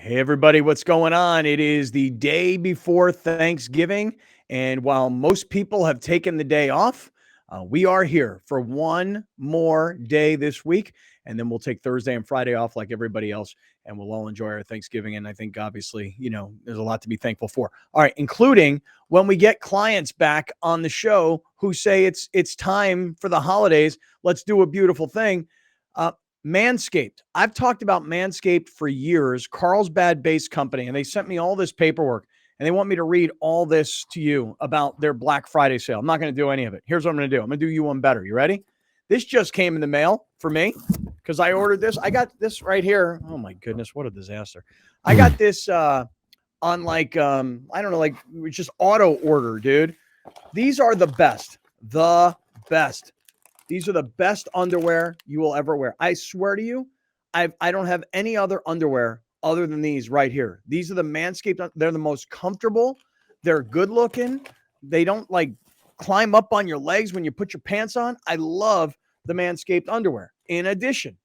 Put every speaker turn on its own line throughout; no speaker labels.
Hey, everybody, what's going on? It is the day before Thanksgiving. And while most people have taken the day off, we are here for one more day this week. And then we'll take Thursday and Friday off like everybody else. And we'll all enjoy our Thanksgiving. And I think, obviously, there's a lot to be thankful for. All right, including when we get clients back on the show who say it's time for the holidays. Let's do a beautiful thing. Uh, Manscaped. I've talked about Manscaped for years, Carlsbad based company, and they sent me all this paperwork and they want me to read all this to you about their Black Friday sale. I'm not going to do any of it. Here's what I'm going to do. I'm going to do you one better. You ready? This just came in the mail for me because I ordered this. I got this right here. Oh my goodness, what a disaster. I got this on I don't know, like just auto order, dude. These are the best. The best. These are the best underwear you will ever wear. I swear to you, I don't have any other underwear other than these right here. These are the Manscaped. They're the most comfortable. They're good looking. They don't like climb up on your legs when you put your pants on. I love the Manscaped underwear. In addition,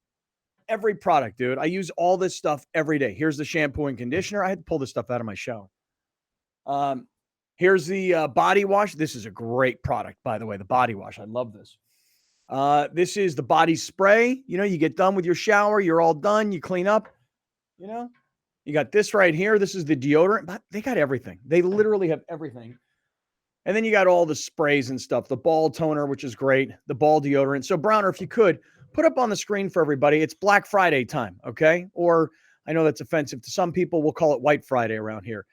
every product, dude, I use all this stuff every day. Here's the shampoo and conditioner. I had to pull this stuff out of my shower. Here's the body wash. This is a great product, by the way, the body wash. I love this. This is the body spray. You get done with your shower, you're all done, you clean up, you got this right here. This is the deodorant, but they got everything. They literally have everything. And then you got all the sprays and stuff, the ball toner, which is great, the ball deodorant. So Browner, if you could put up on the screen for everybody, it's Black Friday time. Okay. Or I know that's offensive to some people. We'll call it White Friday around here.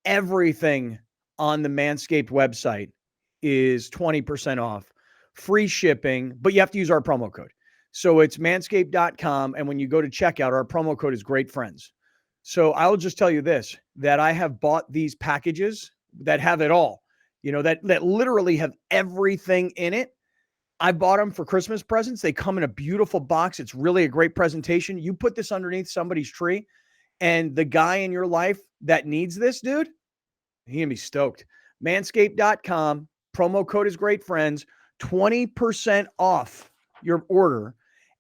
Everything on the Manscaped website is 20% off. Free shipping, but you have to use our promo code. So it's manscaped.com. And when you go to checkout, our promo code is Great Friends. So I'll just tell you this, that I have bought these packages that have it all, that literally have everything in it. I bought them for Christmas presents. They come in a beautiful box. It's really a great presentation. You put this underneath somebody's tree and the guy in your life that needs this, dude, he's gonna be stoked. Manscaped.com. Promo code is Great Friends. 20% off your order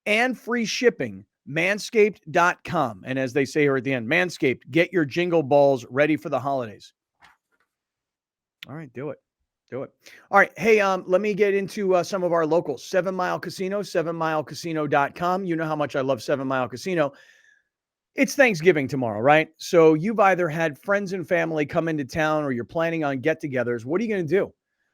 and free shipping. Manscaped.com. And as they say here at the end, Manscaped, get your jingle balls ready for the holidays. All right, do it. Do it. All right. Hey, let me get into some of our locals. 7 Mile Casino, 7milecasino.com. You know how much I love 7 Mile Casino. It's Thanksgiving tomorrow, right? So you've either had friends and family come into town or you're planning on get-togethers. What are you going to do?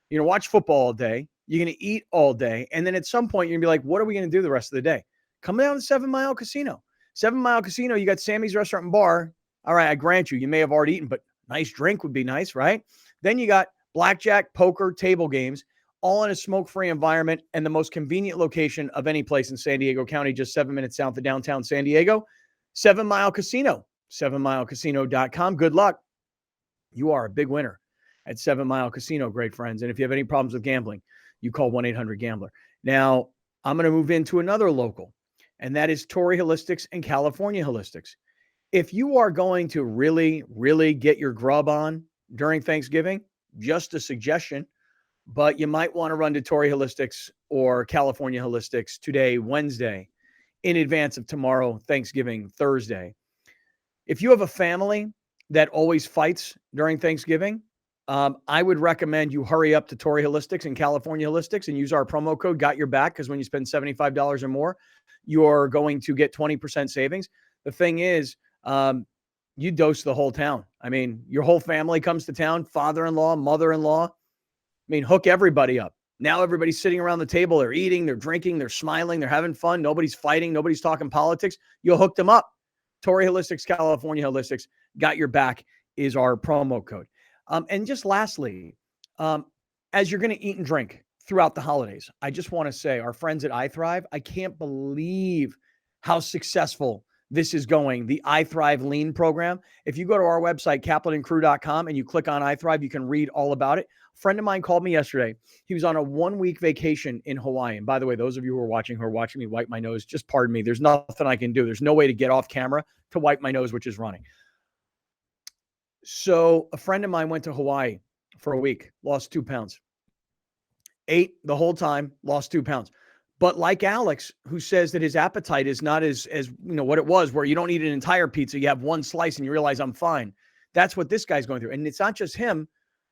You're going to watch football all day. You're going to eat all day. And then at some point, you're going to be like, what are we going to do the rest of the day? Come down to 7 Mile Casino. 7 Mile Casino, you got Sammy's Restaurant and Bar. All right, I grant you may have already eaten, but nice drink would be nice, right? Then you got blackjack, poker, table games, all in a smoke-free environment and the most convenient location of any place in San Diego County, just 7 minutes south of downtown San Diego. 7 Mile Casino, 7milecasino.com. Good luck. You are a big winner at 7 Mile Casino, great friends. And if you have any problems with gambling, you call 1-800-GAMBLER. Now, I'm going to move into another local, and that is Torrey Holistics and California Holistics. If you are going to really, really get your grub on during Thanksgiving, just a suggestion, but you might want to run to Torrey Holistics or California Holistics today, Wednesday, in advance of tomorrow, Thanksgiving, Thursday. If you have a family that always fights during Thanksgiving, I would recommend you hurry up to Torrey Holistics and California Holistics and use our promo code Got Your Back, because when you spend $75 or more, you're going to get 20% savings. The thing is, you dose the whole town. I mean, your whole family comes to town, father-in-law, mother-in-law. I mean, hook everybody up. Now everybody's sitting around the table. They're eating, they're drinking, they're smiling, they're having fun. Nobody's fighting. Nobody's talking politics. You'll hook them up. Torrey Holistics, California Holistics, Got Your Back is our promo code. And just lastly, as you're going to eat and drink throughout the holidays, I just want to say our friends at iThrive, I can't believe how successful this is going, the iThrive Lean program. If you go to our website, kaplanandcrew.com, and you click on iThrive, you can read all about it. A friend of mine called me yesterday. He was on a 1-week vacation in Hawaii. And by the way, those of you who are watching me wipe my nose, just pardon me. There's nothing I can do. There's no way to get off camera to wipe my nose, which is running. So a friend of mine went to Hawaii for a week, lost 2 pounds. Ate the whole time, lost 2 pounds. But like Alex, who says that his appetite is not as what it was, where you don't eat an entire pizza, you have one slice and you realize I'm fine. That's what this guy's going through. And it's not just him.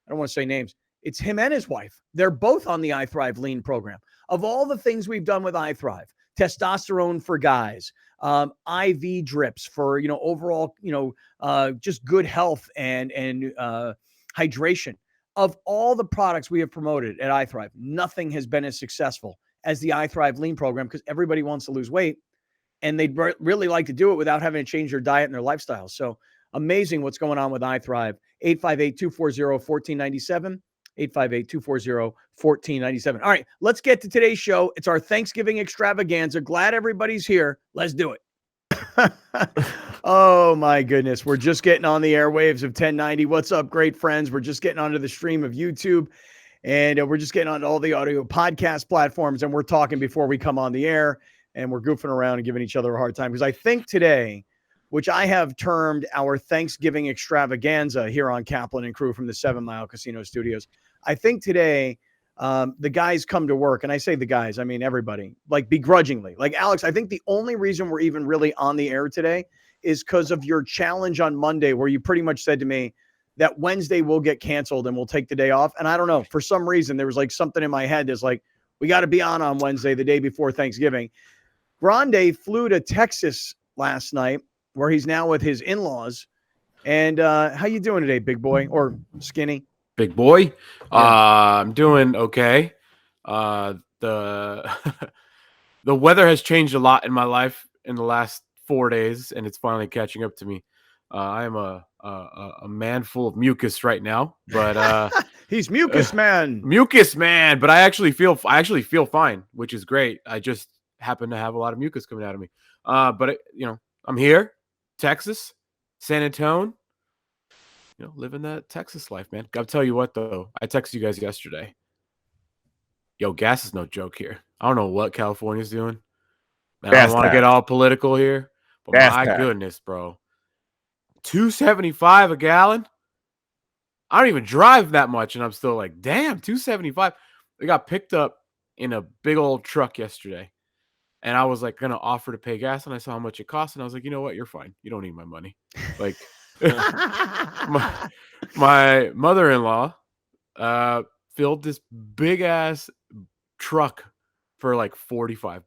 I don't want to say names. It's him and his wife. They're both on the iThrive Lean program. Of all the things we've done with iThrive, testosterone for guys, IV drips for, overall, just good health and hydration. Of all the products we have promoted at iThrive, nothing has been as successful as the iThrive Lean program, because everybody wants to lose weight and they'd really like to do it without having to change their diet and their lifestyle. So amazing what's going on with iThrive. 858-240-1497. 858-240-1497. All right, let's get to today's show. It's our Thanksgiving extravaganza. Glad everybody's here. Let's do it. Oh, my goodness. We're just getting on the airwaves of 1090. What's up, great friends? We're just getting onto the stream of YouTube, and we're just getting onto all the audio podcast platforms, and we're talking before we come on the air, and we're goofing around and giving each other a hard time, because I think today, which I have termed our Thanksgiving extravaganza here on Kaplan and Crew from the 7 Mile Casino Studios, I think today the guys come to work, and I say the guys, I mean everybody, like begrudgingly. Like, Alex, I think the only reason we're even really on the air today is because of your challenge on Monday, where you pretty much said to me that Wednesday will get canceled and we'll take the day off. And I don't know, for some reason, there was like something in my head that's like, we got to be on Wednesday, the day before Thanksgiving. Grande flew to Texas last night, where he's now with his in-laws. And how you doing today, big boy, or skinny?
Big boy.
Yeah.
I'm doing okay. The the weather has changed a lot in my life in the last 4 days, and it's finally catching up to me. I am a man full of mucus right now, but
he's mucus man.
Mucus man. But I actually feel fine, which is great. I just happen to have a lot of mucus coming out of me. But I'm here, Texas, San Antonio. Living that Texas life, man. I'll tell you what, though. I texted you guys yesterday. Yo, gas is no joke here. I don't know what California's doing. Man, I don't want to get all political here, but my goodness, bro. $2.75 a gallon? I don't even drive that much, and I'm still like, damn, $2.75. We got picked up in a big old truck yesterday, and I was like going to offer to pay gas, and I saw how much it cost, and I was like, you know what? You're fine. You don't need my money. Like, my mother-in-law filled this big ass truck for like $45.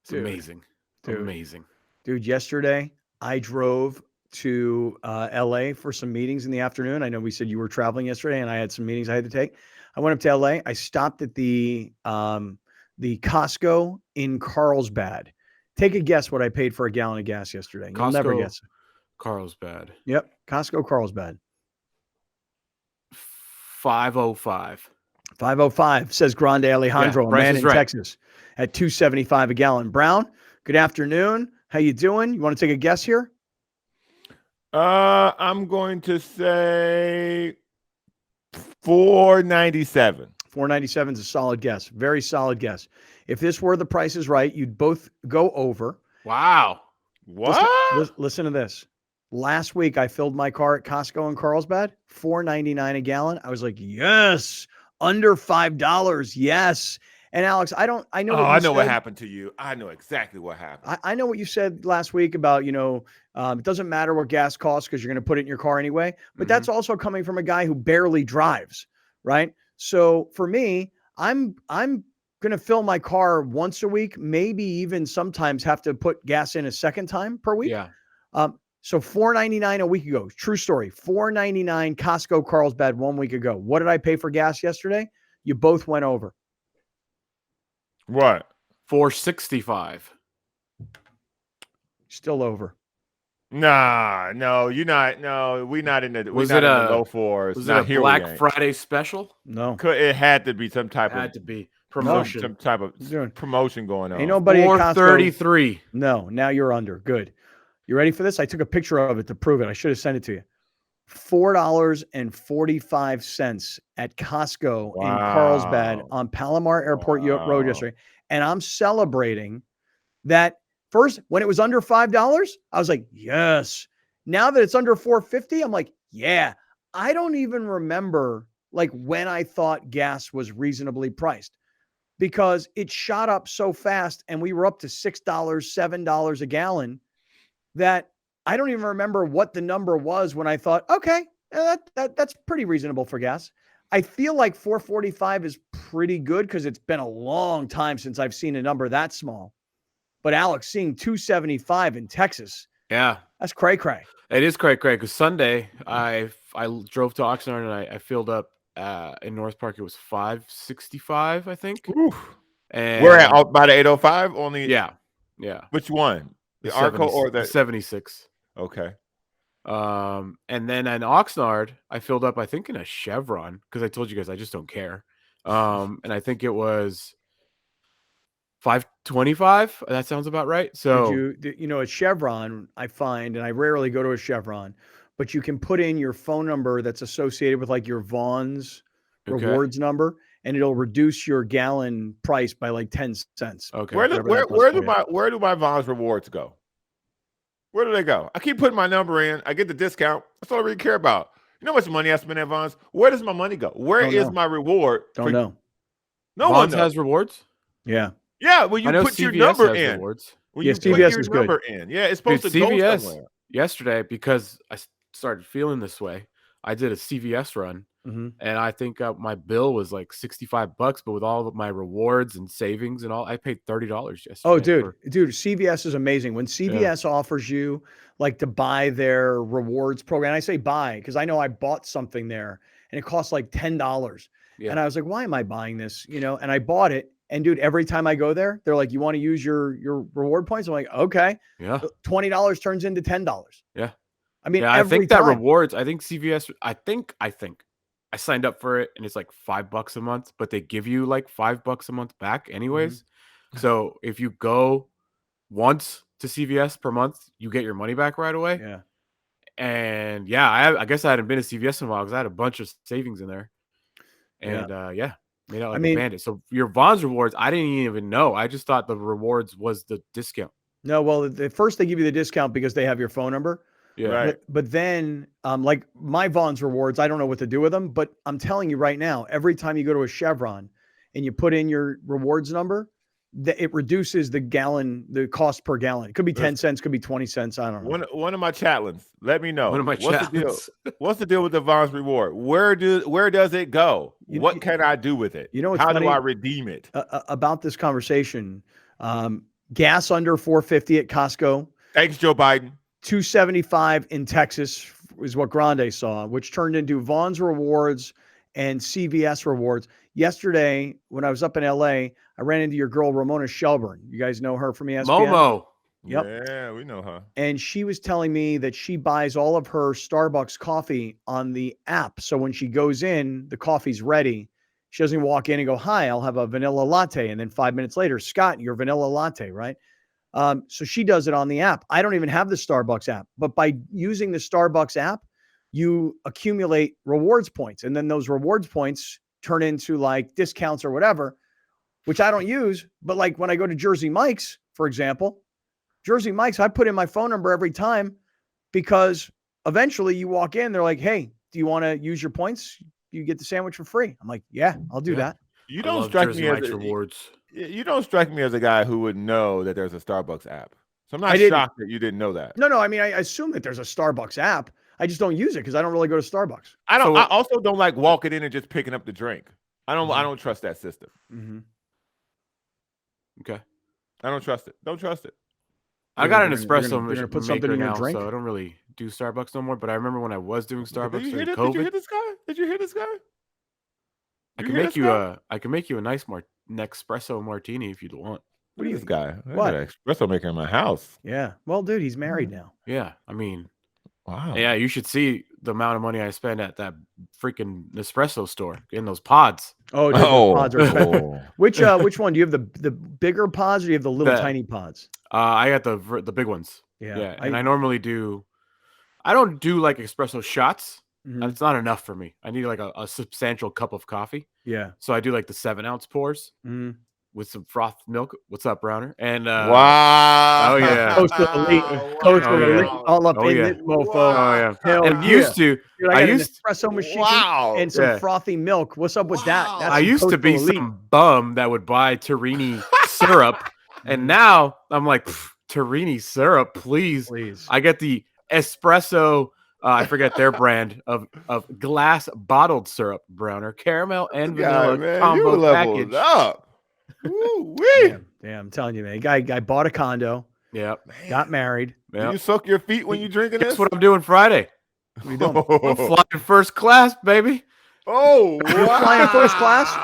It's amazing. Amazing.
Dude, yesterday I drove to LA for some meetings in the afternoon. I know we said you were traveling yesterday and I had some meetings I had to take. I went up to LA. I stopped at the Costco in Carlsbad. Take a guess what I paid for a gallon of gas yesterday. You'll never guess.
Carlsbad.
Yep. Costco Carlsbad.
$5.05.
$5.05, says Grande Alejandro, a man in
right.
Texas, at $2.75 a gallon. Brown, good afternoon. How you doing? You want to take a guess here?
I'm going to say $4.97.
$4.97 is a solid guess. Very solid guess. If this were The Price is Right, you'd both go over.
Wow.
What?
Listen to this. Last week, I filled my car at Costco in Carlsbad, $4.99 a gallon. I was like, yes, under $5. Yes. And Alex, I know.
What happened to you. I know exactly what happened.
I know what you said last week about, it doesn't matter what gas costs because you're going to put it in your car anyway. But that's also coming from a guy who barely drives, right? So for me, I'm going to fill my car once a week, maybe even sometimes have to put gas in a second time per week.
Yeah.
So $4.99 a week ago. True story. $4.99 Costco Carlsbad 1 week ago. What did I pay for gas yesterday? You both went over.
What?
$4.65.
Still over.
Nah, no, you're not. No, we're not in the. We're not in the low fours.
Was it a Black Friday special?
No.
It had to be some type
of. Had to be promotion.
Some type of promotion going on.
Ain't nobody at Costco.
$4.33.
No, now you're under. Good. You ready for this? I took a picture of it to prove it. I should have sent it to you. $4.45 at Costco in Carlsbad on Palomar Airport Road yesterday. And I'm celebrating that. First, when it was under $5, I was like, yes. Now that it's under $4.50, I'm like, yeah. I don't even remember like when I thought gas was reasonably priced. because it shot up so fast and we were up to $6, $7 a gallon that I don't even remember what the number was when I thought, okay, that's pretty reasonable for gas. I feel like 445 is pretty good because it's been a long time since I've seen a number that small. But Alex, seeing 275 in Texas, that's cray cray.
It is cray cray because Sunday I drove to Oxnard and I filled up in North Park. It was 565, I think.
Oof.
And
we're at by the 805 only.
Yeah.
Which one? The
70,
Arco or the
76?
Okay.
And then in Oxnard, I filled up, I think, in a Chevron because I told you guys I just don't care. And I think it was 525. That sounds about right. So
a Chevron, I find, and I rarely go to a Chevron, but you can put in your phone number that's associated with like your Vaughn's rewards number, and it'll reduce your gallon price by like 10 cents.
Okay.
Where do my Vaughn's rewards go? Where do they go? I keep putting my number in. I get the discount. That's all I really care about. You know how much money I spend at Vaughn's? Where does my money go? Where is my reward?
Don't know.
No
Vaughn's
one knows.
has rewards?
Yeah.
Yeah, when you put your number in.
Rewards.
When you
CVS
put
is
your number
good.
in. Yeah, it's supposed to
CVS,
go somewhere.
Yesterday, because I started feeling this way, I did a CVS run, and I think my bill was like $65, but with all of my rewards and savings and all, I paid $30 yesterday.
Oh, dude, CVS is amazing. When CVS offers you like to buy their rewards program, I say buy because I know I bought something there and it cost like $10. Yeah. And I was like, why am I buying this? And I bought it. And dude, every time I go there, they're like, you want to use your reward points? I'm like, okay.
Yeah.
$20 turns into $10.
Yeah.
I mean,
I think that rewards, I think CVS, I think I signed up for it and it's like $5 a month, but they give you like $5 a month back anyways. So if you go once to CVS per month, you get your money back right away.
Yeah.
And I guess I hadn't been to CVS in a while because I had a bunch of savings in there. And made out like a bandit. So your Vaughn's rewards, I didn't even know. I just thought the rewards was the discount.
No, well, first they give you the discount because they have your phone number.
Yeah.
Right.
But then, like my Vaughn's rewards, I don't know what to do with them. But I'm telling you right now, every time you go to a Chevron and you put in your rewards number, it reduces the cost per gallon. It could be 10 cents, could be 20 cents. I don't know.
One of my chatlins, let me know.
One of my
What's the deal? What's the deal with the Vaughn's reward? Where does it go? What can I do with it? How do I redeem it?
About this conversation, gas under $4.50 at Costco.
Thanks, Joe Biden.
$2.75 in Texas is what Grande saw, which turned into Vaughn's rewards and CVS rewards. Yesterday, when I was up in LA, I ran into your girl, Ramona Shelburne. You guys know her from ESPN?
Momo.
Yep.
Yeah, we know her.
And she was telling me that she buys all of her Starbucks coffee on the app. So when she goes in, the coffee's ready. She doesn't walk in and go, hi, I'll have a vanilla latte. And then 5 minutes later, Scott, your vanilla latte, right? So she does it on the app. I don't even have the Starbucks app, but by using the Starbucks app, you accumulate rewards points. And then those rewards points turn into like discounts or whatever, which I don't use. But like when I go to Jersey Mike's, for example, Jersey Mike's, I put in my phone number every time because eventually you walk in, they're like, hey, do you want to use your points? You get the sandwich for free. I'm like, yeah, I'll do that.
You don't strike me as rewards. You don't strike me as a guy who would know that there's a Starbucks app. So I'm not shocked that you didn't know that.
No. I mean, I assume that there's a Starbucks app. I just don't use it because I don't really go to Starbucks.
I also don't like walking in and just picking up the drink. I don't trust that system.
Okay.
I don't trust it. Don't trust it.
I got an espresso
maker put something in your drink?
so I don't really do Starbucks no more. But I remember when I was doing Starbucks during COVID.
Did you hear this guy? Did you hear this guy?
I can make you a nice Nespresso martini if you'd want.
What is this guy?
What?
I got an espresso maker in my house.
Yeah. Well, dude, he's married now.
Yeah. I mean,
wow.
Yeah, you should see the amount of money I spend at that freaking Nespresso store in those pods.
Oh, dude, pods are expensive. Which one? Do you have the bigger pods or do you have the little tiny pods?
I got the big ones. Yeah. And I normally do. I don't do like espresso shots. That's not enough for me. I need like a substantial cup of coffee.
Yeah.
So I do like the 7-ounce pours. with some frothed milk. What's up, Browner? And
wow.
oh yeah,
Coastal Elite. Coastal
Oh, yeah.
Elite. All up
Oh,
in
yeah.
this mofo.
oh yeah.
Hell
And
yeah.
used to,
Dude, I
I
got an
used,
espresso machine
Wow.
and some
Yeah.
frothy milk. What's up with that? That's
I
some
used to be
Coastal Elite.
some bum that would buy Torrini syrup, and
Mhm.
now I'm like, Torrini syrup, please.
Please.
I get the espresso. I forget their brand of glass bottled syrup, Browner, caramel and vanilla
man,
combo
you leveled
package.
up. Woo-wee.
Damn, I'm telling you, man. Guy bought a condo,
Yep.
got married.
Do
Yep.
you soak your feet when you drinking
Guess
this?
what I'm doing Friday?
What are you doing?
I'm flying first class, baby.
Oh,
You're flying first class?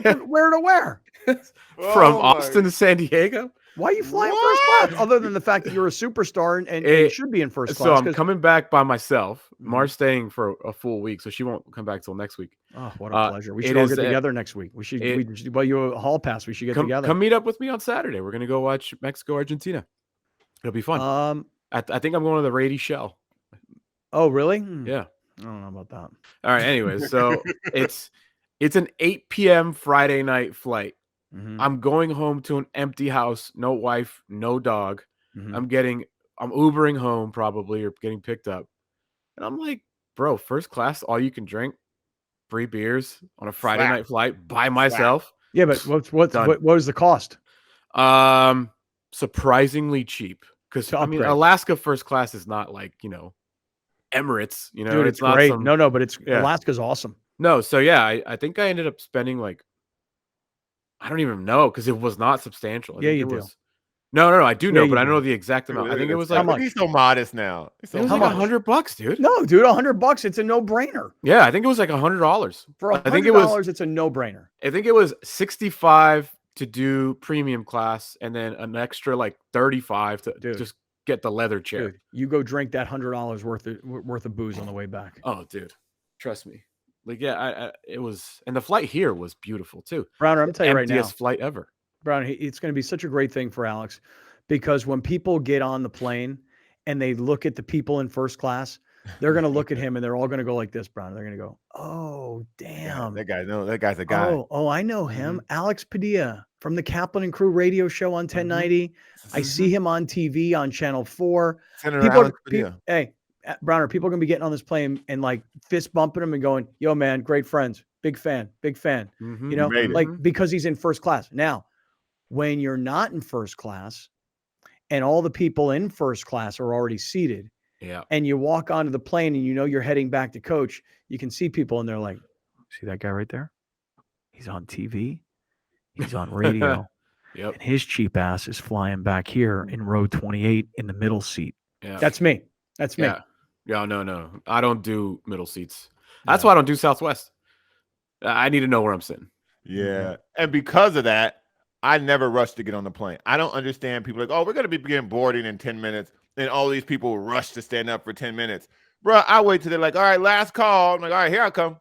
Yeah.
Where to where?
From
Oh,
Austin
my-
to San Diego.
Why are you flying
What?
first class? Other than the fact that you're a superstar and
It-
should be in first
So
class.
I'm coming back by myself.
Mhm.
Mar's staying for a full week, so she won't come back till next week.
Oh, what a pleasure. We
it
should all
is
get
a-
together next week. We should,
it-
well, you have a hall pass. We should get together.
Come meet up with me on Saturday. We're gonna go watch Mexico, Argentina. It'll be fun. I think I'm going to the Rady Shell.
Oh, really?
Yeah.
I don't know about that.
All right. Anyways, so it's an 8 p.m. Friday night flight.
Mhm.
I'm going home to an empty house, no wife, no dog.
Mhm.
I'm Ubering home probably or getting picked up. And I'm like, bro, first class, all you can drink, 3 beers on a Friday
Slap.
night flight by myself.
Yeah, but what
Done.
was the cost?
Surprisingly cheap. Because
To
I mean,
upgrade.
Alaska first class is not like, Emirates,
Dude, it's
not
great.
some,
No, but it's
Yeah.
Alaska's awesome.
No, so yeah, I think I ended up spending like, I don't even know because it was not substantial. I
Yeah,
think
you
it
do.
was. No, I do
Yeah,
know,
you
but I don't
do.
know the exact amount. I think it was
How
like
much?
He's so modest now. He's so
it was
How
like
much?
$100, dude.
No, dude, $100. It's a no-brainer.
Yeah, I think it was like $100.
For
I think it was.
$100, it's a no-brainer.
I think it was 65 to do premium class, and then an extra like 35 to
Dude.
just get the leather chair.
Dude, you go drink that $100 worth of booze on the way back.
Oh, dude, trust me. Like, yeah, it was, and the flight here was beautiful too.
Browner, I'm telling you right now,
Emptiest flight ever.
Browner, it's going to be such a great thing for Alex because when people get on the plane and they look at the people in first class, they're going to look at him and they're all going to go like this, Browner. They're going to go, oh, damn.
That guy's a guy.
Oh, I know him. Alex Padilla from the Kaplan and Crew radio show on 1090. I see him on TV on Channel 4. Hey, Browner, people are going to be getting on this plane and like fist bumping him and going, yo, man, great friends. Big fan.
Mhm.
You know,
made it.
like because he's in first class. Now, when you're not in first class and all the people in first class are already seated
Yeah.
and you walk onto the plane and you know you're heading back to coach, you can see people and they're like, see that guy right there? He's on TV. He's on radio.
Yep.
And his cheap ass is flying back here in row 28 in the middle seat.
Yeah.
That's me. That's me.
Yeah. No. I don't do middle seats. That's why I don't do Southwest. I need to know where I'm sitting.
Yeah. And because of that, I never rush to get on the plane. I don't understand people like, oh, we're going to be beginning boarding in 10 minutes. And all these people rush to stand up for 10 minutes. Bro, I wait till they're like, all right, last call. I'm like, all right, here I come.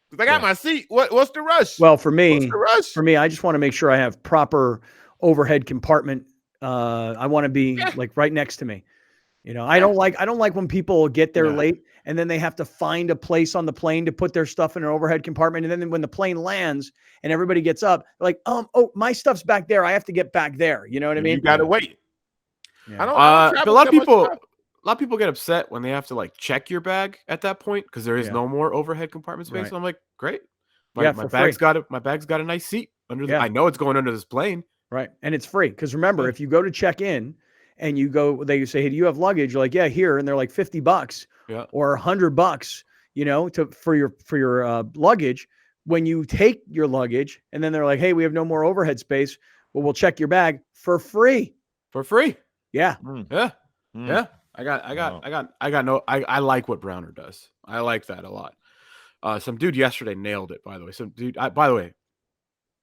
Because I got my seat. What's the rush?
Well, for
What's the rush?
me, I just want to make sure I have proper overhead compartment. I want to be like right next to me. You know, I don't like when people get there late and then they have to find a place on the plane to put their stuff in an overhead compartment. And then when the plane lands and everybody gets up, like, oh, my stuff's back there. I have to get back there. You know what I mean?
You got to wait.
Yeah.
I don't
a
travel
lot of
that much
people
time.
a lot of people get upset when they have to like check your bag at that point because there is no more overhead compartment space.
Right.
So I'm like, great.
Yeah,
my
for
bag's
free.
my bag's got a nice seat under the
Yeah.
I know it's going under this plane.
Right. And it's free. Because remember, if you go to check in and you go, they say, hey, do you have luggage? You're like, yeah, here. And they're like $50 or $100, you know, for your luggage. When you take your luggage and then they're like, hey, we have no more overhead space. Well, we'll check your bag for free.
For free.
Yeah.
Yeah. Yeah. I like what Browner does. I like that a lot. Some dude yesterday nailed it, by the way. Some dude, by the way,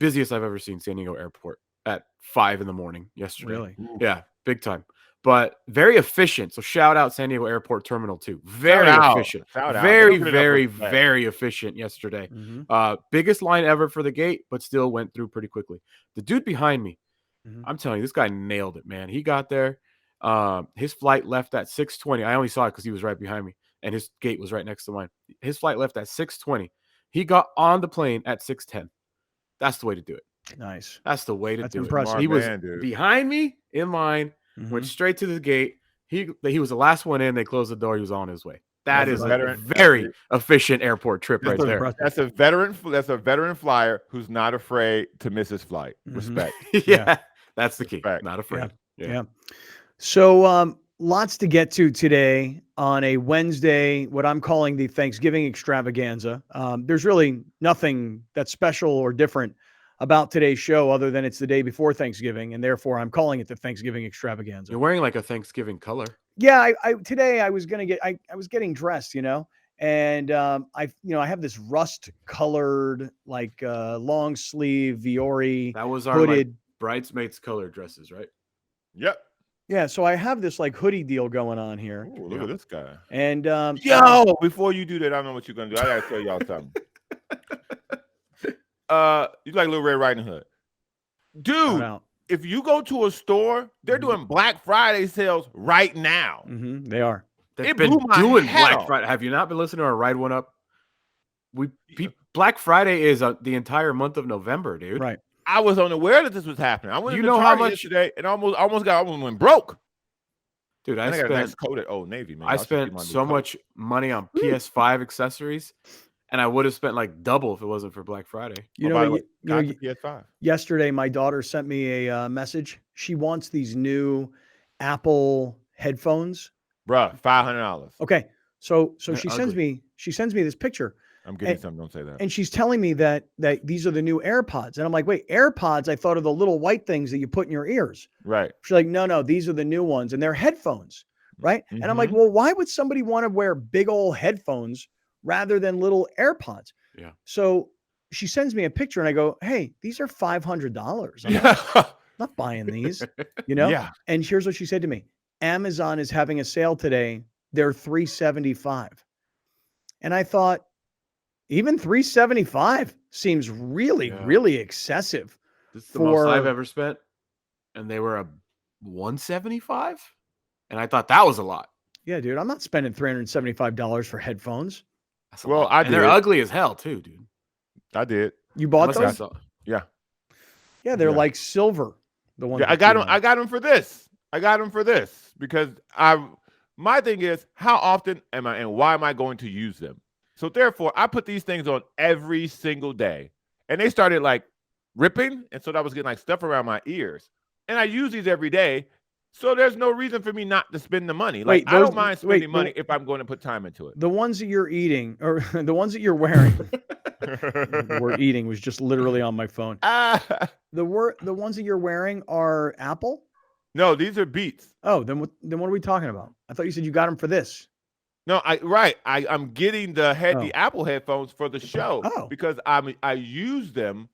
busiest I've ever seen San Diego Airport at 5 a.m. yesterday.
Really?
Yeah, big time. But very efficient. So shout out San Diego Airport Terminal 2. Very efficient. Very efficient yesterday. Biggest line ever for the gate, but still went through pretty quickly. The dude behind me, I'm telling you, this guy nailed it, man. He got there. His flight left at 6:20. I only saw it because he was right behind me, and his gate was right next to mine. His flight left at 6:20. He got on the plane at 6:10. That's the way to do it.
Nice.
That's the way to
That's
do
impressive.
it. He was
Man, dude.
behind me in line, went straight to the gate. He was the last one in. They closed the door. He was on his way. That
That's
is
a
a
veteran-
very efficient airport trip right
That's
there.
impressive.
That's a veteran. That's a veteran flyer who's not afraid to miss his flight. Respect.
Yeah, that's the key.
Respect.
Not afraid.
Yeah. So lots to get to today on a Wednesday, what I'm calling the Thanksgiving extravaganza. There's really nothing that's special or different about today's show other than it's the day before Thanksgiving, and therefore I'm calling it the Thanksgiving extravaganza.
You're wearing like a Thanksgiving color.
Yeah, today I was getting dressed, and I have this rust colored like long sleeve Viore
That was our
hooded.
bridesmaids color dresses, right?
Yep.
Yeah, so I have this like hoodie deal going on here.
Ooh, look at this guy.
And
Yo, before you do that, I don't know what you're gonna do. I gotta tell y'all something. You like Little Red Riding Hood, dude? If you go to a store, they're doing Black Friday sales right now.
They are.
They've been doing Black Friday. Have you not been listening to our Ride One Up? Black Friday is the entire month of November, dude.
Right.
I was unaware that this was happening. I went to
how much
yesterday and almost went broke.
Dude,
I got a nice coat at Old Navy, man.
I spent so much money on PS5 accessories, and I would have spent like double if it wasn't for Black Friday.
PS5.
Yesterday, my daughter sent me a message. She wants these new Apple headphones.
Bruh, $500.
Okay, so
They're
she
ugly.
sends me this picture.
I'm getting something. Don't say that.
And she's telling me that these are the new AirPods. And I'm like, wait, AirPods? I thought of the little white things that you put in your ears.
Right.
She's like, no, these are the new ones. And they're headphones, right? And I'm like, well, why would somebody want to wear big old headphones rather than little AirPods?
Yeah.
So she sends me a picture and I go, hey, these are $500. I'm not buying these,
Yeah.
And here's what she said to me. Amazon is having a sale today. They're $375. And I thought, even $375 seems really, really excessive.
This is the most I've ever spent, and they were a $175, and I thought that was a lot.
Yeah, dude, I'm not spending $375 for headphones.
That's a lot. And they're ugly as hell too, dude.
I did.
You bought those?
Yeah.
Yeah, they're like silver. The ones.
Yeah, I got them. I got them for this. Because my thing is, how often am I and why am I going to use them? So therefore, I put these things on every single day, and they started like ripping, and so I was getting like stuff around my ears. And I use these every day, so there's no reason for me not to spend the money. Like I don't mind spending money if I'm going to put time into it.
The ones that you're eating, or the ones that you're wearing, the word "eating" was just literally on my phone. The ones that you're wearing are Apple.
No, these are Beats.
Oh, then what are we talking about? I thought you said you got them for this.
No, I'm getting the Apple headphones for the show because I use them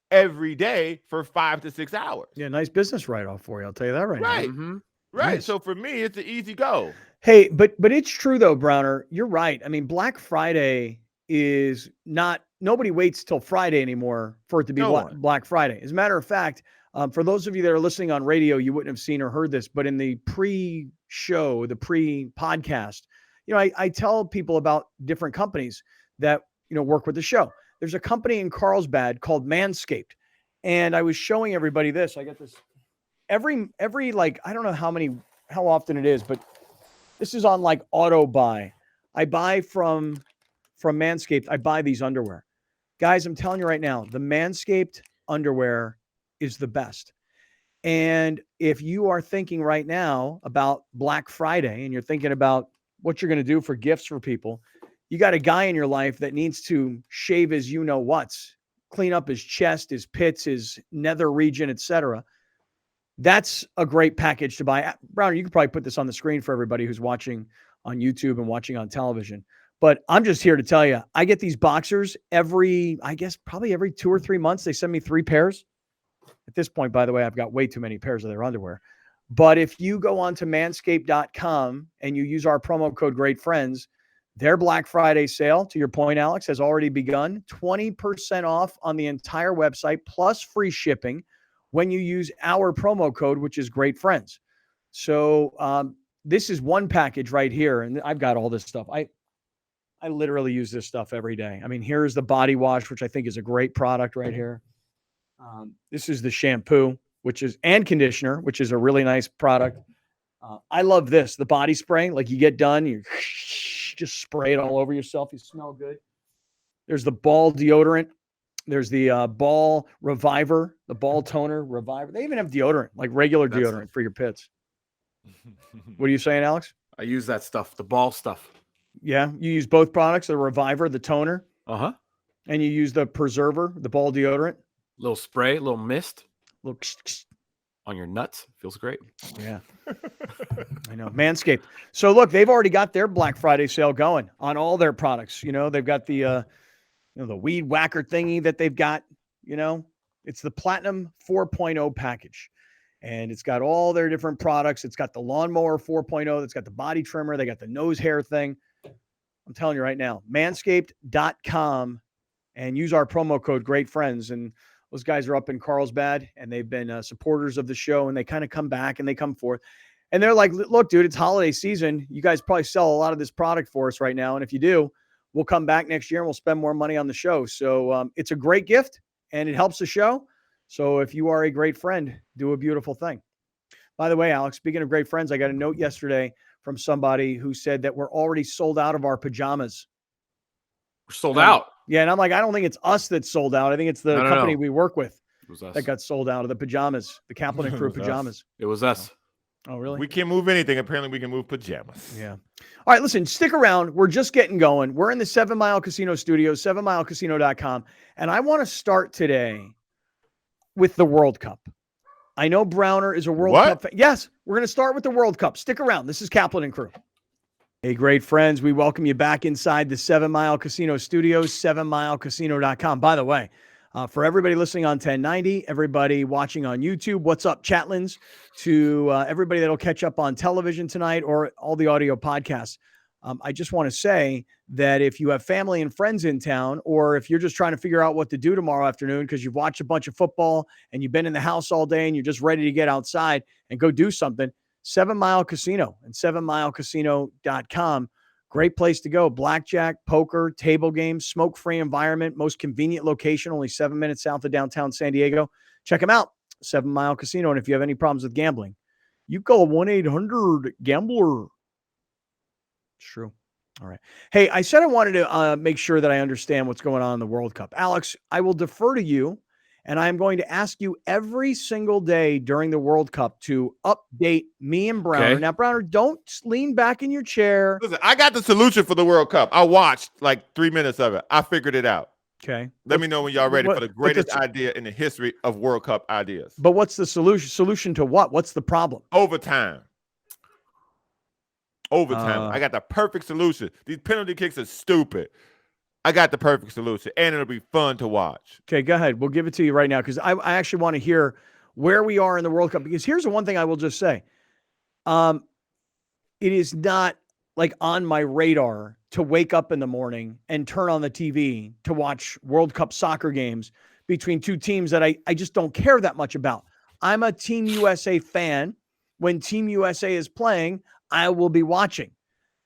every day for 5 to 6 hours.
Yeah, nice business write-off for you. I'll tell you that right now.
Right.
Nice.
So for me, it's an easy go.
Hey, but it's true though, Browner. You're right. I mean, Black Friday is not. Nobody waits till Friday anymore for it to be Black Friday. As a matter of fact, for those of you that are listening on radio, you wouldn't have seen or heard this, but in the pre-show, the pre-podcast, I tell people about different companies that, work with the show. There's a company in Carlsbad called Manscaped. And I was showing everybody this. I got this every like, I don't know how often it is, but this is on like auto buy. I buy from Manscaped. I buy these underwear. Guys, I'm telling you right now, the Manscaped underwear is the best. And if you are thinking right now about Black Friday and you're thinking about what you're going to do for gifts for people, you got a guy in your life that needs to shave his what's, clean up his chest, his pits, his nether region, etc. That's a great package to buy. Browner, you could probably put this on the screen for everybody who's watching on YouTube and watching on television. But I'm just here to tell you, I get these boxers probably every 2 or 3 months. They send me 3 pairs. At this point, by the way, I've got way too many pairs of their underwear. But if you go on to manscaped.com and you use our promo code GreatFriends, their Black Friday sale, to your point, Alex, has already begun. 20% off on the entire website, plus free shipping when you use our promo code, which is GreatFriends. So this is one package right here, and I've got all this stuff. I literally use this stuff every day. I mean, here's the body wash, which I think is a great product right here. This is the shampoo, and conditioner, which is a really nice product. I love this, the body spray. Like you get done, you just spray it all over yourself. You smell good. There's the ball deodorant. There's the ball reviver, the ball toner reviver. They even have deodorant, like regular deodorant for your pits. What are you saying, Alex?
I use that stuff, the ball stuff.
Yeah, you use both products, the reviver, the toner.
Uh-huh.
And you use the preserver, the ball deodorant.
Little spray, little mist.
Little
on your nuts. Feels great.
Yeah. I know. Manscaped. So look, they've already got their Black Friday sale going on all their products. You know, they've got the the weed whacker thingy that they've got, it's the Platinum 4.0 package. And it's got all their different products. It's got the lawnmower 4.0. It's got the body trimmer. They got the nose hair thing. I'm telling you right now, manscaped.com, and use our promo code Great Friends. And those guys are up in Carlsbad, and they've been supporters of the show, and they kind of come back and they come forth. And they're like, look, dude, it's holiday season. You guys probably sell a lot of this product for us right now. And if you do, we'll come back next year and we'll spend more money on the show. So it's a great gift, and it helps the show. So if you are a great friend, do a beautiful thing. By the way, Alex, speaking of great friends, I got a note yesterday from somebody who said that we're already sold out of our pajamas.
We're sold out.
Yeah, and I'm like, I don't think it's us that's sold out. I think it's the company we work with that got sold out of the pajamas, the Kaplan and Crew pajamas.
It was us.
Oh, really?
We can't move anything. Apparently, we can move pajamas.
Yeah. All right, listen, stick around. We're just getting going. We're in the 7 Mile Casino Studios, 7milecasino.com, and I want to start today with the World Cup. I know Browner is a World Cup fan. Yes, we're going to start with the World Cup. Stick around. This is Kaplan and Crew. Hey, great friends. We welcome you back inside the 7 Mile Casino Studios, 7milecasino.com. By the way, for everybody listening on 1090, everybody watching on YouTube, what's up, Chatlins? To everybody that'll catch up on television tonight or all the audio podcasts, I just want to say that if you have family and friends in town, or if you're just trying to figure out what to do tomorrow afternoon because you've watched a bunch of football and you've been in the house all day and you're just ready to get outside and go do something, 7 Mile Casino and 7milecasino.com. Great place to go. Blackjack, poker, table games, smoke-free environment, most convenient location, only 7 minutes south of downtown San Diego. Check them out, 7 Mile Casino. And if you have any problems with gambling, you call 1-800-GAMBLER. It's true. All right. Hey, I said I wanted to make sure that I understand what's going on in the World Cup. Alex, I will defer to you, and I'm going to ask you every single day during the World Cup to update me and Browner.
Okay.
Now, Browner, don't lean back in your chair.
Listen, I got the solution for the World Cup. I watched like 3 minutes of it. I figured it out.
Okay.
Let me know when y'all ready for the greatest idea in the history of World Cup ideas.
But what's the solution? Solution to what? What's the problem?
Overtime. I got the perfect solution. These penalty kicks are stupid. I got the perfect solution, and it'll be fun to watch.
Okay, go ahead. We'll give it to you right now because I actually want to hear where we are in the World Cup. Because here's the one thing I will just say. It is not like on my radar to wake up in the morning and turn on the TV to watch World Cup soccer games between two teams that I just don't care that much about. I'm a Team USA fan. When Team USA is playing, I will be watching.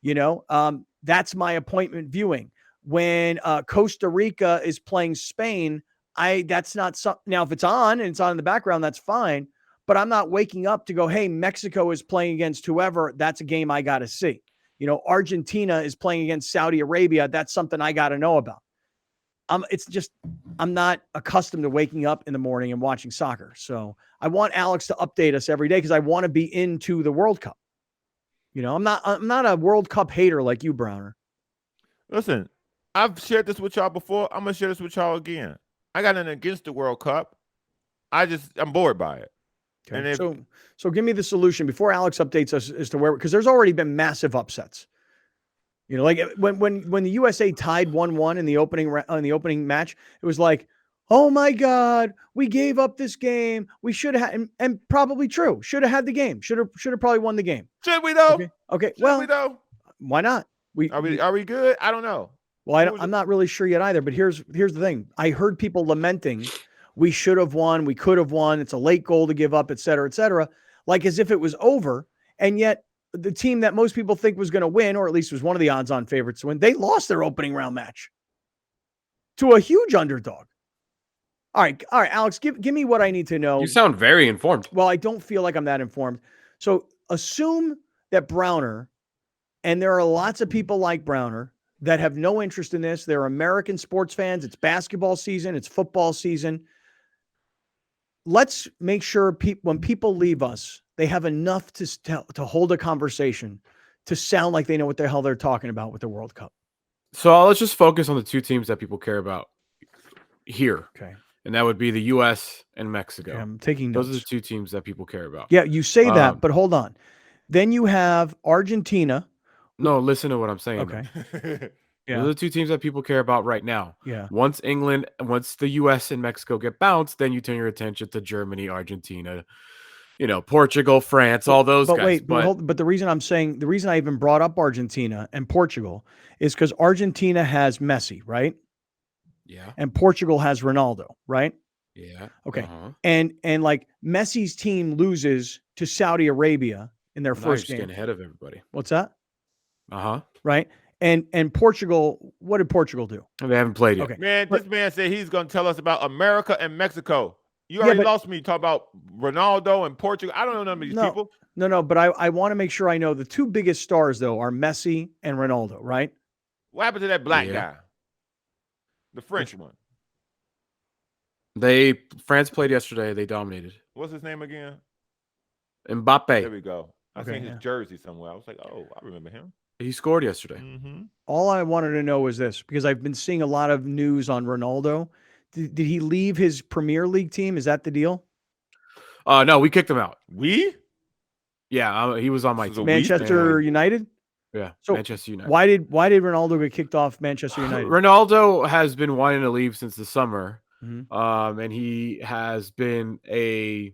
That's my appointment viewing. When Costa Rica is playing Spain, that's not something. Now, if it's on and it's on in the background, that's fine. But I'm not waking up to go, hey, Mexico is playing against whoever. That's a game I got to see. Argentina is playing against Saudi Arabia. That's something I got to know about. I'm not accustomed to waking up in the morning and watching soccer. So I want Alex to update us every day because I want to be into the World Cup. I'm not a World Cup hater like you, Browner.
Listen, I've shared this with y'all before. I'm gonna share this with y'all again. I got nothing against the World Cup. I'm bored by it.
Okay. So give me the solution before Alex updates us as to where, because there's already been massive upsets. Like when the USA tied 1-1 in the opening match, it was like, oh my God, we gave up this game. We should have, and probably true, should have had the game. Should have probably won the game.
Should we though?
Okay.
Should we though?
Why not?
Are we good? I don't know.
Well, I'm not really sure yet either. But here's the thing. I heard people lamenting, we should have won, we could have won. It's a late goal to give up, et cetera, like as if it was over. And yet the team that most people think was going to win, or at least was one of the odds-on favorites to win, they lost their opening round match to a huge underdog. All right, Alex, give me what I need to know.
You sound very informed.
Well, I don't feel like I'm that informed. So assume that Browner, and there are lots of people like Browner that have no interest in this. They're American sports fans. It's basketball season. It's football season. Let's make sure when people leave us, they have enough to hold a conversation to sound like they know what the hell they're talking about with the World Cup.
So let's just focus on the two teams that people care about here.
Okay.
And that would be the U.S. and Mexico.
Okay, I'm taking notes.
Those are the two teams that people care about.
Yeah, you say that, but hold on. Then you have Argentina.
No, listen to what I'm saying.
Okay.
Yeah. Those are the two teams that people care about right now.
Yeah.
Once the U.S. and Mexico get bounced, then you turn your attention to Germany, Argentina, Portugal, France, all those guys.
But the reason I even brought up Argentina and Portugal is because Argentina has Messi, right?
Yeah.
And Portugal has Ronaldo, right?
Yeah.
Okay. And like Messi's team loses to Saudi Arabia in their first game.
Getting ahead of everybody.
What's that?
Right.
And Portugal, what did Portugal do?
They haven't played yet.
Okay.
Man, this man said he's going to tell us about America and Mexico. You already lost me. Talk about Ronaldo and Portugal. I don't know none of these people.
No, but I want to make sure I know the two biggest stars, though, are Messi and Ronaldo, right?
What happened to that black guy? The French one.
France played yesterday. They dominated.
What's his name again?
Mbappe.
There we go. I seen his jersey somewhere. I was like, oh, I remember him.
He scored yesterday.
Mm-hmm.
All I wanted to know was this, because I've been seeing a lot of news on Ronaldo. Did he leave his Premier League team? Is that the deal?
No, we kicked him out.
We?
Yeah, he was on my team.
Manchester United?
Yeah,
so
Manchester United.
Why did Ronaldo get kicked off Manchester United?
Ronaldo has been wanting to leave since the summer,
mm-hmm.
And he has been a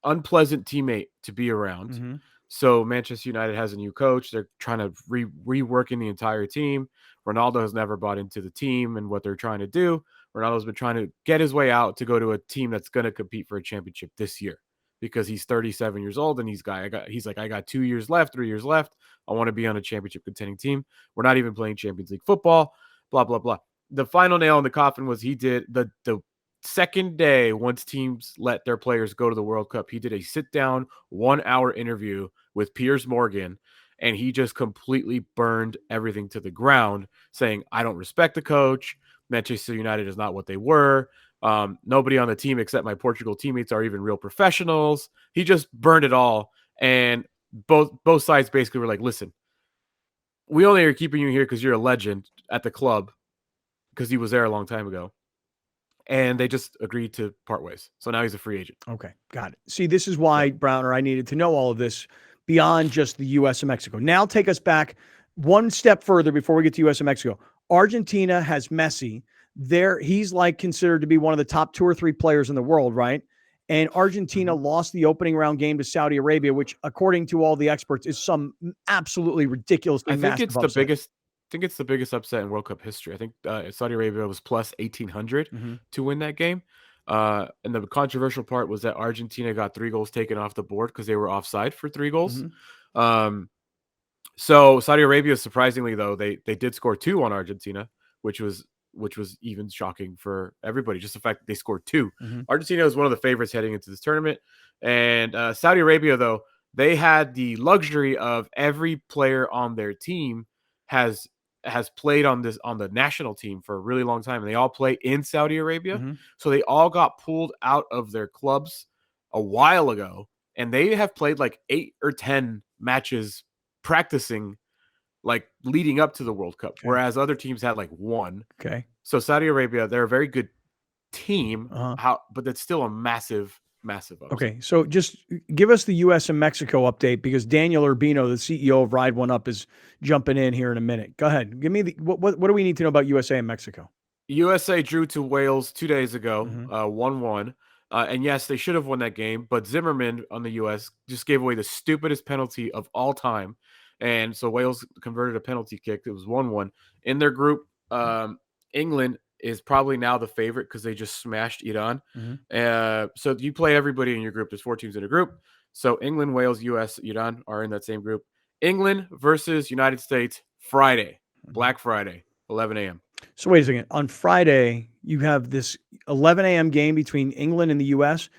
unpleasant teammate to be around.
Mm-hmm.
So Manchester United has a new coach. They're trying to reworking the entire team. Ronaldo has never bought into the team and what they're trying to do. Ronaldo's been trying to get his way out to go to a team that's going to compete for a championship this year, because he's 37 years old and he's like, I got 2 years left, 3 years left. I want to be on a championship contending team. We're not even playing Champions League football, blah, blah, blah. The final nail in the coffin was he did the second day, once teams let their players go to the World Cup, he did a sit-down 1-hour interview with Piers Morgan, and he just completely burned everything to the ground, saying, I don't respect the coach. Manchester United is not what they were. Nobody on the team except my Portugal teammates are even real professionals. He just burned it all. And both sides basically were like, listen, we only are keeping you here because you're a legend at the club, because he was there a long time ago. And they just agreed to part ways. So now he's a free agent.
Okay, got it. See, this is why, Browner, I needed to know all of this beyond just the U.S. and Mexico. Now take us back one step further before we get to U.S. and Mexico. Argentina has Messi. He's like considered to be one of the top 2 or 3 players in the world, right? And Argentina lost the opening round game to Saudi Arabia, which, according to all the experts, is some absolutely ridiculously massive
upset. I think it's the biggest upset in World Cup history. I think Saudi Arabia was plus 1,800 to win that game. And the controversial part was that Argentina got 3 goals taken off the board because they were offside for 3 goals. So Saudi Arabia, surprisingly though, they did score 2 on Argentina, which was even shocking for everybody. Just the fact that they scored 2. Argentina was one of the favorites heading into this tournament, and Saudi Arabia, though, they had the luxury of every player on their team has played on the national team for a really long time, and they all play in Saudi Arabia. So they all got pulled out of their clubs a while ago, and they have played like 8 or 10 matches practicing, like leading up to the World Cup, whereas other teams had like 1.
Okay.
So Saudi Arabia, they're a very good team, but that's still a massive upset.
Okay, so just give us the U.S. and Mexico update, because Daniel Urbino, the CEO of Ride One Up, is jumping in here in a minute. Go ahead. Give me what do we need to know about USA and Mexico?
USA drew to Wales 2 days ago, 1-1. And yes, they should have won that game, but Zimmerman on the U.S. just gave away the stupidest penalty of all time. And so Wales converted a penalty kick. It was 1-1. In their group, England is probably now the favorite because they just smashed Iran. So you play everybody in your group. There's 4 teams in a group. So England, Wales, US, Iran are in that same group. England versus United States Friday, Black Friday, 11 a.m.
So wait a second. On Friday, You have this 11 a.m. game between England and the U.S.,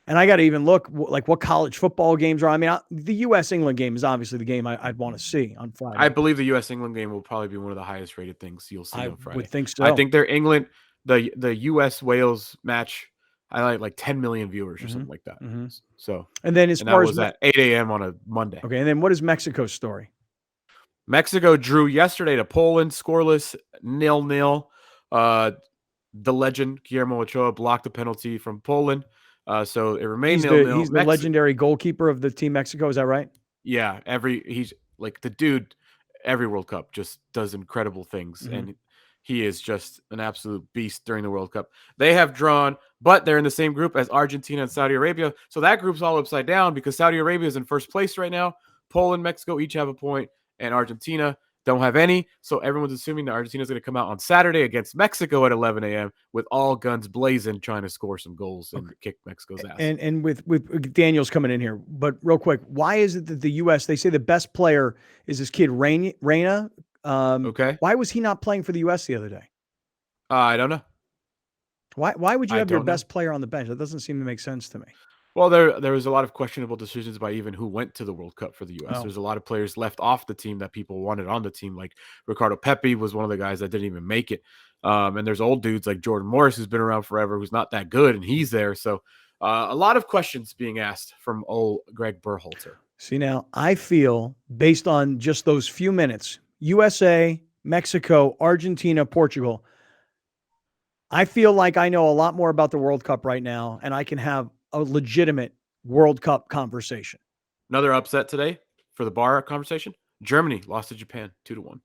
and I got to even look like what college football games are. I mean, the U.S.-England game is obviously the game I'd want to see on Friday.
I believe the U.S.-England game will probably be one of the highest rated things you'll see on Friday.
I would think so.
I think their England, the U.S.-Wales match, I like 10 million viewers or something like that. So,
and then as far as
at 8 a.m. on a Monday.
Okay, and then what is Mexico's story?
Mexico drew yesterday to Poland, scoreless, 0-0. The legend Guillermo Ochoa blocked the penalty from Poland. So it remained 0-0.
He's the legendary goalkeeper of the Team Mexico. Is that right?
Yeah. He's like the dude, every World Cup just does incredible things. And he is just an absolute beast during the World Cup. They have drawn, but they're in the same group as Argentina and Saudi Arabia. So that group's all upside down because Saudi Arabia is in first place right now. Poland, Mexico each have a point, and Argentina don't have any. So everyone's assuming that Argentina is going to come out on Saturday against Mexico at 11 a.m. with all guns blazing, trying to score some goals and kick Mexico's ass.
And with Daniel's coming in here, but real quick, why is it that the U.S., they say the best player is this kid Reyna?
Okay.
Why was he not playing for the U.S. the other day?
I don't know.
Why would you have your best player on the bench? That doesn't seem to make sense to me.
Well, there was a lot of questionable decisions by even who went to the World Cup for the U.S. There's a lot of players left off the team that people wanted on the team, like Ricardo Pepi was one of the guys that didn't even make it. And there's old dudes like Jordan Morris, who's been around forever, who's not that good, and he's there. So a lot of questions being asked from old Greg Berhalter.
See, now I feel based on just those few minutes, USA, Mexico, Argentina, Portugal, I feel like I know a lot more about the World Cup right now, and I can have a legitimate World Cup conversation.
Another upset today for the bar conversation. Germany lost to Japan 2-1.
All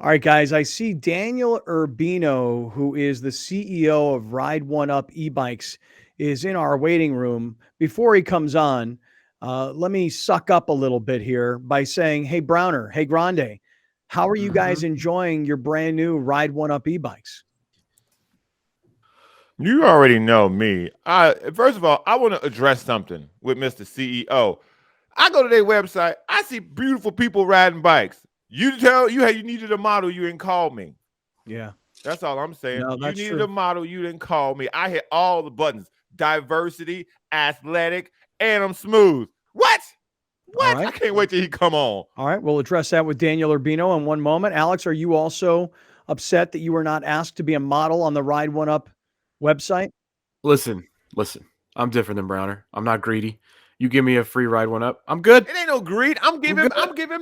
right, guys, I see Daniel Urbino, who is the CEO of Ride One Up e-bikes, is in our waiting room. Before he comes on, let me suck up a little bit here by saying, hey, Browner, hey, Grande, how are you guys enjoying your brand new Ride One Up e-bikes?
You already know me. First of all, I want to address something with Mr. CEO. I go to their website. I see beautiful people riding bikes. You needed a model. You didn't call me.
Yeah.
That's all I'm saying.
No,
you needed a model. You didn't call me. I hit all the buttons. Diversity, athletic, and I'm smooth. What? Right. I can't wait till he come on.
All right. We'll address that with Daniel Urbino in one moment. Alex, are you also upset that you were not asked to be a model on the Ride One Up website?
Listen. I'm different than Browner. I'm not greedy. You give me a free Ride One Up, I'm good.
It ain't no greed. I'm giving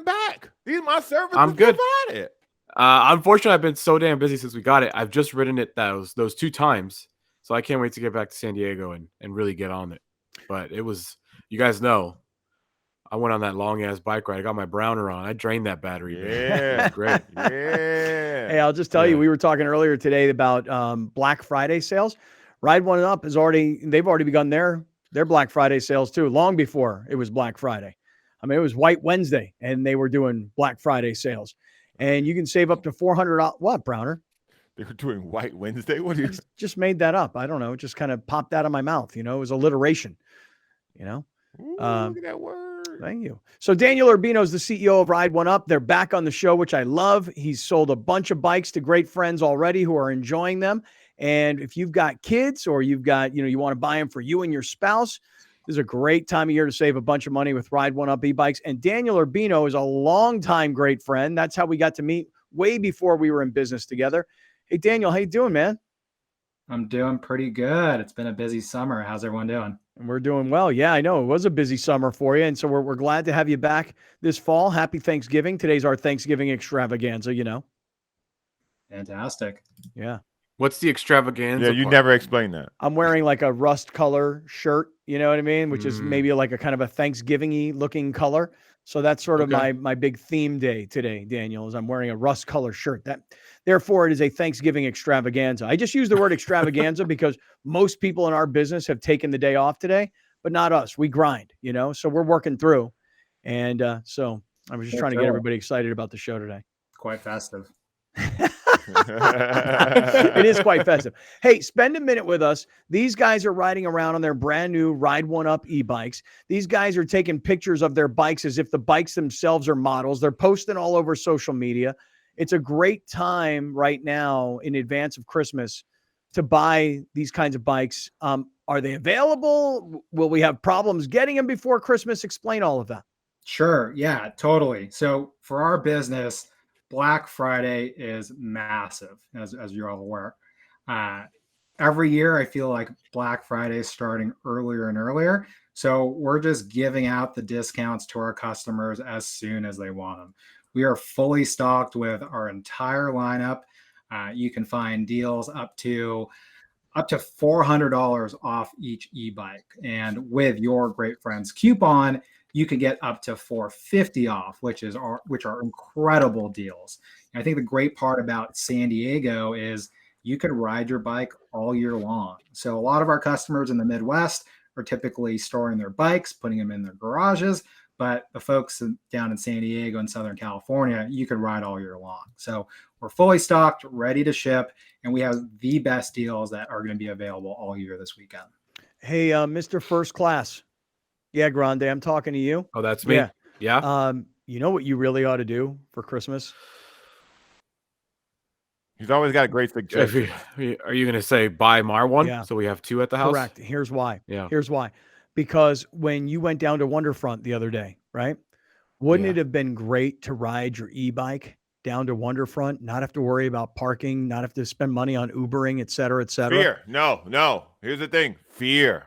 back. These are my services.
I'm good.
Provided.
Unfortunately, I've been so damn busy since we got it. I've just ridden it those 2 times. So I can't wait to get back to San Diego and really get on it. But it was, you guys know, I went on that long ass bike ride. I got my Browner on. I drained that battery.
Yeah,
great.
Yeah.
Hey, I'll just tell you, we were talking earlier today about Black Friday sales. Ride One Up they've already begun their Black Friday sales too, long before it was Black Friday. I mean, it was White Wednesday, and they were doing Black Friday sales, and you can save up to $400. What, Browner?
They were doing White Wednesday. What do you
just made that up? I don't know. It just kind of popped out of my mouth. It was alliteration.
Ooh, look at that word.
Thank you. So Daniel Urbino is the CEO of Ride One Up. They're back on the show, which I love. He's sold a bunch of bikes to great friends already who are enjoying them. And if you've got kids or you've got, you want to buy them for you and your spouse, this is a great time of year to save a bunch of money with Ride One Up e-bikes. And Daniel Urbino is a longtime great friend. That's how we got to meet way before we were in business together. Hey, Daniel, how you doing, man?
I'm doing pretty good. It's been a busy summer. How's everyone doing?
And we're doing well. Yeah, I know. It was a busy summer for you. And so we're glad to have you back this fall. Happy Thanksgiving. Today's our Thanksgiving extravaganza,
Fantastic.
Yeah.
What's the extravaganza?
Yeah, you never explained that.
I'm wearing like a rust color shirt, you know what I mean? Which is maybe like a kind of a Thanksgiving-y looking color. So that's sort of my big theme day today, Daniel, is I'm wearing a rust color shirt. Therefore, it is a Thanksgiving extravaganza. I just use the word extravaganza because most people in our business have taken the day off today, but not us. We grind, so we're working through. And so I was just trying to get everybody excited about the show today.
Quite festive.
It is quite festive. Hey, spend a minute with us. These guys are riding around on their brand new Ride One Up e-bikes. These guys are taking pictures of their bikes as if the bikes themselves are models. They're posting all over social media. It's a great time right now in advance of Christmas to buy these kinds of bikes. Are they available? Will we have problems getting them before Christmas? Explain all of that.
Sure. Yeah, totally. So for our business, Black Friday is massive, as you're all aware. Uh, every year, I feel like Black Friday is starting earlier and earlier. So we're just giving out the discounts to our customers as soon as they want them. We are fully stocked with our entire lineup. You can find deals up to $400 off each e-bike. And with your Great Friends coupon, you can get up to $450 off, which are incredible deals. And I think the great part about San Diego is you can ride your bike all year long. So a lot of our customers in the Midwest are typically storing their bikes, putting them in their garages. But the folks down in San Diego and Southern California, you can ride all year long. So we're fully stocked, ready to ship, and we have the best deals that are going to be available all year this weekend.
Hey, Mr. First Class. Yeah, Grande, I'm talking to you.
Oh, that's me. Yeah.
You know what you really ought to do for Christmas?
He's always got a great suggestion.
Are you going to say buy Mar one?
Yeah.
So we have two at the house?
Correct. Here's why.
Yeah.
Here's why. Because when you went down to Wonderfront the other day, right? Wouldn't it have been great to ride your e-bike down to Wonderfront, not have to worry about parking, not have to spend money on Ubering, et cetera, et cetera?
Fear. No. Here's the thing. Fear.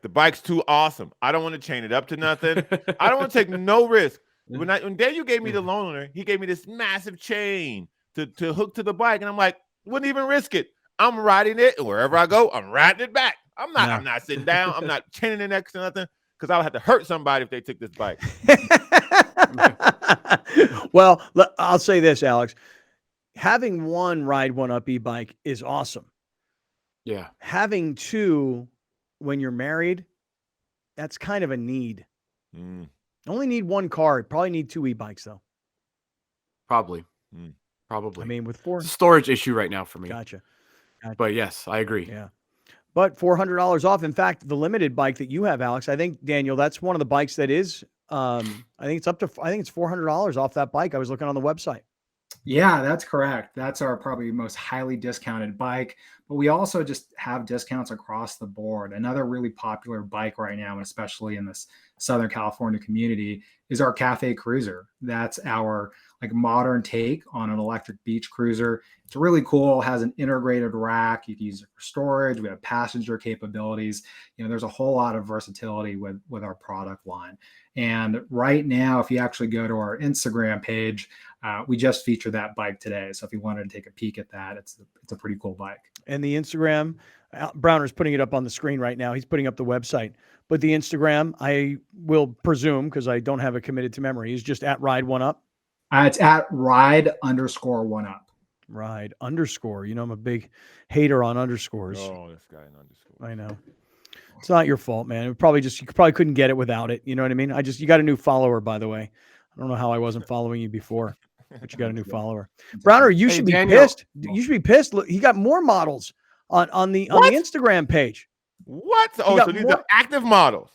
The bike's too awesome. I don't want to chain it up to nothing. I don't want to take no risk. When Daniel gave me the loaner, he gave me this massive chain to hook to the bike, and I'm like, wouldn't even risk it. I'm riding it, and wherever I go, I'm riding it back. I'm not sitting down. I'm not chaining it next to nothing, because I'll have to hurt somebody if they took this bike.
Well, I'll say this, Alex. Having one ride one up e-bike is awesome.
Yeah.
Having two when you're married, that's kind of a need. Only need one car. Probably need two e-bikes, though.
Probably.
I mean, with four.
It's a storage issue right now for me.
Gotcha.
But yes, I agree.
Yeah. But $400 off. In fact, the limited bike that you have, Alex, I think, Daniel, that's one of the bikes that is, I think it's $400 off that bike. I was looking on the website.
Yeah, that's correct. That's our probably most highly discounted bike, but we also just have discounts across the board. Another really popular bike right now, and especially in this Southern California community, is our Cafe Cruiser. That's our modern take on an electric beach cruiser. It's really cool. It has an integrated rack. You can use it for storage. We have passenger capabilities. There's a whole lot of versatility with our product line. And right now, if you actually go to our Instagram page, we just featured that bike today. So if you wanted to take a peek at that, it's a pretty cool bike.
And the Instagram, Browner's putting it up on the screen right now. He's putting up the website. But the Instagram, I will presume, because I don't have it committed to memory, is just at Ride One Up.
It's at ride_1up.
Ride _. I'm a big hater on underscores.
Oh, this guy an underscore.
I know. It's not your fault, man. You probably couldn't get it without it. You know what I mean? You got a new follower, by the way. I don't know how I wasn't following you before, but you got a new follower. Browner, you should be pissed. You should be pissed. Look, he got more models on the Instagram page.
What? Oh, so these are active models.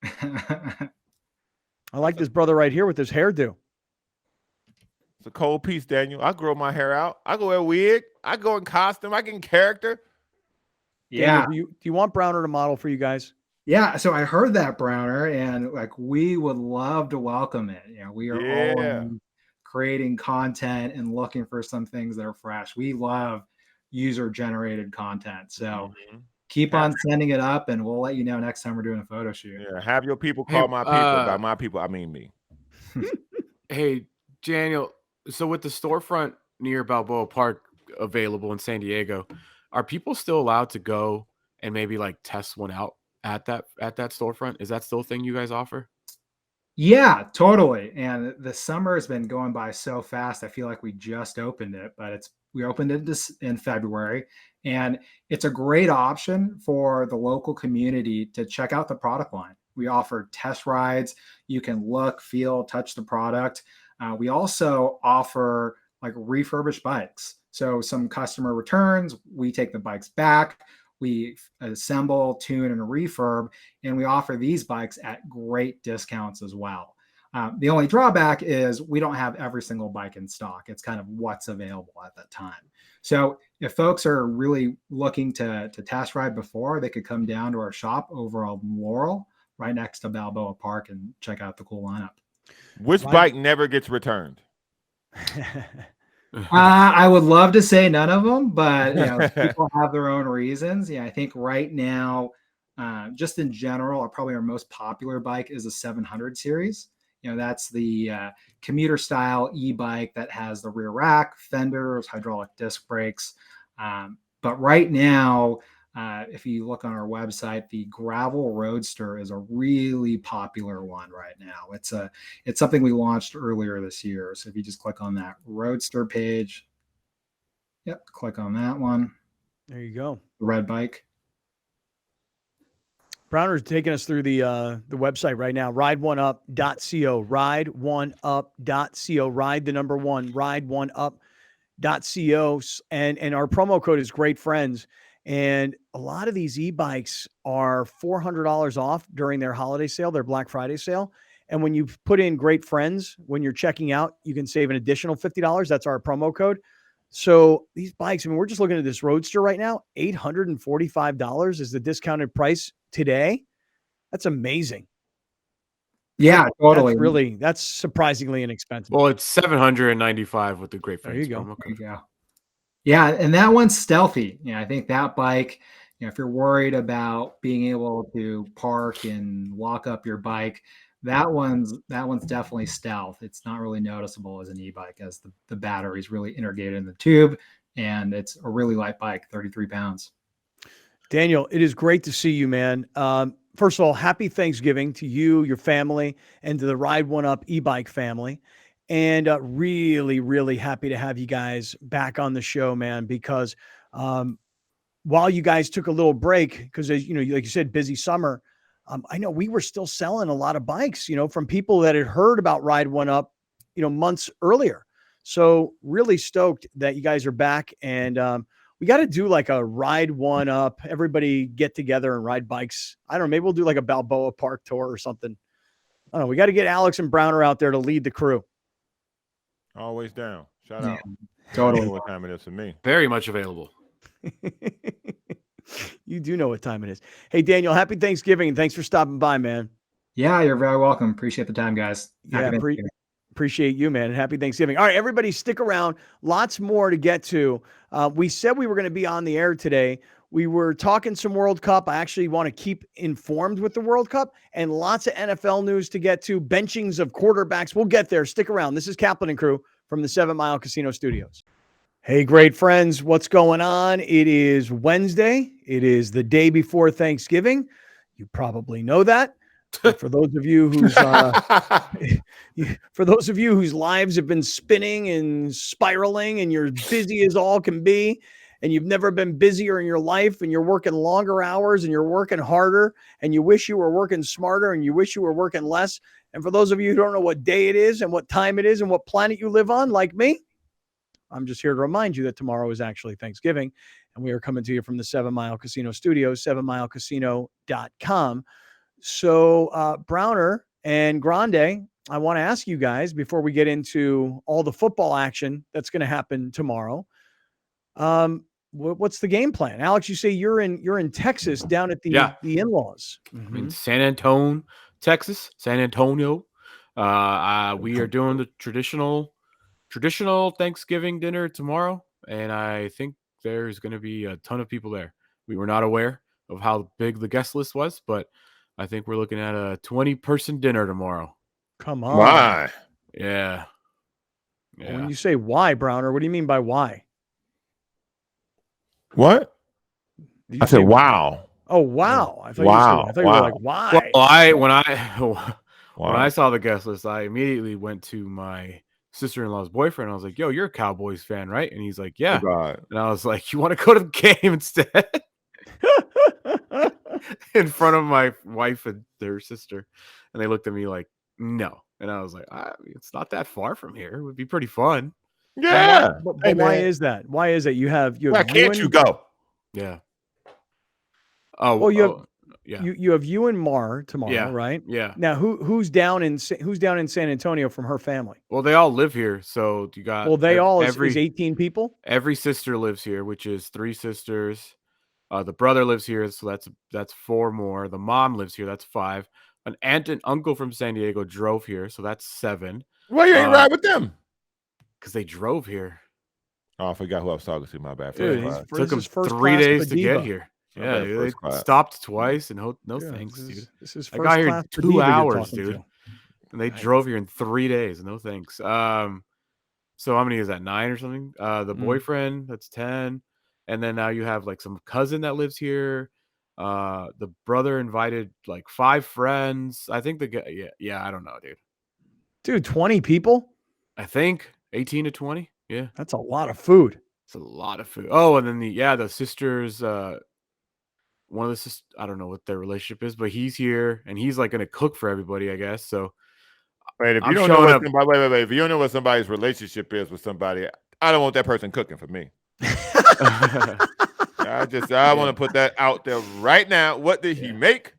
I like this brother right here with his hairdo.
It's a cold piece, Daniel. I grow my hair out. I go in wig. I go in costume. I get in character.
Yeah. Daniel, do you want Browner to model for you guys?
Yeah. So I heard that, Browner, and we would love to welcome it. We are all creating content and looking for some things that are fresh. We love user-generated content. So keep on sending it up, and we'll let you know next time we're doing a photo shoot.
Yeah. Have your people call my people. By my people, I mean me.
Hey, Daniel. So with the storefront near Balboa Park available in San Diego, are people still allowed to go and maybe test one out at that storefront? Is that still a thing you guys offer?
Yeah, totally. And the summer has been going by so fast. I feel like we just opened it, but we opened it in February, and it's a great option for the local community to check out the product line. We offer test rides. You can look, feel, touch the product. We also offer refurbished bikes. So some customer returns, we take the bikes back, we assemble, tune, and refurb, and we offer these bikes at great discounts as well. The only drawback is we don't have every single bike in stock. It's kind of what's available at that time. So if folks are really looking to test ride before, they could come down to our shop over on Laurel, right next to Balboa Park, and check out the cool lineup.
Which bike never gets returned?
I would love to say none of them, but people have their own reasons. I think right now, just in general, probably our most popular bike is the 700 series. That's the commuter style e-bike that has the rear rack, fenders, hydraulic disc brakes. But right now, if you look on our website, the gravel roadster is a really popular one right now. It's something we launched earlier this year. So if you just click on that roadster page, click on that one.
There you go.
The red bike.
Browner's taking us through the website right now, ride1up.co, ride1up.co, ride the number one, ride1up.co. And our promo code is Great Friends. And a lot of these e-bikes are $400 off during their holiday sale, their Black Friday sale. And when you put in Great Friends, when you're checking out, you can save an additional $50. That's our promo code. So these bikes, we're just looking at this Roadster right now, $845 is the discounted price today. That's amazing.
Yeah, totally.
That's surprisingly inexpensive.
Well, it's $795 with the Great Friends.
There you go.
promo code.
There you go. Yeah, and that one's stealthy. I think that bike, if you're worried about being able to park and lock up your bike, that one's definitely stealth. It's not really noticeable as an e-bike, as the battery is really integrated in the tube, and it's a really light bike, 33 pounds.
Daniel, it is great to see you, man. First of all, happy Thanksgiving to you, your family, and to the Ride One Up e-bike family. And really, really happy to have you guys back on the show, man, because while you guys took a little break, because, like you said, busy summer, I know we were still selling a lot of bikes, from people that had heard about Ride One Up, months earlier. So really stoked that you guys are back. And we got to do like a Ride One Up, everybody get together and ride bikes. I don't know, maybe we'll do like a Balboa Park tour or something. I don't know. We got to get Alex and Browner out there to lead the crew.
Always down. Shout out.
Totally.
What time it is for me.
Very much available.
You do know what time it is. Hey, Daniel, happy Thanksgiving, and thanks for stopping by, man.
Yeah, you're very welcome. Appreciate the time, guys.
Appreciate you, man, and happy Thanksgiving. All right, everybody, stick around. Lots more to get to. We said we were going to be on the air today. We were talking some World Cup. I actually want to keep informed with the World Cup, and lots of NFL news to get to, benchings of quarterbacks. We'll get there. Stick around. This is Kaplan and Crew from the 7 Mile Casino Studios. Hey, great friends. What's going on? It is Wednesday. It is the day before Thanksgiving. You probably know that. But for those of you whose lives have been spinning and spiraling, and you're busy as all can be, and you've never been busier in your life, and you're working longer hours, and you're working harder, and you wish you were working smarter, and you wish you were working less. And for those of you who don't know what day it is and what time it is and what planet you live on, like me, I'm just here to remind you that tomorrow is actually Thanksgiving, and we are coming to you from the 7 Mile Casino Studios, 7milecasino.com. So, Browner and Grande, I want to ask you guys before we get into all the football action that's going to happen tomorrow. What's the game plan? Alex, you say you're in Texas down at the in-laws.
I'm in San Antonio, Texas, San Antonio. We are doing the traditional Thanksgiving dinner tomorrow, and I think there's going to be a ton of people there. We were not aware of how big the guest list was, but I think we're looking at a 20-person dinner tomorrow.
Come on.
Why?
Yeah.
When you say why, Browner, what do you mean by why?
What? I said, wow.
Oh, wow. I thought you were like, why?
Well, when I saw the guest list, I immediately went to my sister-in-law's boyfriend. I was like, yo, you're a Cowboys fan, right? And he's like, yeah.
Oh,
and I was like, you want to go to the game instead? In front of my wife and their sister. And they looked at me like, no. And I was like, it's not that far from here. It would be pretty fun.
Yeah.
But why is that? Why is it? You have
why can't you go?
Yeah. Oh,
well,
Yeah.
You have you and Mar tomorrow,
Yeah.
right?
Yeah.
Now who's down in San Antonio from her family?
Well, they all live here, so you got
Well, they all is
every
18 people.
every sister lives here, which is 3 sisters. The brother lives here, so that's 4 more. The mom lives here, that's 5. An aunt and uncle from San Diego drove here, so that's 7.
Why you ain't ride with them?
Because they drove here.
Oh, I forgot who I was talking to. My bad.
Dude,
First class.
Took them
this is first
3
class with
days
a
to get
diva.
here.
My
Yeah,
bad,
they
first class.
stopped twice, and no
Dude,
thanks, dude.
This is
I
first
got here
class
in
with
2
diva you're
hours,
talking
dude.
to.
And they
Nice.
drove here in 3 days. No thanks. So how many is that? 9 or something? The boyfriend, that's 10. And then now you have like some cousin that lives here. The brother invited like 5 friends. I think the guy, yeah, I don't know, dude.
Dude, 20 people?
I think 18 to 20. Yeah.
That's a lot of food.
It's a lot of food. Oh, and then the sisters, one of the sisters, I don't know what their relationship is, but he's here and he's like gonna cook for everybody, I guess. So
Wait, if you
I'm
don't know
showing
what
up.
somebody, wait. If you don't know what somebody's relationship is with somebody, I don't want that person cooking for me. I want to put that out there right now. What did he make?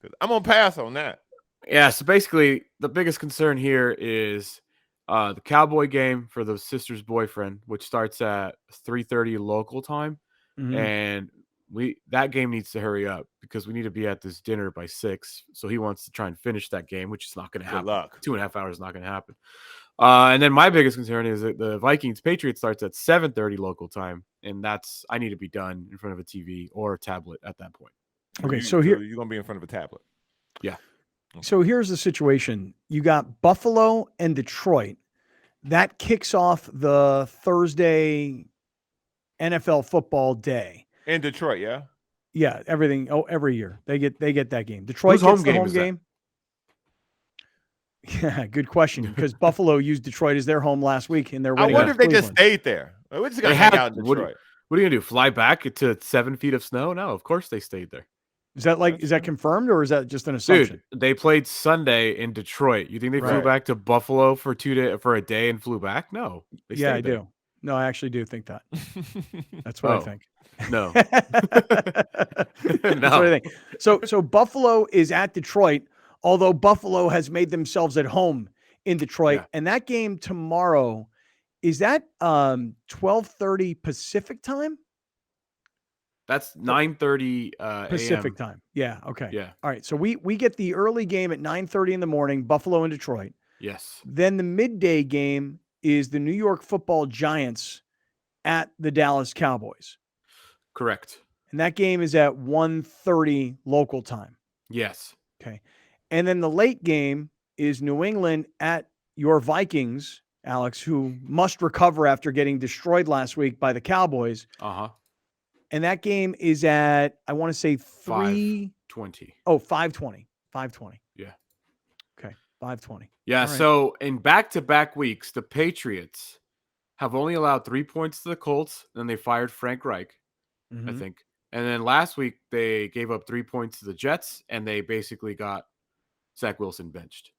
Because I'm gonna pass on that.
Yeah, so basically the biggest concern here is the Cowboy game for the sister's boyfriend, which starts at 3:30 local time. And that game needs to hurry up because we need to be at this dinner by 6. So he wants to try and finish that game, which is not going to happen.
Good luck.
2.5 hours is not going to happen. And then my biggest concern is that the Vikings Patriots starts at 7:30 local time, and I need to be done in front of a TV or a tablet at that point.
Okay, so here
you're gonna be in front of a tablet.
Yeah.
So here's the situation. You got Buffalo and Detroit. That kicks off the Thursday NFL football day.
In Detroit, yeah?
Yeah, everything. Oh, every year. They get that game. Detroit
Whose
gets
home
the
game
home
is that?
game. Yeah, good question. Because Buffalo used Detroit as their home last week in their
I
win
wonder if
against
they just
Cleveland.
stayed there. We're just gonna
They
hang
have-
out in
what-
Detroit.
What are you going to do? Fly back to 7 feet of snow? No, of course they stayed there.
Is that confirmed or is that just an assumption?
Dude, they played Sunday in Detroit. You think they flew
Right.
back to Buffalo for a day and flew back? No. They
Yeah, I
stayed there.
do. No, I actually do think that. That's what I
Oh.
think.
No.
That's what I think. So Buffalo is at Detroit, although Buffalo has made themselves at home in Detroit.
Yeah.
And that game tomorrow, is that 12:30 Pacific time?
That's 9:30
Pacific
a.m.
time. Yeah. Okay.
Yeah.
All right. So we get the early game at 9:30 in the morning, Buffalo and Detroit.
Yes.
Then the midday game is the New York Football Giants at the Dallas Cowboys.
Correct.
And that game is at 1:30 local time.
Yes.
Okay. And then the late game is New England at your Vikings, Alex, who must recover after getting destroyed last week by the Cowboys.
Uh-huh.
And that game is at, I want to say
5:20.
Oh, 5:20. 5:20.
Yeah.
Okay. 5:20.
Yeah,
All right.
so in back-to-back weeks, the Patriots have only allowed 3 points to the Colts, then they fired Frank Reich, I
Mhm.
think. And then last week they gave up 3 points to the Jets and they basically got Zach Wilson benched.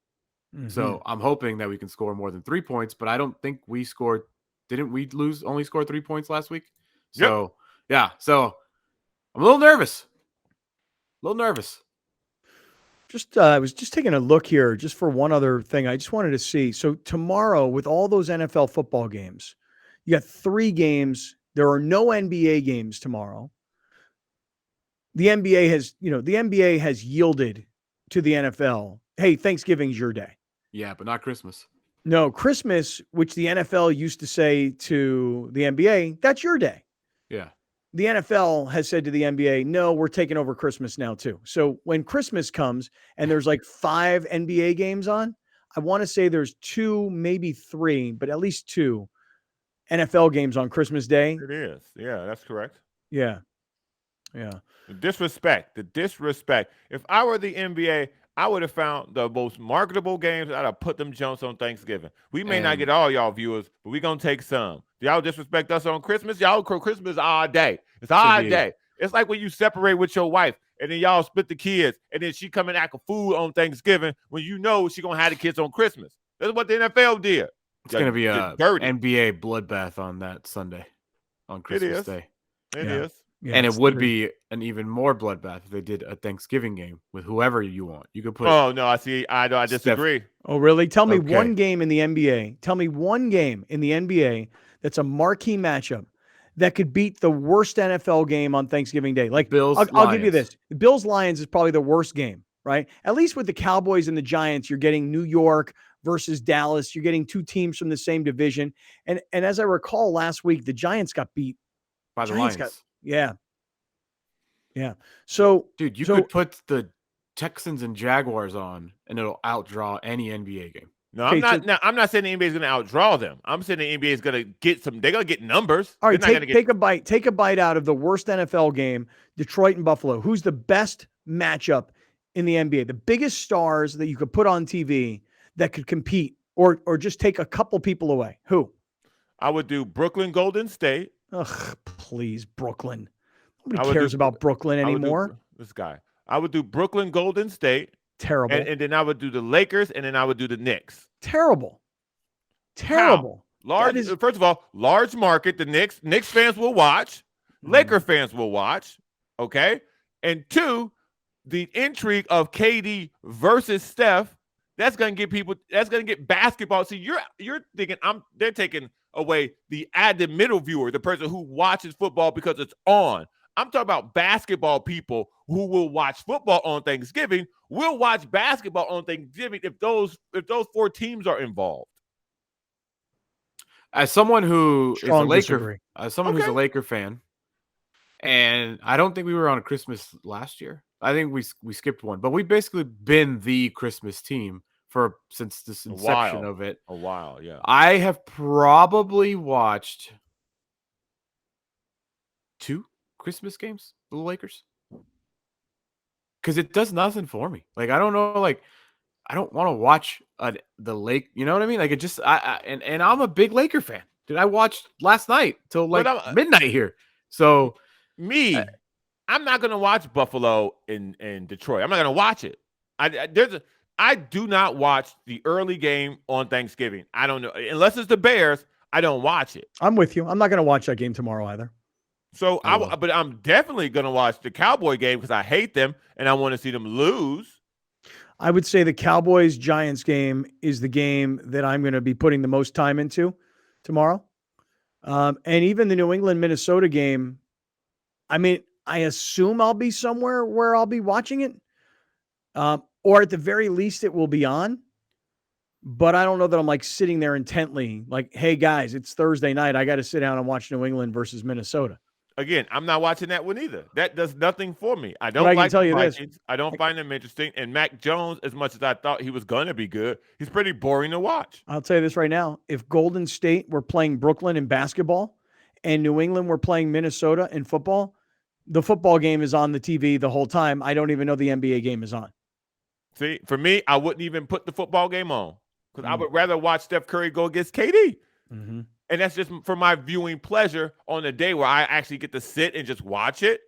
Mhm.
So I'm hoping that we can score more than 3 points, but I don't think we scored. Didn't we only score 3 points last week? So yeah, so I'm a little nervous.
I was just taking a look here just for one other thing. I just wanted to see. So tomorrow, with all those NFL football games, you got 3 games. There are no NBA games tomorrow. The NBA has yielded to the NFL. Hey, Thanksgiving's your day.
Yeah, but not Christmas.
No, Christmas, which the NFL used to say to the NBA, that's your day.
Yeah.
The NFL has said to the NBA, no, we're taking over Christmas now too. So when Christmas comes and there's like 5 NBA games on, I want to say there's 2, maybe 3, but at least 2 NFL games on Christmas Day.
It is. Yeah, that's correct.
Yeah. Yeah.
The disrespect. If I were the NBA, I would have found the most marketable games. I'd have put them Jones on Thanksgiving. We may not get all y'all viewers, but we're going to take some. Y'all disrespect us on Christmas? Y'all Christmas all day. It's all day. It's like when you separate with your wife and then y'all split the kids and then she come and act a fool on Thanksgiving when you know she going to have the kids on Christmas. That's what the NFL did.
It's going to be a
dirty.
NBA bloodbath on that Sunday, on Christmas Day.
It is.
Yeah,
and it
it's
would
three.
be an even more bloodbath if they did a Thanksgiving game with whoever you want. You could put
Oh no, I see. I
Steph-
disagree.
Oh, really? Tell me one
Okay.
game in the NBA. Tell me one game in the NBA that's a marquee matchup that could beat the worst NFL game on Thanksgiving Day. Like,
Bills,
I'll give you
Lions.
this: the Bills-Lions is probably the worst game, right? At least with the Cowboys and the Giants, you're getting New York versus Dallas. You're getting two teams from the same division. And as I recall last week, the Giants got beat.
by the
Giants
Lions.
yeah. So
Dude, you
so
could put the Texans and Jaguars on, and it'll outdraw any NBA game.
No,
Okay,
I'm not.
so-
Now, I'm not saying the NBA is going to outdraw them. I'm saying the NBA is going to get some. They're going to get numbers.
all right,
They're not going to
take a bite. Take a bite out of the worst NFL game, Detroit and Buffalo. Who's the best matchup in the NBA? The biggest stars that you could put on TV that could compete, or just take a couple people away. Who?
I would do Brooklyn, Golden State.
Ugh, please, Brooklyn.
I
Nobody
would
cares
do-
about Brooklyn
I would do
anymore.
this guy. I would do Brooklyn, Golden State,
Terrible.
and then I would do the Lakers, and then I would do the Knicks.
Terrible. Terrible.
Large.
That is-
First of all, large market. The Knicks fans will watch. Laker fans will watch. Okay. And two, the intrigue of KD versus Steph. That's going to get people. That's going to get basketball. See, you're thinking they're taking away the added middle viewer, the person who watches football because it's on. I'm talking about basketball people who will watch football on Thanksgiving. Will watch basketball on Thanksgiving if those four teams are involved.
As someone who
Strong
is a
disagree.
Laker, as someone who's a
Okay.
Laker fan, and I don't think we were on a Christmas last year. I think we skipped one, but we've basically been the Christmas team since this inception
while.
of it.
A while, yeah.
I have probably watched 2 Christmas games for the Lakers because it does nothing for me. Like I don't know, like I don't want to watch the Lake. You know what I mean? Like it just and I'm a big Laker fan. Dude, I watched last night till like midnight here. So
I'm not gonna watch Buffalo in Detroit. I'm not gonna watch it. I do not watch the early game on Thanksgiving. I don't know unless it's the Bears. I don't watch it.
I'm with you. I'm not going to watch that game tomorrow either.
So but I'm definitely gonna watch the Cowboy game because I hate them and I want to see them lose.
I would say the Cowboys-Giants game is the game that I'm going to be putting the most time into tomorrow. And even the New England-Minnesota game, I mean, I assume I'll be somewhere where I'll be watching it. Or at the very least, it will be on. But I don't know that I'm like sitting there intently like, hey, guys, it's Thursday night. I got to sit down and watch New England versus Minnesota.
Again, I'm not watching that one either. That does nothing for me. I don't
But I can
like
tell
the
you this.
Vikings. I don't find them interesting. And Mac Jones, as much as I thought he was going to be good, he's pretty boring to watch.
I'll tell you this right now. If Golden State were playing Brooklyn in basketball and New England were playing Minnesota in football, the football game is on the TV the whole time. I don't even know the NBA game is on.
See, for me, I wouldn't even put the football game on because I would rather watch Steph Curry go against KD.
Mm-hmm.
And that's just for my viewing pleasure on a day where I actually get to sit and just watch it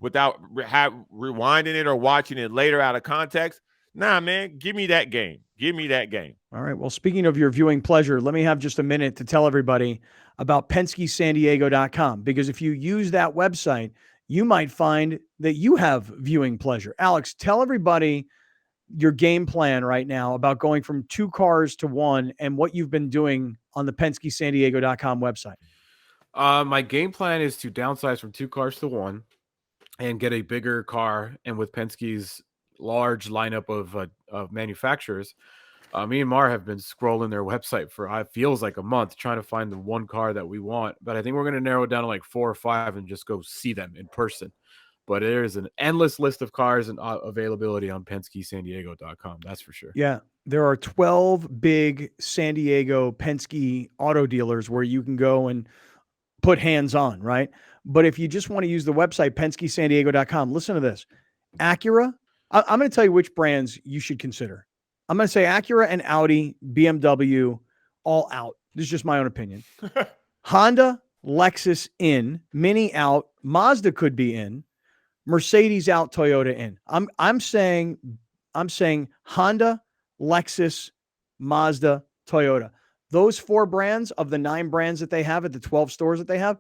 without rewinding it or watching it later out of context. Nah, man, give me that game. Give me that game.
All right. Well, speaking of your viewing pleasure, let me have just a minute to tell everybody about PenskeSanDiego.com, because if you use that website, you might find that you have viewing pleasure. Alex, tell everybody your game plan right now about going from 2 cars to 1 and what you've been doing on the PenskeSanDiego.com website.
My game plan is to downsize from 2 cars to 1 and get a bigger car. And with Penske's large lineup of manufacturers, me and Mar have been scrolling their website for feels like a month trying to find the one car that we want. But I think we're going to narrow it down to like 4 or 5 and just go see them in person. But there is an endless list of cars and availability on PenskeSanDiego.com. That's for sure.
Yeah. There are 12 big San Diego Penske auto dealers where you can go and put hands on, right? But if you just want to use the website, PenskeSanDiego.com, listen to this. Acura, I'm going to tell you which brands you should consider. I'm going to say Acura and Audi, BMW, all out. This is just my own opinion. Honda, Lexus in, Mini out, Mazda could be in, Mercedes out, Toyota in. I'm saying Honda, Lexus, Mazda, Toyota. Those 4 brands of the 9 brands that they have at the 12 stores that they have,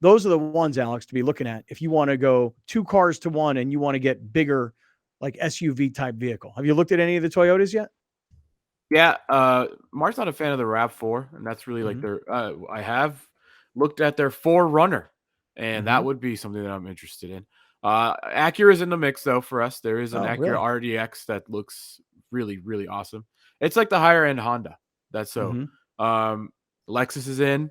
Those are the ones, Alex, to be looking at if you want to go 2 cars to 1 and you want to get bigger, like SUV type vehicle. Have you looked at any of the Toyotas yet?
Yeah, Mark's not a fan of the RAV4, and that's really like their. I have looked at their 4Runner, and that would be something that I'm interested in. Acura's in the mix though for us. There is an Acura RDX that looks really, really awesome. It's like the higher end Honda. That's so. Lexus is in,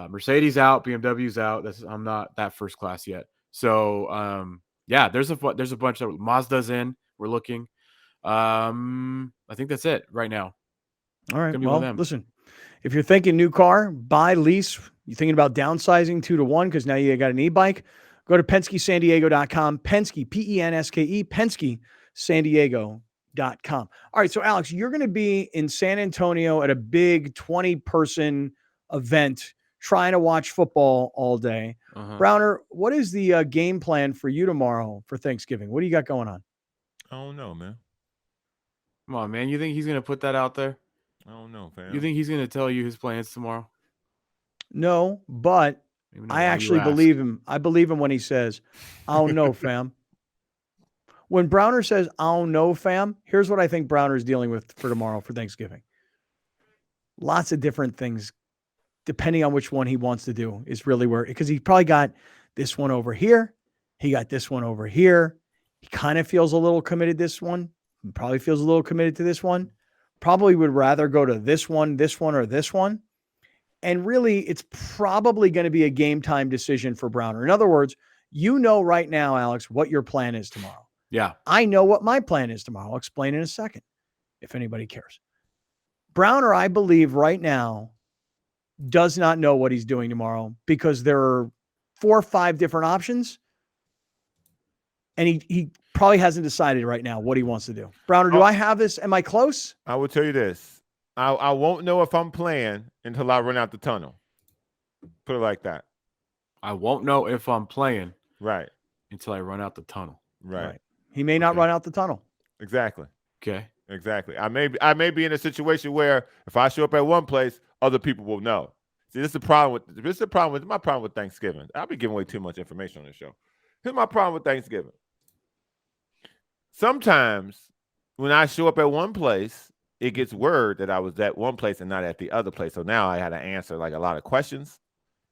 Mercedes out, BMW's out. I'm not that first class yet. So yeah, there's a bunch of Mazda's in. We're looking. I think that's it right now.
All right. Well, listen, if you're thinking new car, buy, lease, you're thinking about downsizing 2 to 1 because now you got an e-bike, go to PenskeSanDiego.com. Penske, P-E-N-S-K-E, PenskeSanDiego.com. All right. So, Alex, you're going to be in San Antonio at a big 20-person event trying to watch football all day. Browner, what is the game plan for you tomorrow for Thanksgiving? What do you got going on?
I don't know, man.
Come on, man. You think he's going to put that out there?
I don't know, fam.
You think he's going to tell you his plans tomorrow?
No, but I actually believe him. I believe him when he says, I don't know, fam. When Browner says, I don't know, fam, here's what I think Browner's dealing with for tomorrow for Thanksgiving. Lots of different things, depending on which one he wants to do, is really where, because he probably got this one over here. He got this one over here. He kind of feels a little committed this one. He probably feels a little committed to this one. Probably would rather go to this one, or this one. And really, it's probably going to be a game time decision for Browner. In other words, you know right now, Alex, what your plan is tomorrow.
Yeah.
I know what my plan is tomorrow. I'll explain in a second, if anybody cares. Browner, I believe right now, does not know what he's doing tomorrow because there are 4 or 5 different options. And he probably hasn't decided right now what he wants to do. Browner, do I have this? Am I close?
I will tell you this. I won't know if I'm playing until I run out the tunnel. Put it like that.
I won't know if I'm playing
until
I run out the tunnel.
Right.
He may not run out the tunnel.
Exactly.
Okay.
Exactly. I may be in a situation where if I show up at one place, other people will know. See, this is my problem with Thanksgiving. I'll be giving away too much information on this show. Here's my problem with Thanksgiving. Sometimes when I show up at one place, it gets word that I was at one place and not at the other place. So now I had to answer like a lot of questions.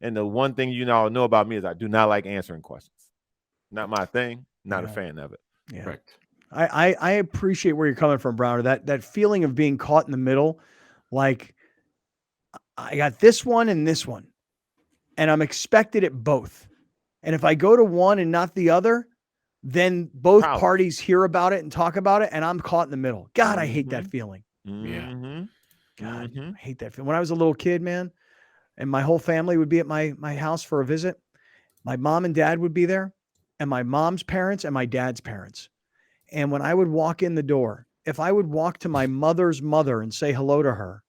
And the one thing you all know about me is I do not like answering questions. Not my thing. Not a fan of it.
Yeah.
Correct.
I appreciate where you're coming from, Browner. That feeling of being caught in the middle, like I got this one and this one, and I'm expected at both. And if I go to one and not the other, then both parties hear about it and talk about it, and I'm caught in the middle. God, I hate that feeling.
Yeah.
God, I hate that feeling. When I was a little kid, man, and my whole family would be at my house for a visit, my mom and dad would be there, and my mom's parents and my dad's parents. And when I would walk in the door, if I would walk to my mother's mother and say hello to her,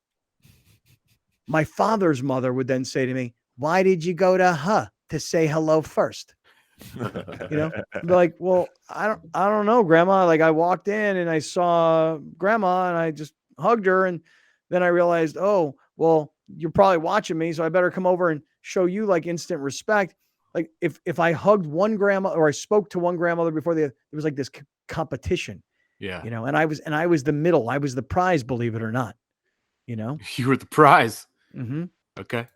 my father's mother would then say to me, why did you go to her to say hello first? I'd be like, well, I don't know, Grandma. Like I walked in and I saw Grandma and I just hugged her. And then I realized, oh, well, you're probably watching me. So I better come over and show you like instant respect. Like if I hugged one grandma or I spoke to one grandmother before there was like this competition, and I was the middle. I was the prize, believe it or not,
You were the prize.
Mm-hmm.
Okay.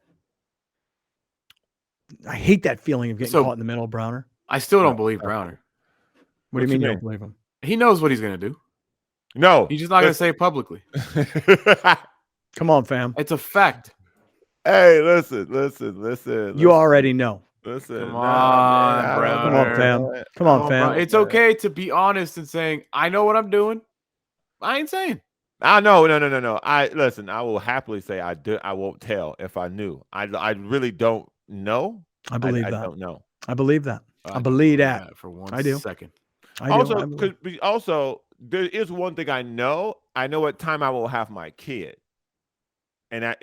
I hate that feeling of getting caught in the middle, Browner.
I still don't believe Browner.
What do you mean you don't believe him?
He knows what he's going to do.
No.
He's just not going to say it publicly.
Come on, fam.
It's a fact.
Hey, listen.
You already know.
Listen.
Come on, Browner.
Come on, fam. Come on, fam.
It's okay to be honest and saying, I know what I'm doing. I ain't saying.
No. I will happily say I won't tell if I knew. I really don't know.
I believe that.
I don't know.
I believe that. I believe that.
For one
I do.
second.
Also, there is one thing I know. I know what time I will have my kid. And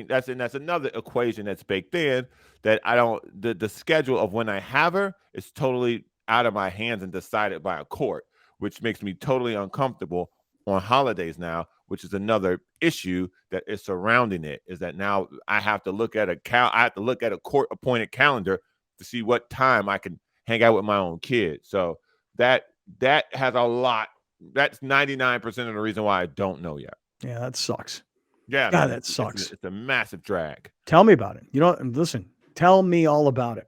that's another equation that's baked in that I don't. The schedule of when I have her is totally out of my hands and decided by a court, which makes me totally uncomfortable on holidays now. Which is another issue that is surrounding it. Is that now I have to look at a court appointed calendar to see what time I can hang out with my own kids. So that has a lot. That's 99% of the reason why I don't know yet.
Yeah, that sucks.
Yeah,
God,
man,
that sucks.
It's a massive drag.
Tell me about it. You know, and listen, tell me all about it.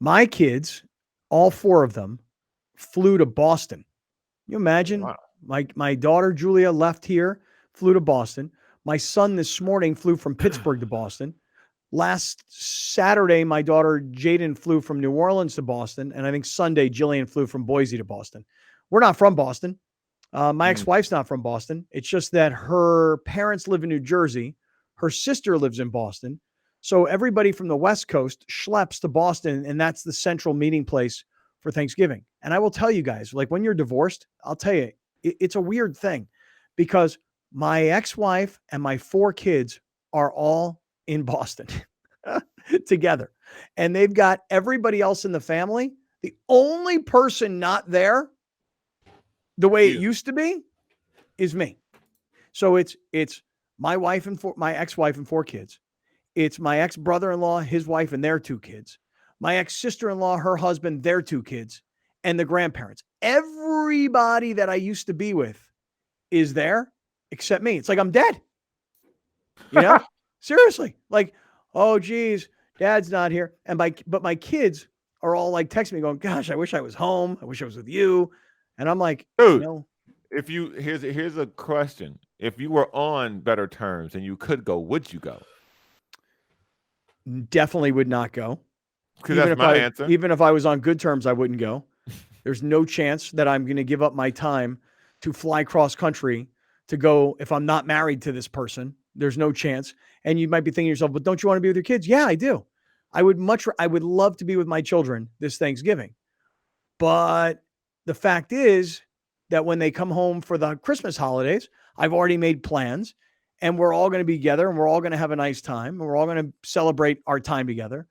My kids, all 4 of them, flew to Boston. You imagine?
Wow.
My daughter Julia left here, flew to Boston. My son this morning flew from Pittsburgh to Boston. Last Saturday, my daughter Jaden flew from New Orleans to Boston, and I think Sunday Jillian flew from Boise to Boston. We're not from Boston. My ex-wife's not from Boston. It's just that her parents live in New Jersey. Her sister lives in Boston. So everybody from the West Coast schleps to Boston, and that's the central meeting place for Thanksgiving. And I will tell you guys, like when you're divorced, I'll tell you, it's a weird thing because my ex-wife and my 4 kids are all in Boston together. And they've got everybody else in the family. The only person not there the way it used to be is me. So it's my wife and my ex-wife and 4 kids. It's my ex-brother-in-law, his wife, and their 2 kids. My ex-sister-in-law, her husband, their 2 kids, and the grandparents. Everybody that I used to be with is there except me. It's like I'm dead. You know? Seriously. Like, oh, geez, dad's not here. But my kids are all like texting me going, gosh, I wish I was home. I wish I was with you. And I'm like,
dude,
you know,
if you here's a question. If you were on better terms and you could go, would you go?
Definitely would not go.
Because that's my answer.
Even if I was on good terms, I wouldn't go. There's no chance that I'm going to give up my time to fly cross country to go if I'm not married to this person. There's no chance. And you might be thinking to yourself, but don't you want to be with your kids? Yeah, I do. I would love to be with my children this Thanksgiving. But the fact is that when they come home for the Christmas holidays, I've already made plans and we're all going to be together and we're all going to have a nice time and we're all going to celebrate our time together.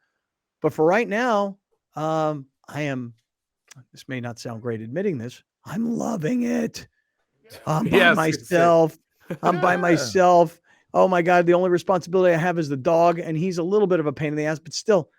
But for right now, this may not sound great admitting this, I'm loving it. I'm by myself. I'm by myself. Oh my God. The only responsibility I have is the dog. And he's a little bit of a pain in the ass, but still,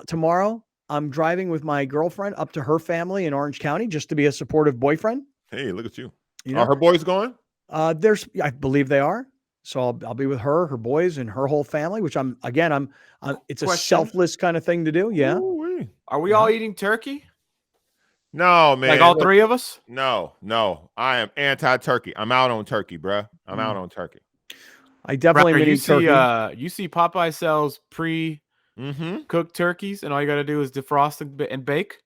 tomorrow I'm driving with my girlfriend up to her family in Orange County just to be a supportive boyfriend.
Hey, look at you.
You know?
Are her boys going?
I believe they are. So I'll be with her boys and her whole family, which it's a selfless kind of thing to do. Yeah.
Ooh-wee.
Are we all eating turkey?
No, man.
Like all 3 of us?
No. I am anti-turkey. I'm out on turkey, bruh. I'm out on turkey.
I definitely
Rapper,
turkey.
You see Popeye sells pre-cooked turkeys, and all you got to do is defrost and bake.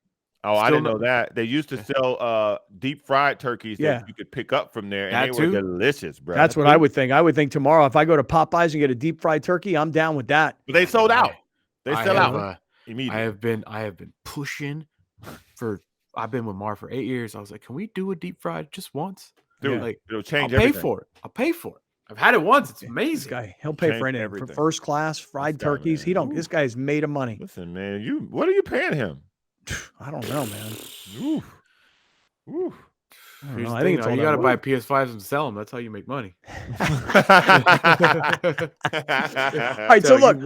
Oh, I didn't know that. They used to sell deep fried turkeys that you could pick up from there, and they were delicious, bro.
That's what I would think. I would think tomorrow if I go to Popeyes and get a deep fried turkey, I'm down with that.
But they sold out. They sell out immediately.
I have been pushing for. I've been with Mar for 8 years. I was like, can we do a deep fried just once?
Dude,
like,
it'll change
I'll
everything.
I'll pay for it. I've had it once. It's amazing.
This guy, he'll pay for anything. For first class fried turkeys. This guy's made of money.
Listen, man, what are you paying him?
I don't know, man.
Oof.
I think
you got to buy PS5s and sell them. That's how you make money.
All right, so look,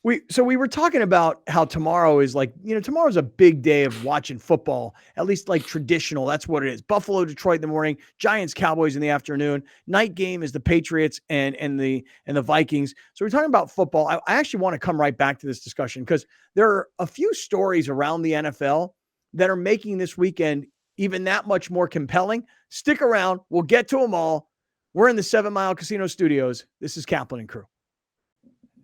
we were talking about how tomorrow is tomorrow's a big day of watching football, at least like traditional. That's what it is. Buffalo, Detroit in the morning, Giants, Cowboys in the afternoon. Night game is the Patriots and the Vikings. So we're talking about football. I actually want to come right back to this discussion because there are a few stories around the NFL that are making this weekend even that much more compelling. Stick around. We'll get to them all. We're in the 7 Mile Casino Studios. This is Kaplan and Crew.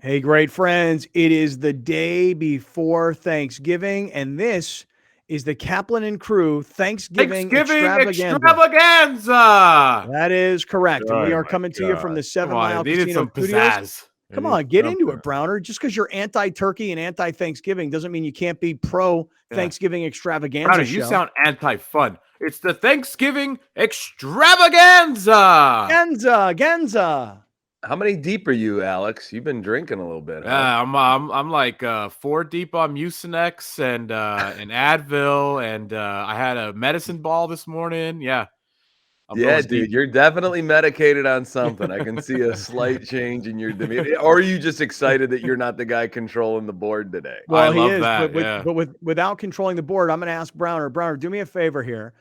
Hey, great friends. It is the day before Thanksgiving, and this is the Kaplan and Crew Thanksgiving extravaganza. That is correct. And we are coming to you from the 7 Mile Casino Studios. Come on, get into it, Browner. Just because you're anti-turkey and anti-Thanksgiving doesn't mean you can't be pro-Thanksgiving extravaganza.
Browner, you sound anti-fun. It's the Thanksgiving extravaganza.
Genza.
How many deep are you, Alex? You've been drinking a little bit. Huh?
I'm like 4 deep on Mucinex and Advil, and I had a medicine ball this morning. Yeah,
Yeah,
going
dude,
deep.
you're definitely medicated on something. I can see a slight change in your demeanor. Or are you just excited that you're not the guy controlling the board today?
Well,
I
he
love
is,
that,
but
yeah.
without controlling the board, I'm going to ask Browner. Browner, do me a favor here,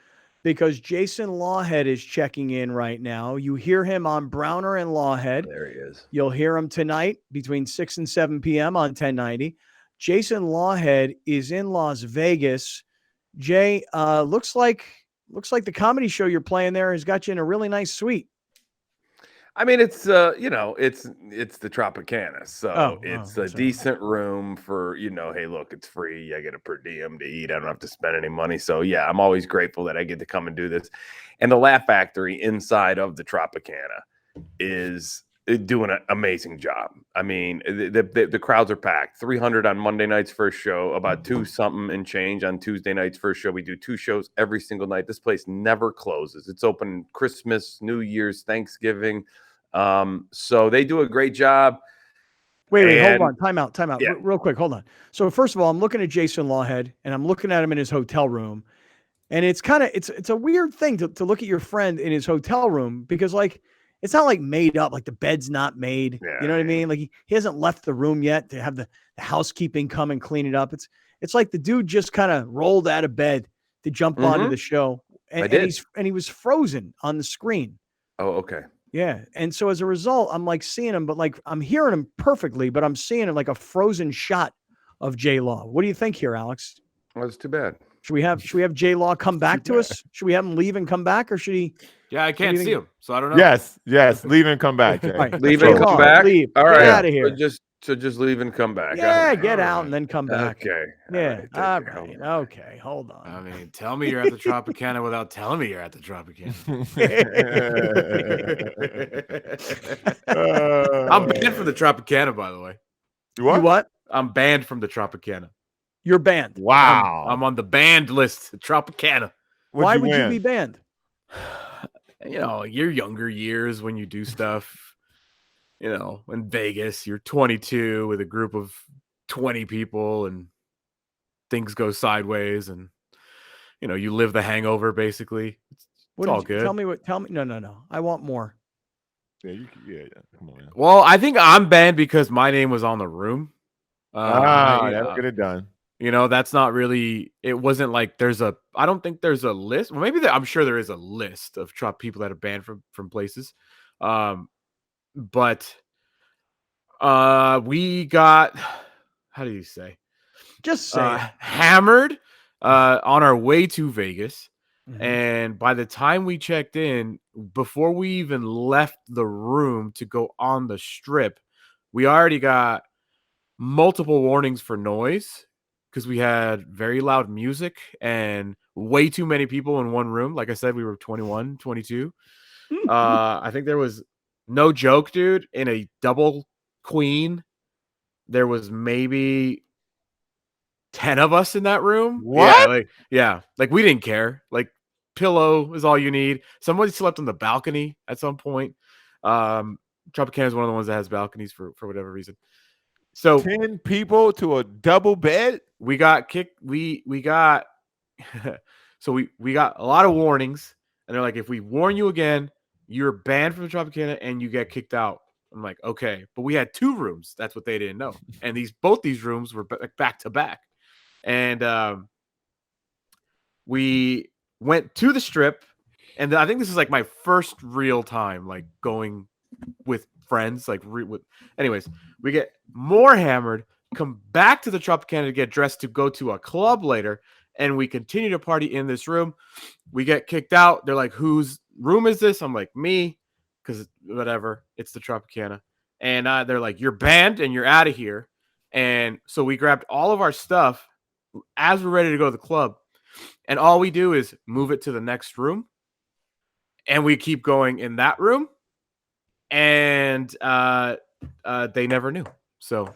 because Jason Lawhead is checking in right now. You hear him on Browner and Lawhead.
There he is.
You'll hear him tonight between 6 and 7 p.m. on 1090. Jason Lawhead is in Las Vegas. Jay, looks like the comedy show you're playing there has got you in a really nice suite.
I mean, it's it's the Tropicana, so it's a
sorry.
decent room for, hey, look, it's free. I get a per diem to eat. I don't have to spend any money. So yeah, I'm always grateful that I get to come and do this. And the Laugh Factory inside of the Tropicana is doing an amazing job. I mean, the crowds are packed. 300 on Monday night's first show, about 2 something and change on Tuesday night's first show. We do 2 shows every single night. This place never closes. It's open Christmas, New Year's, Thanksgiving. So they do a great job.
Wait, hold on. Time out.
Yeah.
Real quick, hold on. So first of all, I'm looking at Jason Lawhead, and I'm looking at him in his hotel room. And it's kind of it's a weird thing to look at your friend in his hotel room, because like it's not like made up, like the bed's not made.
Yeah,
you know what I mean? Like he hasn't left the room yet to have the housekeeping come and clean it up. It's like the dude just kind of rolled out of bed to jump onto the show. And he was frozen on the screen.
Oh, okay.
Yeah. And so as a result, I'm like seeing him, but like I'm hearing him perfectly, but I'm seeing him like a frozen shot of J Law. What do you think here, Alex?
Well, that's too bad.
Should we have J Law come back to us? Should we have him leave and come back, or should he?
Yeah, I can't see him, so I don't know.
Yes. Leave and come back, Jay.
Right.
Leave and come back.
Leave.
All right.
Get out of here.
So just leave and come back.
Yeah, get out and then come back.
Okay.
Yeah. All
Thank you.
right. Okay. Hold on.
I mean, tell me you're at the Tropicana without telling me you're at the Tropicana. I'm banned from the Tropicana, by the way.
You what?
I'm banned from the Tropicana.
You're banned.
Wow.
I'm on the banned list, the Tropicana.
Why would you be banned?
Your younger years when you do stuff, in Vegas, you're 22 with a group of 20 people and things go sideways and, you live the hangover basically. It's all good.
Tell me. No. I want more.
Yeah, come on. Man.
Well, I think I'm banned because my name was on the room.
That'll get it done.
That's not really. It wasn't like I don't think there's a list. Well, maybe I'm sure there is a list of people that are banned from places. But we got, how do you say?
Just say
hammered on our way to Vegas.
Mm-hmm.
And by the time we checked in, before we even left the room to go on the strip, we already got multiple warnings for noise because we had very loud music and way too many people in one room. Like I said, we were 21, 22. I think there was, no joke, dude, in a double queen, there was maybe 10 of us in that room.
What?
Like we didn't care. Like pillow is all you need. Somebody slept on the balcony at some point. Tropicana is one of the ones that has balconies for whatever reason. So
10 people to a double bed.
We got kicked. We got so we got a lot of warnings, and they're like, if we warn you again, you're banned from the Tropicana and you get kicked out. I'm like, okay, but we had 2 rooms. That's what they didn't know, and both these rooms were back to back, and we went to the strip, and I think this is like my first real time like going with friends, like anyways, we get more hammered, come back to the Tropicana to get dressed to go to a club later, and we continue to party in this room. We get kicked out. They're like, whose room is this? I'm like, me, because whatever, it's the Tropicana. And they're like, you're banned and you're out of here. And so we grabbed all of our stuff as we're ready to go to the club, and all we do is move it to the next room, and we keep going in that room. And they never knew. So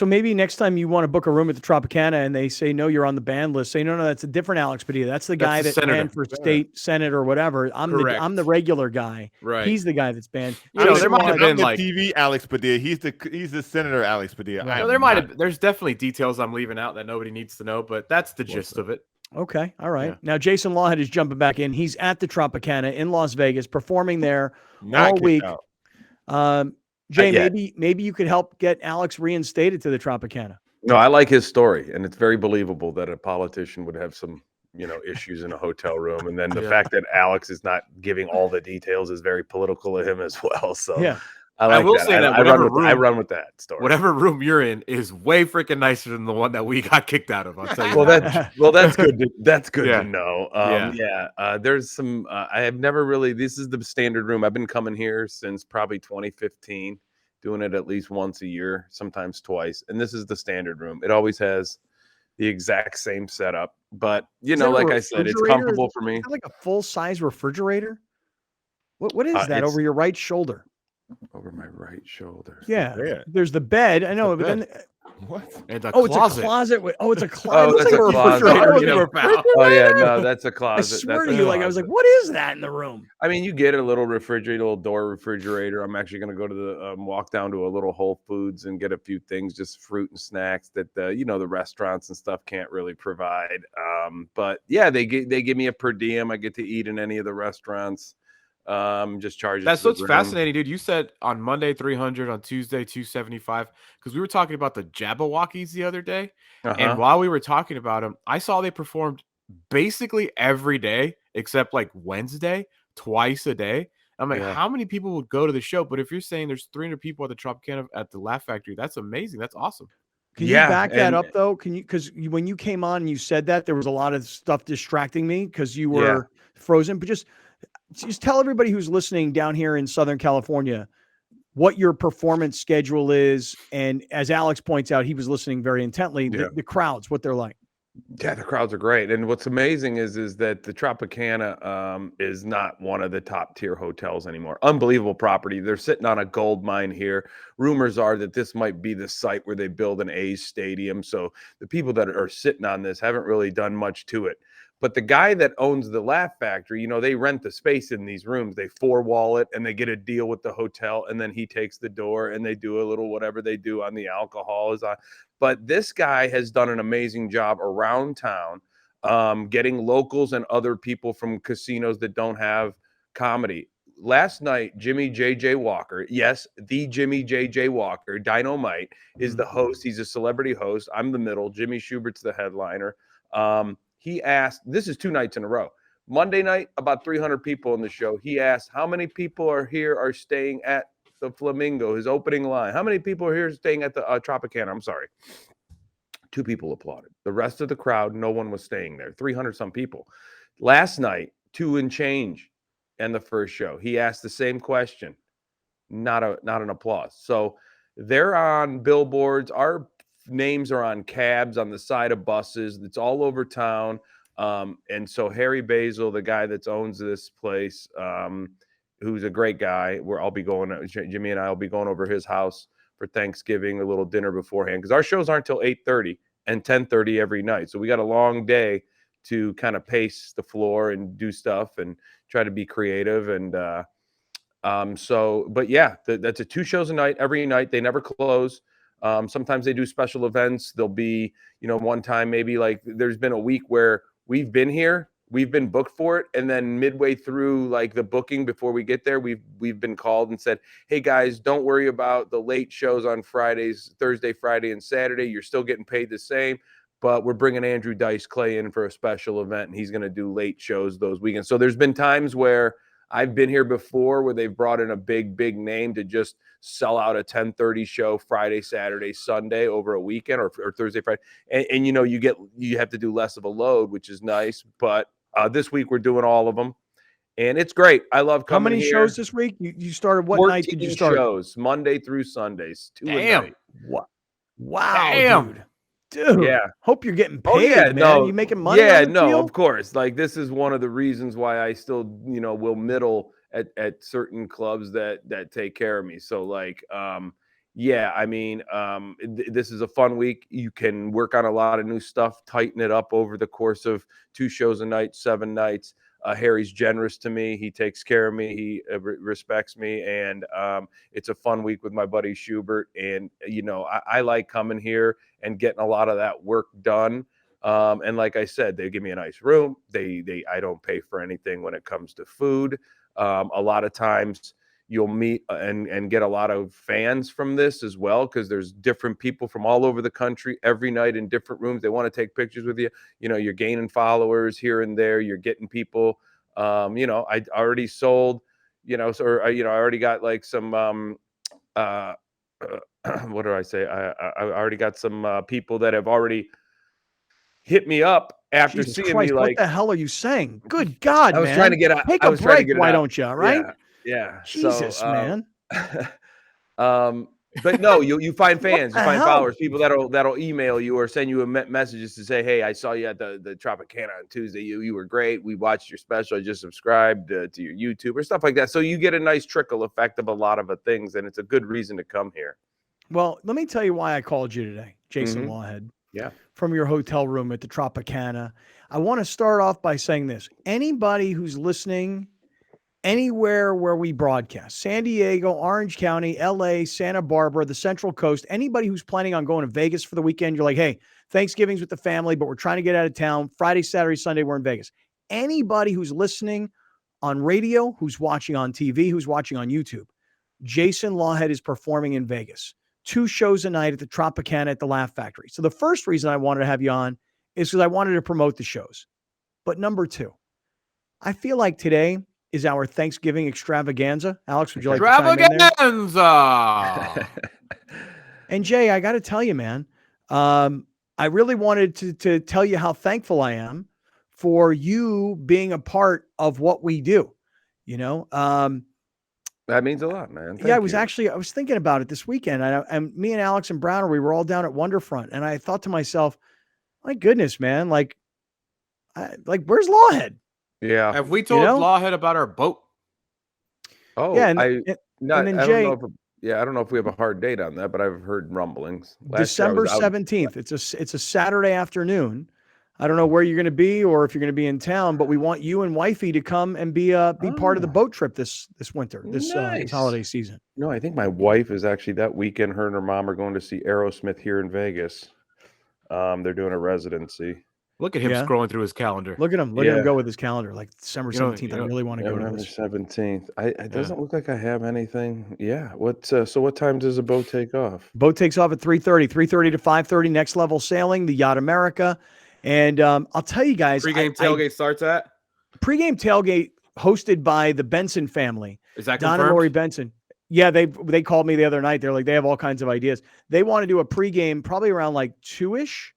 maybe next time you want to book a room at the Tropicana and they say, no, you're on the ban list, say, no, that's a different Alex Padilla. That's the guy that ran for state senate or whatever. I'm the regular guy.
Right.
He's the guy that's banned.
There might have been like
TV Alex Padilla. He's the Senator Alex Padilla.
There's definitely details I'm leaving out that nobody needs to know, but that's the gist of it.
Okay. All right.
Yeah.
Now, Jason Lawhead is jumping back in. He's at the Tropicana in Las Vegas, performing there
Not
all
kicked
week.
out.
Jay,
Yeah.
maybe you could help get Alex reinstated to the Tropicana.
No, I like his story, and it's very believable that a politician would have some, issues in a hotel room, and then the
Yeah.
fact that Alex is not giving all the details is very political of him as well. So
Yeah.
I like
will
that.
say that
I
whatever
run with that story.
Whatever room you're in is way freaking nicer than the one that we got kicked out of. I'll tell you.
Well,
that.
that's good. That's good
Yeah.
to know.
Yeah.
There's some. I have never really. This is the standard room. I've been coming here since probably 2015, doing it at least once a year, sometimes twice. And this is the standard room. It always has the exact same setup, but
Is that a
like I said, it's
refrigerator?
comfortable for me.
Is that like a full size refrigerator? What is that
It's
over your right shoulder?
over my right shoulder.
Yeah.
Yeah.
There's the bed. I know, but
bed.
then
What?
And the
it's
closet.
a closet. It's a
Oh,
closet. It looks
that's
like
a
a
closet.
refrigerator.
You know, pal.
Oh yeah, no, that's a
I
closet.
swear
That's
to
a
you, like I was like,
closet.
what is that in the room?
I mean, you get a little refrigerator, little door refrigerator. I'm actually going to go to the walk down to a little Whole Foods and get a few things, just fruit and snacks that the restaurants and stuff can't really provide. But yeah, they give me a per diem. I get to eat in any of the restaurants. Just charge it.
That's
to the
what's
room.
fascinating, dude. You said on Monday 300, on Tuesday 275, because we were talking about the Jabberwockies the other day, and while we were talking about them, I saw they performed basically every day except like Wednesday, twice a day. I'm like,
Yeah.
how many people would go to the show? But if you're saying there's 300 people at the Tropicana at the Laugh Factory, that's amazing. That's awesome.
Can you back that up though? Can you, because when you came on and you said that, there was a lot of stuff distracting me because you were frozen. But just tell everybody who's listening down here in Southern California what your performance schedule is. And as Alex points out, he was listening very intently. The crowds, what they're like.
Yeah, the crowds are great. And what's amazing is that the Tropicana is not one of the top tier hotels anymore. Unbelievable property. They're sitting on a gold mine here. Rumors are that this might be the site where they build an A's stadium. So the people that are sitting on this haven't really done much to it. But the guy that owns the Laugh Factory, they rent the space in these rooms. They four-wall it and they get a deal with the hotel, and then he takes the door and they do a little whatever they do on the alcohol is on. But this guy has done an amazing job around town, getting locals and other people from casinos that don't have comedy. Last night, Jimmy J.J. Walker, yes, the Jimmy J.J. Walker, Dynamite, is the host. He's a celebrity host. I'm the middle. Jimmy Schubert's the headliner. He asked, this is 2 nights in a row. Monday night, about 300 people in the show. He asked, how many people are staying at the Flamingo, his opening line? How many people are here staying at the Tropicana? I'm sorry. 2 people applauded. The rest of the crowd, no one was staying there. 300 some people. Last night, 2 and change, and the first show. He asked the same question. Not an applause. So they're on billboards. Our names are on cabs on the side of buses. It's all over town. And so Harry Basil, the guy that owns this place, who's a great guy, I'll be going, Jimmy and I will be going over his house for Thanksgiving, a little dinner beforehand, because our shows aren't till 8:30 and 10:30 every night. So we got a long day to kind of pace the floor and do stuff and try to be creative. And but yeah, that's 2 shows a night, every night. They never close. Sometimes they do special events. There'll be, one time maybe like there's been a week where we've been here, we've been booked for it, and then midway through like the booking before we get there, we've been called and said, hey guys, don't worry about the late shows on Fridays, Thursday, Friday, and Saturday. You're still getting paid the same, but we're bringing Andrew Dice Clay in for a special event, and he's going to do late shows those weekends. So there's been times where I've been here before where they've brought in a big name to just sell out a 10:30 show Friday, Saturday, Sunday over a weekend, or Thursday, Friday. And you have to do less of a load, which is nice. But this week we're doing all of them, and it's great. I love coming here.
How many shows this week? You started what night did you start?
Shows, Monday through Sundays, 2 a night.
What? Wow,
Damn.
dude.
Yeah.
Hope you're getting paid,
Oh yeah,
man.
no,
You making money?
Yeah,
on the
no,
deal?
of course. Like this is one of the reasons why I still, will middle at certain clubs that take care of me. So like, yeah, I mean, this is a fun week. You can work on a lot of new stuff, tighten it up over the course of 2 shows a night, 7 nights. Harry's generous to me. He takes care of me. He respects me. And it's a fun week with my buddy Schubert. And, I like coming here and getting a lot of that work done. And like I said, they give me a nice room. I don't pay for anything when it comes to food. A lot of times you'll meet and get a lot of fans from this as well, because there's different people from all over the country every night in different rooms. They want to take pictures with you. You know, you're gaining followers here and there. You're getting people. You know, I already sold, you know, so, or, you know, I already got like some, what do I say? I already got some people that have already hit me up after
Jesus
seeing
Christ,
me. Like,
what the hell are you saying? Good God,
I was
man.
trying to get out.
Take
I
a
was trying to
break,
get it
why
out.
don't you? Right?
Yeah.
Jesus,
So,
man.
but no, you find fans,
the
you find
hell?
followers, people that'll email you or send you messages to say, hey, I saw you at the Tropicana on Tuesday. You were great. We watched your special. I just subscribed to your YouTube or stuff like that. So you get a nice trickle effect of a lot of things, and it's a good reason to come here.
Well, let me tell you why I called you today, Jason Lawhead.
Yeah.
From your hotel room at the Tropicana. I want to start off by saying this. Anybody who's listening anywhere where we broadcast, San Diego, Orange County, LA, Santa Barbara, the Central Coast, anybody who's planning on going to Vegas for the weekend, you're like, hey, Thanksgiving's with the family, but we're trying to get out of town. Friday, Saturday, Sunday, we're in Vegas. Anybody who's listening on radio, who's watching on TV, who's watching on YouTube, Jason Lawhead is performing in Vegas. 2 shows a night at the Tropicana at the Laugh Factory. So the first reason I wanted to have you on is because I wanted to promote the shows. But number 2, I feel like today is our Thanksgiving extravaganza. Alex, would you like to chime in there?
Extravaganza.
And Jay, I got to tell you, man, I really wanted to tell you how thankful I am for you being a part of what we do. You know,
That means a lot, man.
I was thinking about it this weekend, and me and Alex and Browner, we were all down at Wonderfront, and I thought to myself, my goodness, man, like where's Lawhead?
Yeah.
Have we told Lawhead about our boat?
Oh,
Yeah,
I don't
Jay,
know I don't know if we have a hard date on that, but I've heard rumblings.
December 17th. It's a Saturday afternoon. I don't know where you're going to be or if you're going to be in town, but we want you and wifey to come and be part of the boat trip this winter, this holiday season.
No, I think my wife is actually that weekend. Her and her mom are going to see Aerosmith here in Vegas. They're doing a residency.
Look at him scrolling through his calendar.
Look at him. Look at him go with his calendar. Like December 17th. I really want to go to this.
17th. It doesn't look like I have anything. Yeah. So what time does the boat take off?
Boat takes off at 3:30 to 5:30. Next Level Sailing, the Yacht America. And I'll tell you guys.
Pre-game tailgate starts at?
Pre-game tailgate hosted by the Benson family.
Is that
Don
confirmed?
and Lori Benson. Yeah, they called me the other night. They're like, they have all kinds of ideas. They want to do a pregame probably around like 2-ish.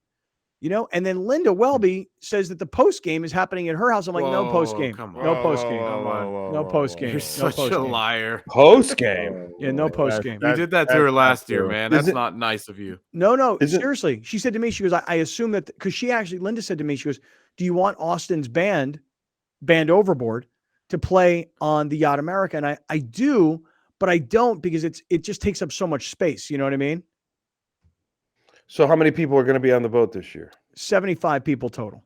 You know, and then Linda Welby says that the post game is happening at her house. I'm like, no post game, no post game, no post game.
You're such a liar.
Post game,
yeah, no post game.
You did that to her last year, man. That's not nice of you.
No, seriously. She said to me, she goes, I assume that because Linda said to me, she goes, do you want Austin's band Overboard to play on the Yacht America? And I do, but I don't because it just takes up so much space. You know what I mean?
So how many people are going to be on the boat this year?
75 people total.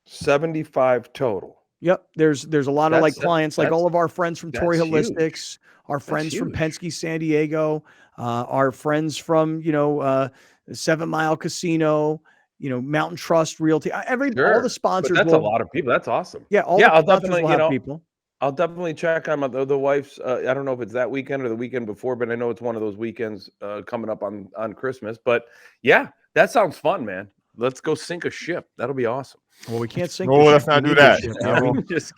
75 total.
Yep. There's a lot of clients, like all of our friends from Torrey Holistics, our friends from Penske San Diego, our friends from, 7 Mile Casino, Mountain Trust Realty, all the sponsors.
But that's a lot of people. That's awesome.
Yeah.
I'll definitely,
have people.
I'll definitely check on the wife's. I don't know if it's that weekend or the weekend before, but I know it's one of those weekends coming up on Christmas. But yeah, that sounds fun, man. Let's go sink a ship. That'll be awesome.
Well, we can't sink.
No, let's not do that.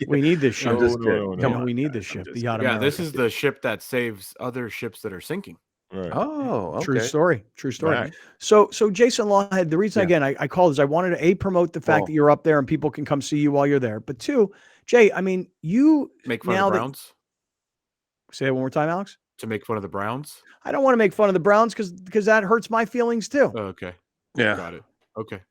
We need this ship.
I'm just kidding.
Come on, we need this ship. The Yacht America.
This is the ship that saves other ships that are sinking.
Right.
Oh, okay.
True story.
Right.
So Jason Lawhead, the reason again I called is I wanted to promote the fact that you're up there and people can come see you while you're there. But 2, Jay, I mean, you
make fun of the Browns.
Say that one more time, Alex.
To make fun of the Browns.
I don't want to make fun of the Browns because that hurts my feelings too.
Oh, okay.
Yeah.
Got it. Okay.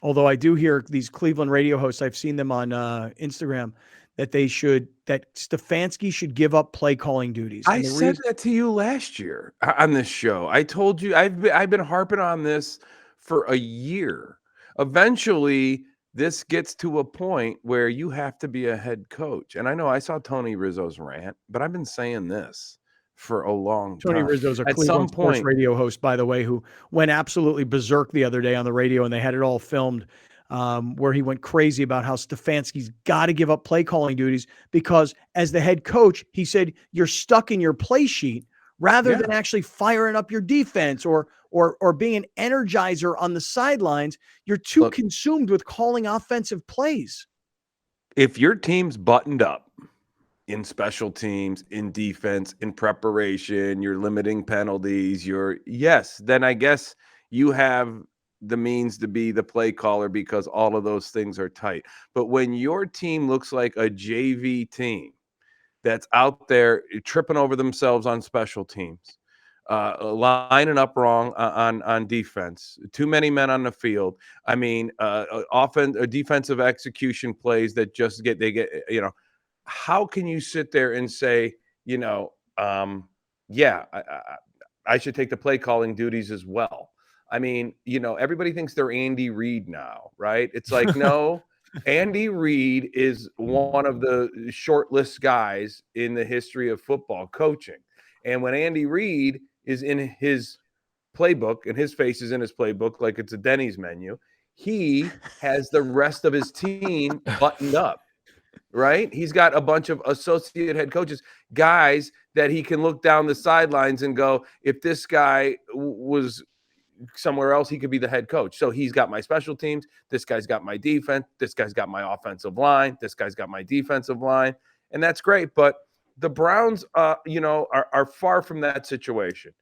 Although I do hear these Cleveland radio hosts, I've seen them on Instagram, that Stefanski should give up play calling duties.
I said that to you last year on this show. I told you I've been harping on this for a year. Eventually, this gets to a point where you have to be a head coach. And I know I saw Tony Rizzo's rant, but I've been saying this for a long
Tony
time.
Rizzo's a
At
Cleveland
some
sports
point,
radio host, by the way, who went absolutely berserk the other day on the radio, and they had it all filmed, where he went crazy about how Stefanski's got to give up play calling duties because as the head coach, he said, you're stuck in your play sheet rather than actually firing up your defense or being an energizer on the sidelines. You're too consumed with calling offensive plays.
if your team's buttoned up in special teams, in defense, in preparation, you're limiting penalties, then I guess you have the means to be the play caller because all of those things are tight. But when your team looks like a JV team that's out there tripping over themselves on special teams, lining up wrong on defense, too many men on the field. I mean, defensive execution plays that just get how can you sit there and say, I should take the play calling duties as well? I mean, everybody thinks they're Andy Reid now, right? It's like, no, Andy Reid is one of the short list guys in the history of football coaching. And when Andy Reid is in his playbook and his face is in his playbook like it's a Denny's menu, he has the rest of his team buttoned up. Right? He's got a bunch of associate head coaches, guys that he can look down the sidelines and go, if this guy was somewhere else, he could be the head coach. So he's got my special teams. This guy's got my defense. This guy's got my offensive line. This guy's got my defensive line. And that's great. But the Browns, are far from that situation.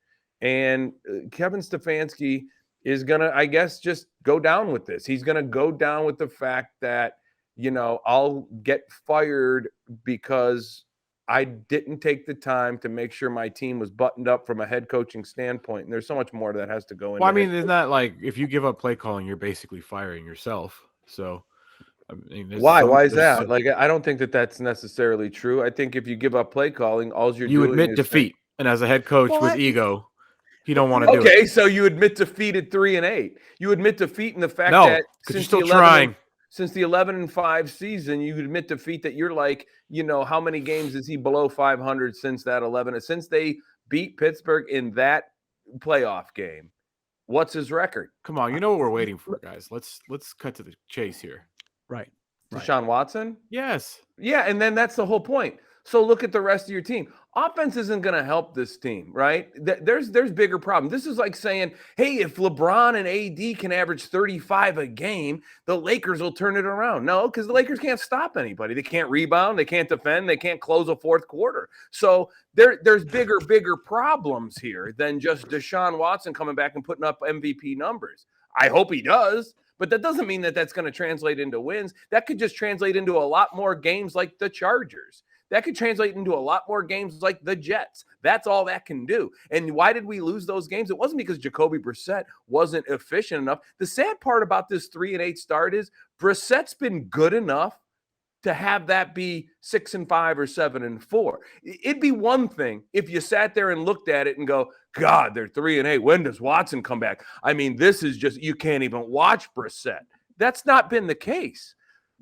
And Kevin Stefanski is going to, I guess, just go down with this. He's going to go down with the fact that, I'll get fired because I didn't take the time to make sure my team was buttoned up from a head coaching standpoint. And there's so much more that has to go into.
Well, I mean, isn't that like if you give up play calling, you're basically firing yourself. So, I mean,
why is that? Like, I don't think that that's necessarily true. I think if you give up play calling, all you're doing
admit
is
defeat, and as a head coach with ego, he don't want to do it.
Okay, so you admit defeat at 3-8. You admit defeat in the fact that
because you're still trying.
Since the 11-5 season, you admit defeat that you're like, how many games is he below 500 since that 11? Since they beat Pittsburgh in that playoff game, what's his record?
Come on, you know what we're waiting for, guys. Let's cut to the chase here.
Right.
Deshaun Watson?
Yes.
Yeah, and then that's the whole point. So look at the rest of your team. Offense isn't going to help this team, right? There's bigger problems. This is like saying, hey, if LeBron and AD can average 35 a game, the Lakers will turn it around. No, because the Lakers can't stop anybody. They can't rebound. They can't defend. They can't close a fourth quarter. So there's bigger problems here than just Deshaun Watson coming back and putting up MVP numbers. I hope he does. But that doesn't mean that that's going to translate into wins. That could just translate into a lot more games like the Chargers. That could translate into a lot more games like the Jets. That's all that can do. And why did we lose those games? It wasn't because Jacoby Brissett wasn't efficient enough. The sad part about this 3-8 start is Brissett's been good enough to have that be 6-5 or 7-4. It'd be one thing if you sat there and looked at it and go, God, they're 3-8. When does Watson come back? I mean, this is just, you can't even watch Brissett. That's not been the case.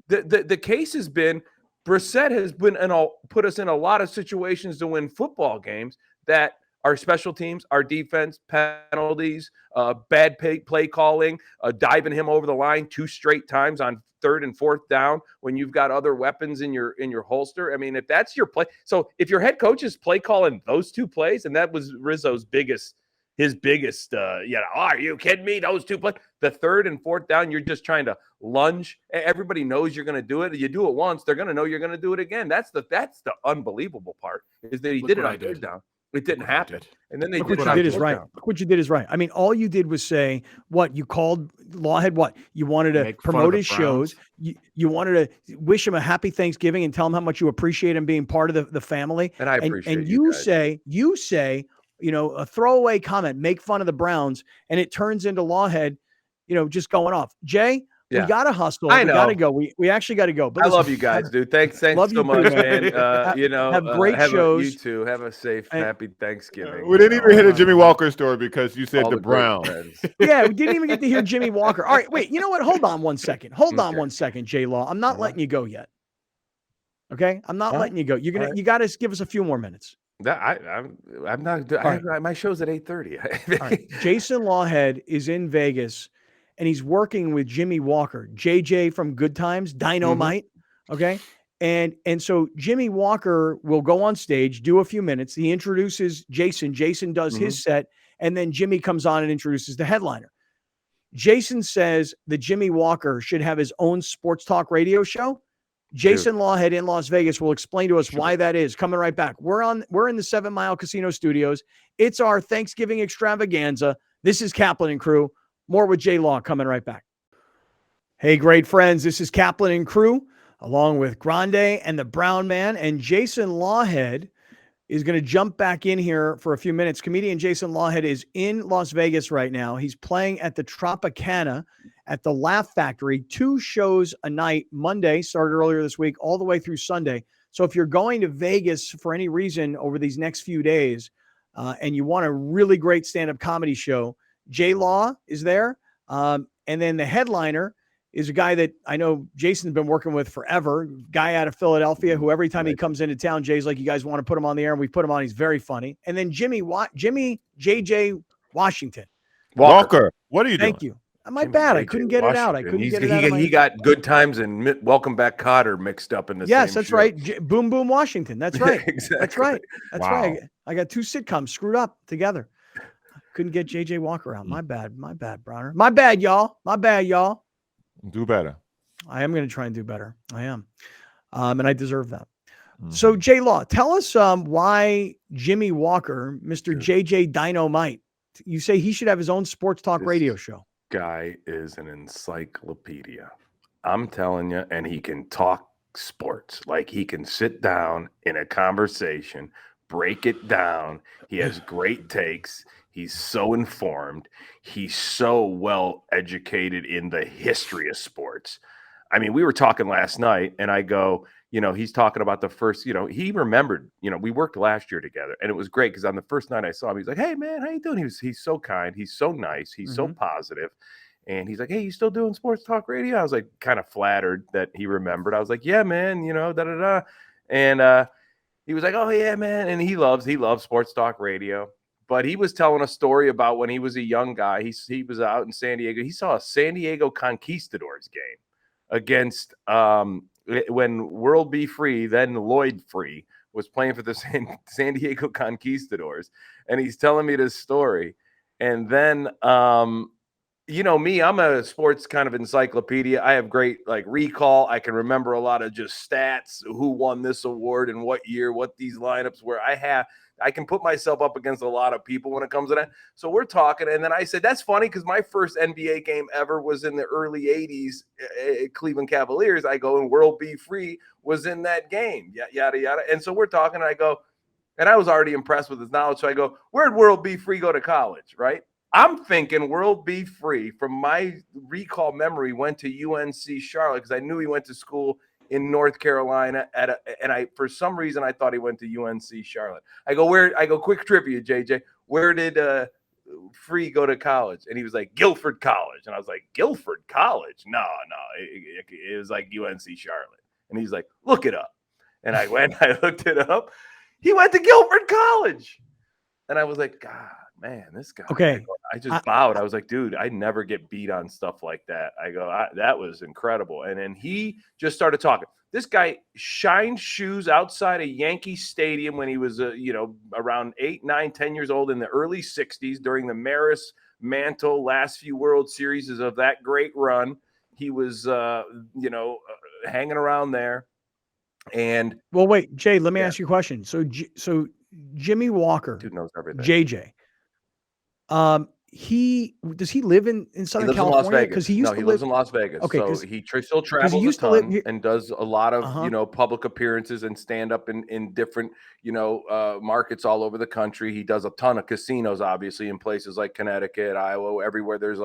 The case has been Brissett has been put us in a lot of situations to win football games that our special teams, our defense, penalties, bad play calling, diving him over the line 2 straight times on 3rd and 4th down when you've got other weapons in your holster. I mean, if that's your play, so if your head coach is play calling those 2 plays, and that was Rizzo's biggest, are you kidding me? Those 2 plays, the 3rd and 4th down, you're just trying to lunge. Everybody knows you're going to do it. You do it once, they're going to know you're going to do it again. That's the unbelievable part is that he did it on 3rd down. It didn't happen. And then they
Look what you did is right. Look what you did is right. I mean, all you did was say what you called Lawhead. What you wanted to promote his shows. You wanted to wish him a happy Thanksgiving and tell him how much you appreciate him being part of the family.
And I appreciate
and you say, a throwaway comment, make fun of the Browns, and it turns into Lawhead, just going off. Jay, we got to hustle.
I know.
We got to go. We actually got to go. But
I love you guys, dude. Thanks so much, man.
Have great shows.
You too. Have a safe, happy Thanksgiving.
We didn't even hit a Jimmy Walker story because you said the Browns.
Yeah, we didn't even get to hear Jimmy Walker. All right, wait. You know what? Hold on one second. Hold on one second, J Law. I'm not letting you go yet. Okay, I'm not letting you go. You got to give us a few more minutes.
I'm not. My show's at 8:30.
All right. Jason Lawhead is in Vegas, and he's working with Jimmy Walker, JJ from Good Times, Dynamite. Okay. And so Jimmy Walker will go on stage, do a few minutes. He introduces Jason. Jason does his set, and then Jimmy comes on and introduces the headliner. Jason says that Jimmy Walker should have his own sports talk radio show. Jason Lawhead in Las Vegas will explain to us why that is. Coming right back. We're in the 7 Mile Casino Studios. It's our Thanksgiving extravaganza. This is Kaplan and Crew. More with Jay Law coming right back. Hey, great friends. This is Kaplan and Crew, along with Grande and the Brown Man. And Jason Lawhead is going to jump back in here for a few minutes. Comedian Jason Lawhead is in Las Vegas right now. He's playing at the Tropicana at the Laugh Factory, 2 shows a night. Monday started earlier this week, all the way through Sunday. So if you're going to Vegas for any reason over these next few days, and you want a really great stand-up comedy show, Jay Law is there. And then the headliner is a guy that I know Jason's been working with forever, guy out of Philadelphia, who every time he comes into town, Jay's like, you guys want to put him on the air? And we put him on. He's very funny. And then Jimmy JJ Washington.
Walker, what are you doing?
Thank you. My bad. I couldn't get it out. I couldn't get it out.
He got Good Times and Welcome Back Cotter mixed up in the same
Yes, that's
show.
right. Boom Boom Washington. That's right.
Exactly.
That's right. That's
Wow.
right. I got 2 sitcoms screwed up together. Couldn't get JJ Walker out. My bad. My bad, Browner. My bad, y'all. My bad, y'all.
Do better.
I am going to try and do better. I am. And I deserve that. So, Jay Law, tell us why Jimmy Walker, Mr. JJ Dynamite, you say he should have his own sports talk radio show.
Guy is an encyclopedia. I'm telling you, and he can talk sports. Like, he can sit down in a conversation, break it down. He has great takes. He's so informed. He's so well educated in the history of sports. I mean, we were talking last night, and I go, he's talking about the first, he remembered, we worked last year together, and it was great because on the first night I saw him, he's like, hey, man, how you doing? He's so kind. He's so nice. He's so positive. And he's like, hey, you still doing sports talk radio? I was like, kind of flattered that he remembered. I was like, yeah, man, da-da-da. And he was like, oh, yeah, man. And he loves sports talk radio. But he was telling a story about when he was a young guy. He was out in San Diego. He saw a San Diego Conquistadors game against when World Be Free, then Lloyd Free, was playing for the San Diego Conquistadors. And he's telling me this story. And then, me, I'm a sports kind of encyclopedia. I have great recall. I can remember a lot of just stats, who won this award and what year, what these lineups were. I can put myself up against a lot of people when it comes to that. So we're talking. And then I said, that's funny because my first NBA game ever was in the early 80s, Cleveland Cavaliers. I go, and World Be Free was in that game, yada, yada. And so we're talking, and I go, and I was already impressed with his knowledge. So I go, where'd World Be Free go to college, right? I'm thinking World Be Free, from my recall memory, went to UNC Charlotte because I knew he went to school in North Carolina for some reason I thought he went to UNC Charlotte. I go, quick trivia, JJ. Where did Free go to college? And he was like, Guilford College. And I was like, Guilford College? No, it was like UNC Charlotte. And he's like, look it up. And I went, I looked it up. He went to Guilford College. And I was like, God, man, this guy.
Okay.
I just bowed. I was like, dude, I never get beat on stuff like that. I go, that was incredible. And then he just started talking. This guy shined shoes outside a Yankee Stadium when he was, around 8, 9, 10 years old in the early 60s during the Maris Mantle last few World Series of that great run. He was, hanging around there. And
well, wait, Jay, let me ask you a question. So Jimmy Walker,
dude knows everything.
JJ, does he live in Southern California? Because he
lives in Las Vegas. Okay, so he still travels a ton and does a lot of public appearances and stand up in different markets all over the country. He does a ton of casinos, obviously, in places like Connecticut, Iowa, everywhere. There's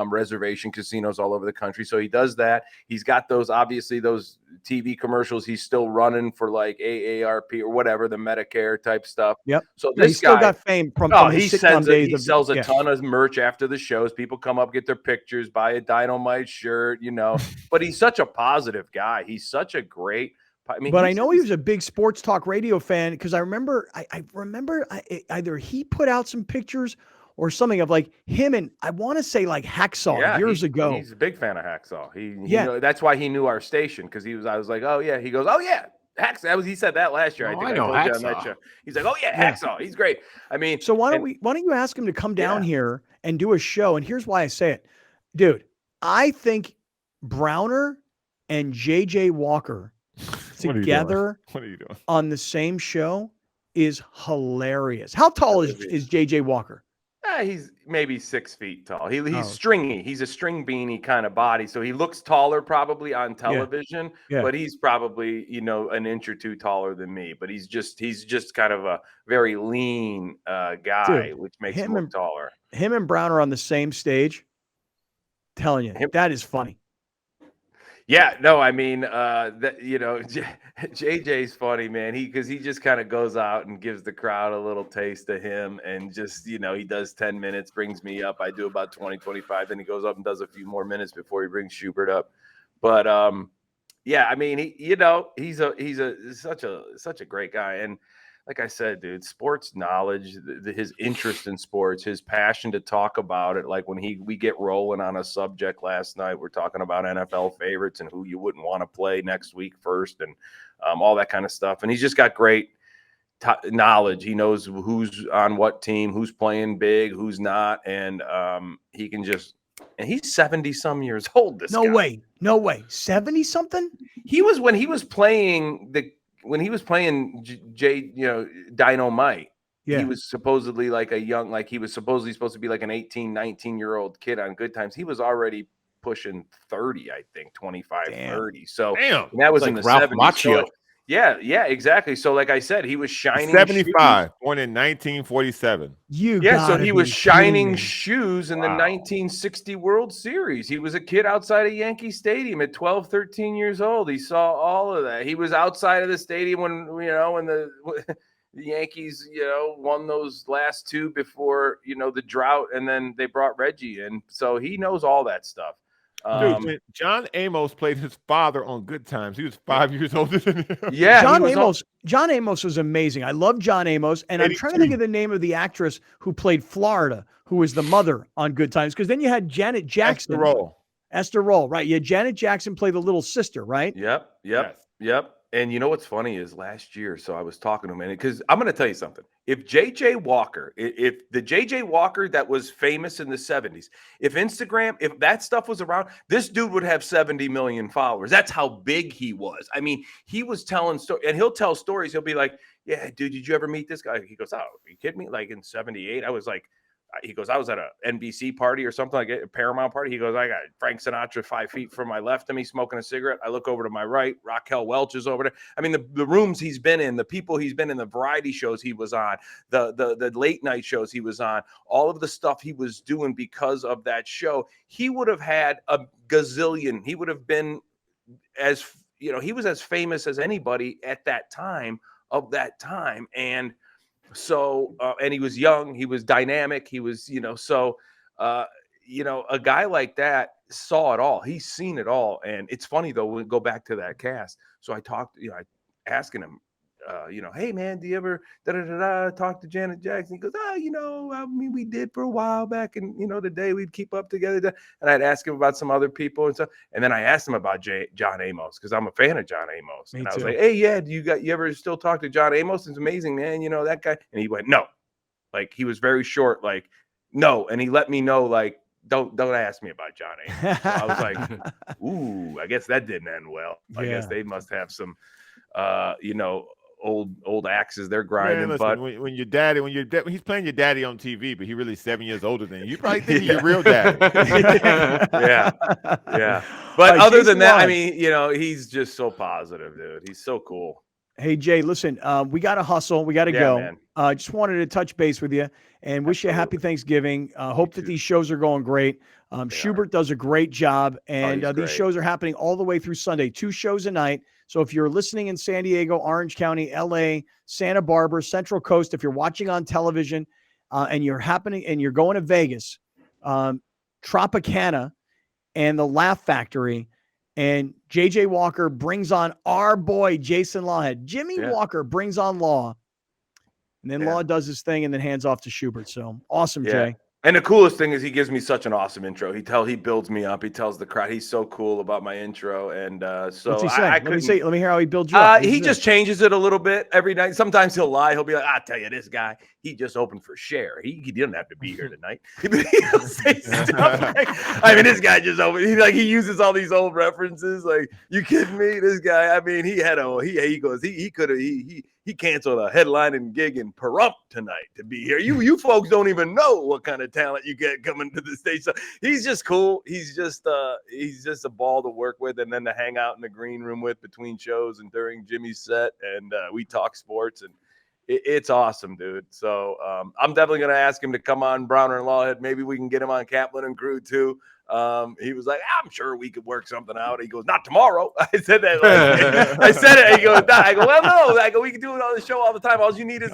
reservation casinos all over the country. So he does that. He's got those TV commercials. He's still running for like AARP or whatever, the Medicare type stuff.
Yep.
So
he still got fame from his sitcom days.
He sells a ton of merch after the shows. People come up, get their pictures, buy a Dynamite shirt, but he's such a positive guy. He's such a great, I mean,
But
he
I know
said
he
he's-
was a big sports talk radio fan because I remember, either he put out some pictures or something of like him and I want to say like Hacksaw years ago.
He's a big fan of Hacksaw. He
Yeah.
that's why he knew our station because I was like, oh yeah. He goes, oh yeah, Hacksaw. He said that last year.
Oh,
I think
I
I
know
told you on that
Hacksaw.
show. He's like, oh yeah,
Yeah.
Hacksaw. He's great. I mean,
So why
and-
don't you ask him to come down
Yeah.
here and do a show? And here's why I say it, dude. I think Browner and JJ Walker
What are you doing?
together
What are you doing?
on the same show is hilarious. How tall
That
is JJ Walker?
He's maybe 6 feet tall. He's
Oh.
stringy. He's a string beanie kind of body, so he looks taller probably on television.
Yeah.
But he's probably an inch or two taller than me. But he's just kind of a very lean guy,
Dude,
which makes
him
him look
and-
taller.
Him and Browner on the same stage. Telling you, that is funny.
Yeah, no, I mean, JJ's funny, man. Because he just kind of goes out and gives the crowd a little taste of him, and just he does 10 minutes, brings me up. I do about 20, 25, then he goes up and does a few more minutes before he brings Schubert up. But yeah, I mean, he's such a great guy, and like I said, dude, sports knowledge, his interest in sports, his passion to talk about it. Like when we get rolling on a subject last night, we're talking about NFL favorites and who you wouldn't want to play next week first and all that kind of stuff. And he's just got great knowledge. He knows who's on what team, who's playing big, who's not. And he can and he's 70 some years old. This guy.
No way. 70 something?
He was when he was playing Dynamite.
Yeah.
He was supposedly like he was supposedly supposed to be like an 18, 19-year-old kid on Good Times. He was already pushing 30, I think, 25,
Damn.
30. So
Damn.
and that was
It's
in
like
the
Ralph
70s.
Macchio.
So, yeah, exactly. So like I said, he was shining
75, born in 1947.
You
Yeah, so
gotta
he
be
was shining
kidding me.
shoes in the
Wow.
1960 World Series. He was a kid outside of Yankee Stadium at 12, 13 years old. He saw all of that. He was outside of the stadium when the Yankees, won those last two before, the drought, and then they brought Reggie in. So he knows all that stuff.
Dude, when John Amos played his father on Good Times, he was 5 years older than him.
Yeah,
John Amos was amazing. I love John Amos, and I'm trying to think of the name of the actress who played Florida, who was the mother on Good Times. Because then you had Janet Jackson. Esther Roll, right? Yeah, Janet Jackson played the little sister, right?
Yep. And you know what's funny is last year, so I was talking to him, and because I'm going to tell you something. If JJ Walker, if the JJ Walker that was famous in the 70s, if that stuff was around, this dude would have 70 million followers. That's how big he was. I mean, he was telling stories, and he'll tell stories. He'll be like, yeah, dude, did you ever meet this guy? He goes, oh, are you kidding me? Like in 78, I was like, he goes, I was at a NBC party or something like a Paramount party. He goes, I got Frank Sinatra 5 feet from my left of me smoking a cigarette. I look over to my right. Raquel Welch is over there. I mean, the rooms he's been in, the people he's been in, the variety shows he was on, the late night shows he was on, all of the stuff he was doing because of that show, he would have had a gazillion. He would have been he was as famous as anybody at that time of that time. And so, and he was young, he was dynamic, he was, a guy like that saw it all. He's seen it all. And it's funny though, when we go back to that cast. So I talked, I asking him, hey man, do you ever talk to Janet Jackson? He goes, I mean, we did for a while back, and the day we'd keep up together. And I'd ask him about some other people and stuff. And then I asked him about John Amos because I'm a fan of John Amos.
Me
and I
too.
was like, hey, yeah, you ever still talk to John Amos? It's amazing, man. That guy. And he went, no. Like he was very short, like, no. And he let me know, like, don't ask me about John Amos. So I was like, ooh, I guess that didn't end well. I guess they must have some old axes they're grinding.
Man, listen,
but
when he's playing your daddy on TV, but he's really 7 years older than you probably think he's your real daddy.
yeah. But
right,
other
Jason
than that, I
Lawhead.
mean, he's just so positive, dude. He's so cool.
Hey, Jay, listen, we got to hustle. We got to go. Just wanted to touch base with you and wish you a happy Thanksgiving. Hope that these shows are going great. Schubert does a great job, and these shows are happening all the way through Sunday, 2 shows a night. So if you're listening in San Diego, Orange County, LA, Santa Barbara, Central Coast, if you're watching on television and you're going to Vegas, Tropicana and the Laugh Factory And JJ Walker brings on our boy, Jason Lawhead. Jimmy
Yeah.
Walker brings on Law. And then Law does his thing and then hands off to Schubert. So awesome, Jay.
And the coolest thing is he gives me such an awesome intro. He builds me up. He tells the crowd he's so cool about my intro. And so
What's he say?
let me
hear how he builds you up.
He just changes it a little bit every night. Sometimes he'll lie. He'll be like, "I tell you, this guy, he just opened for Cher. He didn't have to be here tonight." He'll say stuff like, I mean, this guy just opened. He uses all these old references. Like, you kidding me? This guy. I mean, he canceled a headlining gig in Pahrump tonight to be here. You folks don't even know what kind of talent you get coming to the stage. So he's just cool. He's just a ball to work with and then to hang out in the green room with between shows and during Jimmy's set. And we talk sports and it's awesome, dude. So I'm definitely going to ask him to come on Browner and Lawhead. Maybe we can get him on Kaplan and Crew too. He was like, I'm sure we could work something out. He goes, not tomorrow. I said that. Like, I said it. He goes, nah. I go, well, no. I go, we can do it on the show all the time. All you need is,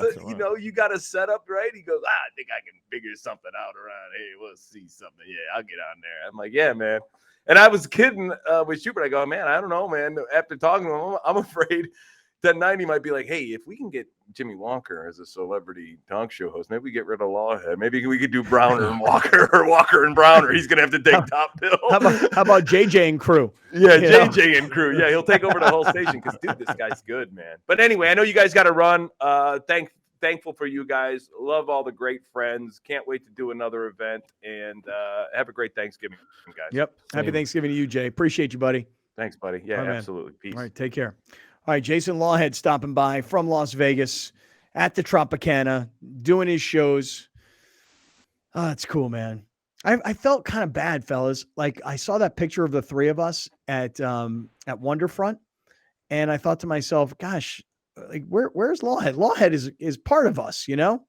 you got a setup, right? He goes, I think I can figure something out around here. We'll see something. Yeah, I'll get on there. I'm like, yeah, man. And I was kidding with Schubert. I go, man, I don't know, man. After talking to him, I'm afraid that 90 might be like, hey, if we can get Jimmy Walker as a celebrity talk show host, maybe we get rid of Lawhead. Maybe we could do Browner and Walker or Walker and Browner. He's going to have to take top bill.
How about JJ and Crew?
Yeah, JJ and Crew. Yeah, he'll take over the whole station because, dude, this guy's good, man. But anyway, I know you guys got to run. Thankful for you guys. Love all the great friends. Can't wait to do another event. And have a great Thanksgiving, guys.
Yep. Happy Thanksgiving to you, Jay. Appreciate you, buddy.
Thanks, buddy. Yeah,
All right,
absolutely. Peace.
All right, take care. All right, Jason Lawhead stopping by from Las Vegas at the Tropicana, doing his shows. Oh, it's cool, man. I felt kind of bad, fellas. Like, I saw that picture of the three of us at Wonderfront, and I thought to myself, gosh, like where's Lawhead? Lawhead is part of us, you know?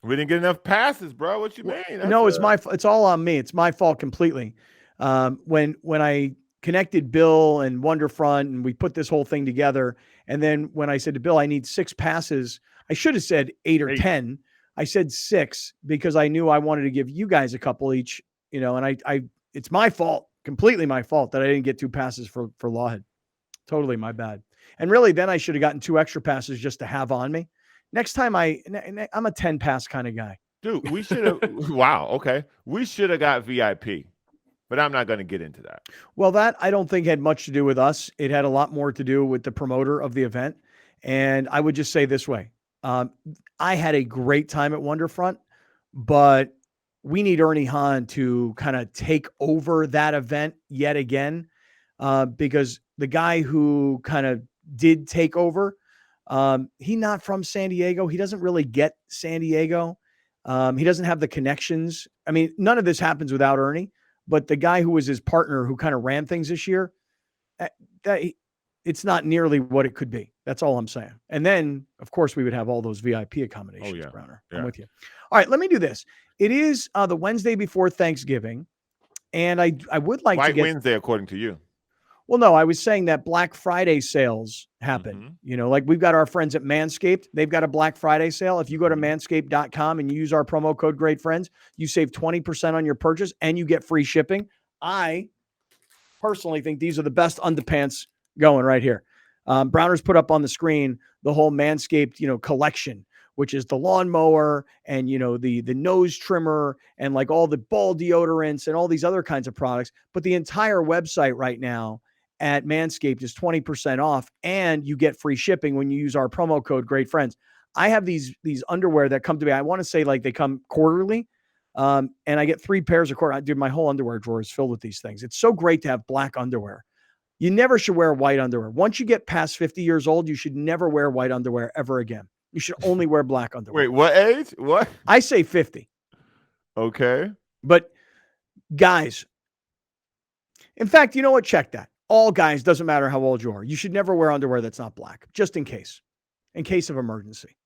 We didn't get enough passes, bro. What you mean?
No, it's all on me. It's my fault completely. When I connected Bill and Wonderfront and we put this whole thing together. And then when I said to Bill, I need 6 passes, I should have said 8 or 10. I said 6 because I knew I wanted to give you guys a couple each, you know, and I it's my fault, completely my fault that I didn't get 2 passes for Lawhead. Totally my bad. And really then I should have gotten 2 extra passes just to have on me. Next time I'm a 10 pass kind of guy.
Dude, we should have, wow. Okay. We should have got VIP. But I'm not going to get into that.
Well, that I don't think had much to do with us. It had a lot more to do with the promoter of the event. And I would just say this way. I had a great time at Wonderfront, but we need Ernie Hahn to kind of take over that event yet again, because the guy who kind of did take over, he's not from San Diego. He doesn't really get San Diego. He doesn't have the connections. I mean, none of this happens without Ernie. But the guy who was his partner who kind of ran things this year, it's not nearly what it could be. That's all I'm saying. And then, of course, we would have all those VIP accommodations,
oh, yeah.
Browner.
Yeah.
I'm with you. All right, let me do this. It is the Wednesday before Thanksgiving, and I would like to get
Wednesday, according to you.
Well, no, I was saying that Black Friday sales happen.
Mhm.
You know, like we've got our friends at Manscaped. They've got a Black Friday sale. If you go to manscaped.com and you use our promo code Great Friends, you save 20% on your purchase and you get free shipping. I personally think these are the best underpants going right here. Browner's put up on the screen the whole Manscaped, collection, which is the lawnmower and, the nose trimmer and like all the ball deodorants and all these other kinds of products. But the entire website right now at Manscaped is 20% off and you get free shipping when you use our promo code Great Friends. I have these underwear that come to me. I want to say like they come quarterly. And I get 3 pairs of quarter. Dude, my whole underwear drawer is filled with these things. It's so great to have black underwear. You never should wear white underwear. Once you get past 50 years old, you should never wear white underwear ever again. You should only wear black underwear.
Wait, what age? What?
I say 50.
Okay.
But guys, in fact, you know what? Check that. All guys, doesn't matter how old you are. You should never wear underwear that's not black, just in case of emergency,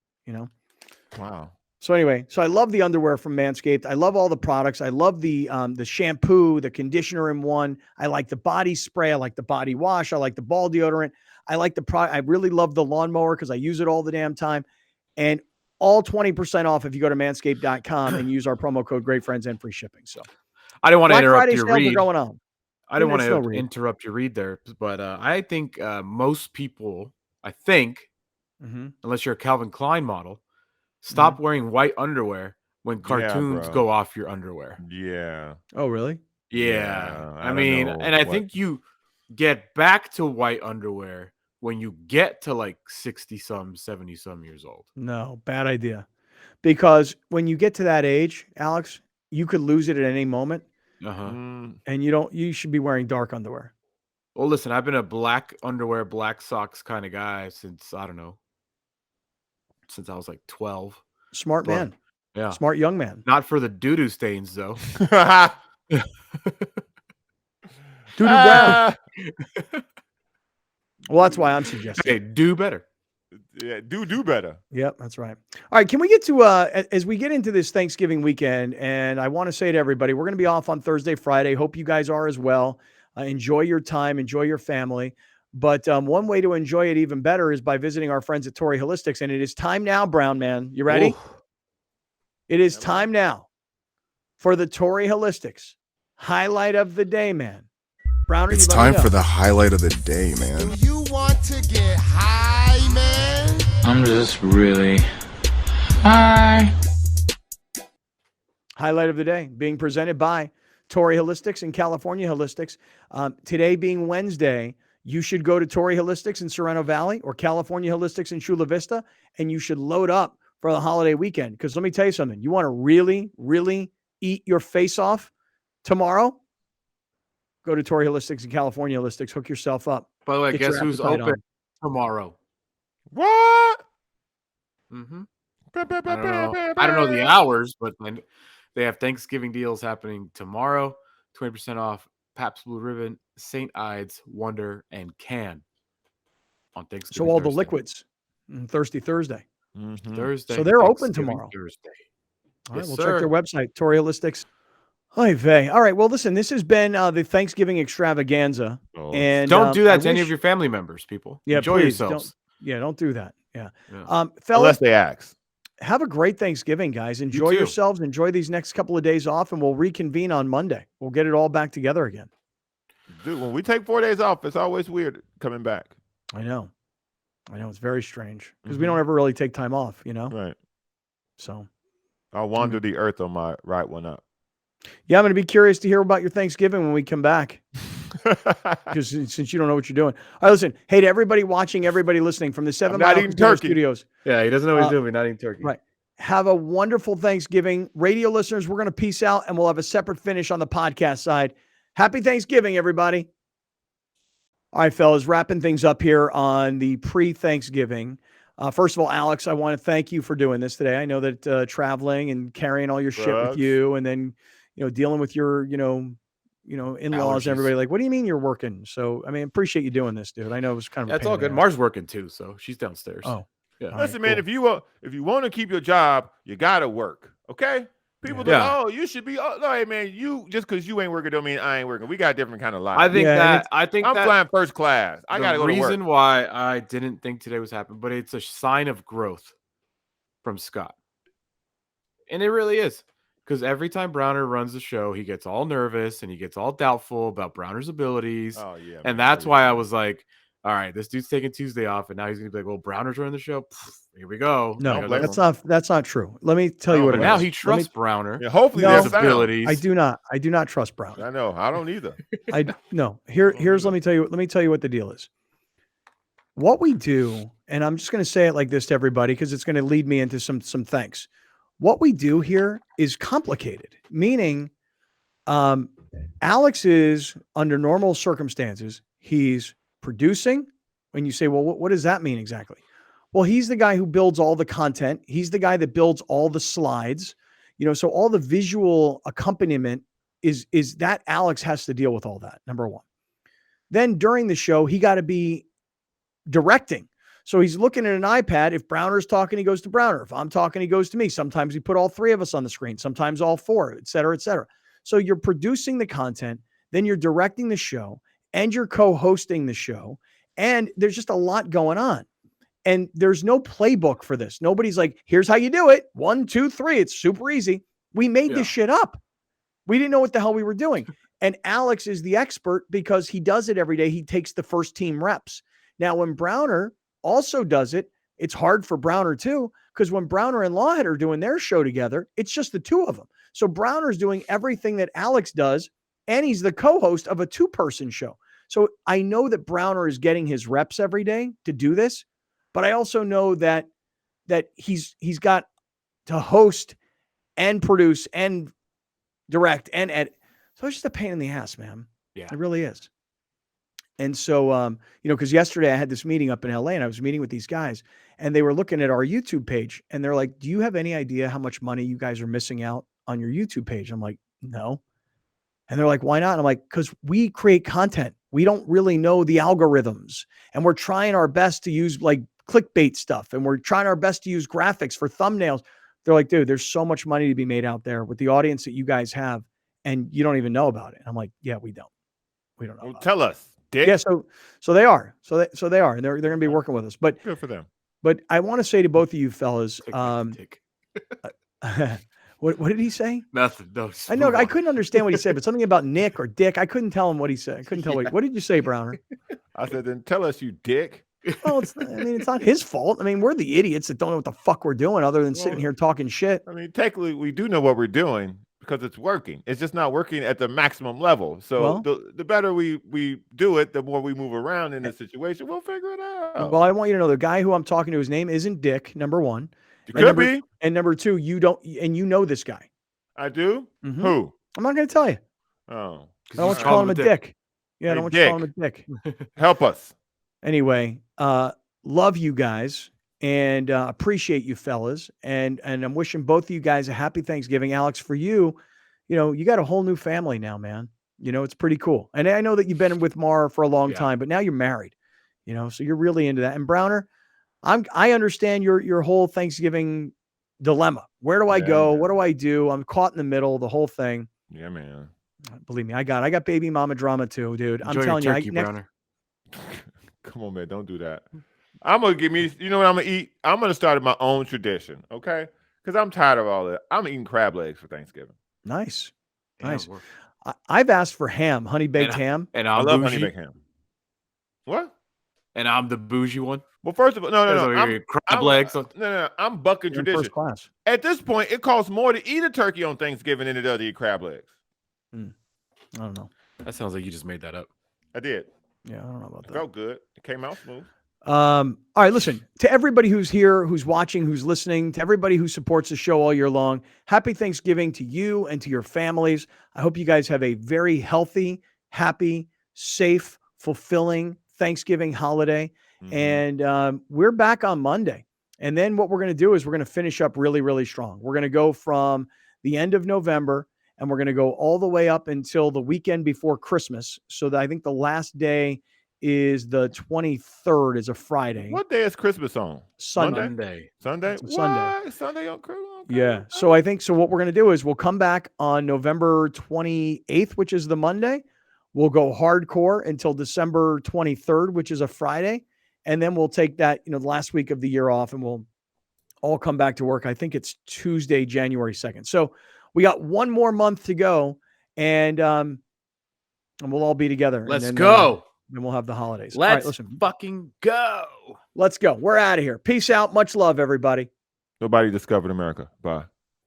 Wow.
So anyway, I love the underwear from Manscaped. I love all the products. I love the shampoo, the conditioner in one. I like the body spray. I like the body wash. I like the ball deodorant. I like the product. I really love the lawnmower because I use it all the damn time. And all 20% off if you go to manscaped.com and use our promo code Great Friends and free shipping. So
I didn't want to
Black
interrupt
Friday
your
sales
read.
are going on.
I didn't want
It's no
to
read.
interrupt your read there, but I think most people, unless you're a Calvin Klein model, stop wearing white underwear when cartoons
bro.
go off your underwear.
Yeah.
Oh, really?
Yeah.
I
I
don't
mean,
know
and I
what-
think you get back to white underwear when you get to like 60 some, 70 some years old.
No, bad idea. Because when you get to that age, Alex, you could lose it at any moment,
Uh-huh.
and you should be wearing dark underwear.
Well, listen, I've been a black underwear, black socks kind of guy since I don't know, since I was like 12.
Smart
But,
man.
yeah.
Smart young man.
Not for the doo-doo stains though.
Doo-doo brown. Well, that's why I'm suggesting.
Hey, do better.
Yeah, do better.
Yep, that's right. All right, can we get to as we get into this Thanksgiving weekend, and I want to say to everybody, we're going to be off on Thursday, Friday. Hope you guys are as well. Enjoy your time, enjoy your family. But one way to enjoy it even better is by visiting our friends at Torrey Holistics. And it is time now, Brown Man. You ready?
Oof.
It is time now for the Torrey Holistics highlight of the day, man. Browner,
It's
you let me
time
know.
for the highlight of the day, man.
You want to get high, man?
I'm just really high.
Highlight of the day being presented by Torrey Holistics and California Holistics. Today being Wednesday, you should go to Torrey Holistics in Sorrento Valley or California Holistics in Chula Vista, and you should load up for the holiday weekend. Because let me tell you something. You want to really, really eat your face off tomorrow? Go to Torrey Holistics and California Holistics. Hook yourself up.
By the way,
Get
guess
your
who's
appetite
open
on.
tomorrow?
What?
Mm-hmm. I don't know the hours, but they have Thanksgiving deals happening tomorrow. 20% off Pabst Blue Ribbon, St. Ides, Wonder, and Can on Thanksgiving.
So all the
Thursday.
liquids on Thirsty Thursday.
Thursday.
So they're open
Thanksgiving
tomorrow.
Thursday.
All right,
Yes,
we'll
sir.
check their website, Torrey Holistics. Oy vey. All right, well, listen, this has been the Thanksgiving extravaganza.
Oh,
And
Don't do
I
that to any
wish-
of your family members, people.
Yeah,
Enjoy
please,
yourselves.
Don't do that. Yeah.
Yeah.
unless
Fellas,
they ask.
have a great Thanksgiving, guys. Enjoy
too.
yourselves. Enjoy these next couple of days off, and we'll reconvene on Monday. We'll get it all back together again.
Dude, when we take 4 days off, it's always weird coming back.
I know. It's very strange because we don't ever really take time off,
Right.
So,
I'll wander the earth on my right one up.
yeah, I'm going to be curious to hear about your Thanksgiving when we come back. Because since you don't know what you're doing. All right, listen. Hey, to everybody watching, everybody listening from the 7
not
Mile
eating
Casino
turkey.
Studios.
Yeah, he doesn't know what he's doing. We're not eating turkey.
Right. Have a wonderful Thanksgiving. Radio listeners, we're going to peace out, and we'll have a separate finish on the podcast side. Happy Thanksgiving, everybody. All right, fellas, wrapping things up here on the pre-Thanksgiving. First of all, Alex, I want to thank you for doing this today. I know that traveling and carrying all your shit with
Drugs.
you, and then dealing with your in-laws
Allergies.
and everybody. Like, what do you mean you're working? So, I mean, appreciate you doing this, dude. I know it was kind of
Yeah,
a
it's
pain
all
in the
good.
ass.
Mars working too, so she's downstairs.
Oh,
yeah.
all right,
Listen, man,
cool.
if you want to keep your job, you gotta work. Okay? People
Yeah.
think, oh, you should be. Oh, no, hey, man, you just because you ain't working don't mean I ain't working. We got a different kind of life.
I think
Yeah, and
that
I'm flying first class. I gotta
the
go to work.
reason why I didn't think today was happening, but it's a sign of growth from Scott. And it really is. Because every time Browner runs the show, he gets all nervous and he gets all doubtful about Browner's abilities.
Oh yeah, man,
and that's
so
why I
you-
was like, all right, this dude's taking Tuesday off, and now he's gonna be like, well, Browner's running the show. Pff, here we go.
No,
Like,
blame
that's not true. Let me tell you
No,
what it
but
now
is.
he
Let me-
trusts Browner.
Yeah, hopefully
No.
there's
his
sound.
abilities.
I do not trust Brown.
I know. I don't either.
Here's let me tell you what the deal is. What we do, and I'm just going to say it like this to everybody because it's going to lead me into some thanks. What we do here is complicated, meaning Alex is under normal circumstances, he's producing. When you say, well, what does that mean exactly? Well, he's the guy who builds all the content. He's the guy that builds all the slides, so all the visual accompaniment is that Alex has to deal with all that. Number one. Then during the show, he got to be directing. So he's looking at an iPad. If Browner's talking, he goes to Browner. If I'm talking, he goes to me. Sometimes we put all three of us on the screen, sometimes all four, et cetera, et cetera. So you're producing the content, then you're directing the show, and you're co-hosting the show. And there's just a lot going on. And there's no playbook for this. Nobody's like, here's how you do it. 1, 2, 3. It's super easy. We made this shit up. We didn't know what the hell we were doing. And Alex is the expert because he does it every day. He takes the first team reps. Now, when Browner also does it, it's hard for Browner too, because when Browner and Lawhead are doing their show together, it's just the two of them. So Browner's doing everything that Alex does, and he's the co-host of a two-person show. So I know that Browner is getting his reps every day to do this, but I also know that he's got to host and produce and direct and edit. So it's just a pain in the ass, man.
Yeah.
It really is. And so, because yesterday I had this meeting up in LA and I was meeting with these guys and they were looking at our YouTube page and they're like, do you have any idea how much money you guys are missing out on your YouTube page? I'm like, no. And they're like, why not? And I'm like, because we create content. We don't really know the algorithms and we're trying our best to use like clickbait stuff and we're trying our best to use graphics for thumbnails. They're like, dude, there's so much money to be made out there with the audience that you guys have and you don't even know about it. And I'm like, yeah, we don't. We don't know.
Well,
about
tell us, Dick.
Yeah, so they are. So they are, and they're going to be working with us. But
Good for them.
But I want to say to both of you fellas,
Tick.
what did he say?
Nothing. No,
I know I couldn't understand what he said, but something about Nick or Dick. I couldn't tell him what he said. I couldn't tell what did you say, Browner?
I said, then tell us, you dick.
Well, it's not his fault. I mean, we're the idiots that don't know what the fuck we're doing other than sitting here talking shit.
I mean, technically, we do know what we're doing because it's working. It's just not working at the maximum level. So the better we do it, the more we move around in the situation, we'll figure it out.
Well, I want you to know the guy who I'm talking to, his name isn't Dick, number one.
It could be.
And number two, you don't, and you know this guy.
I do?
Mm-hmm.
Who?
I'm not going to tell you.
Oh.
I don't want you to call him a dick. Yeah, I don't want you to call him a dick.
Help us.
Anyway, love you guys and appreciate you fellas. And I'm wishing both of you guys a happy Thanksgiving. Alex, for you, you got a whole new family now, man. It's pretty cool. And I know that you've been with Mara for a long time, but now you're married, so you're really into that. And Browner, I understand your whole Thanksgiving dilemma. Where do I go? Man. What do I do? I'm caught in the middle, the whole thing.
Yeah, man.
Believe me, I got baby mama drama too, dude.
Enjoy
I'm telling
turkey,
you.
Browner.
Come on, man. Don't do that. I'm going to give me, you know what I'm going to eat? I'm going to start my own tradition, okay? Because I'm tired of all that. I'm eating crab legs for Thanksgiving.
Nice. I've asked for ham, honey baked ham.
And
I love honey baked ham. What?
And I'm the bougie one.
Well, first of all, no.
Crab legs.
No. I'm bucking tradition.
First class.
At this point, it costs more to eat a turkey on Thanksgiving than it does to eat crab legs.
I don't know.
That sounds like you just made that up.
I did.
Yeah, I don't know about that.
It felt good. It came out smooth.
All right, listen, to everybody who's here, who's watching, who's listening, to everybody who supports the show all year long, happy Thanksgiving to you and to your families. I hope you guys have a very healthy, happy, safe, fulfilling Thanksgiving holiday. Mm-hmm. And we're back on Monday. And then what we're going to do is we're going to finish up really, really strong. We're going to go from the end of November and we're going to go all the way up until the weekend before Christmas. So that I think the last day is the 23rd, is a Friday.
What day is Christmas on?
Sunday.
Sunday?
It's Sunday.
Sunday on Christmas? Okay.
Yeah. So I think, so what we're going to do is we'll come back on November 28th, which is the Monday. We'll go hardcore until December 23rd, which is a Friday. And then we'll take that, the last week of the year off and we'll all come back to work. I think it's Tuesday, January 2nd. So we got one more month to go and we'll all be together.
Let's go.
Then we'll have the holidays.
Let's
all right, listen.
fucking go.
Let's go. We're out of here. Peace out. Much love, everybody.
Nobody discovered America. Bye.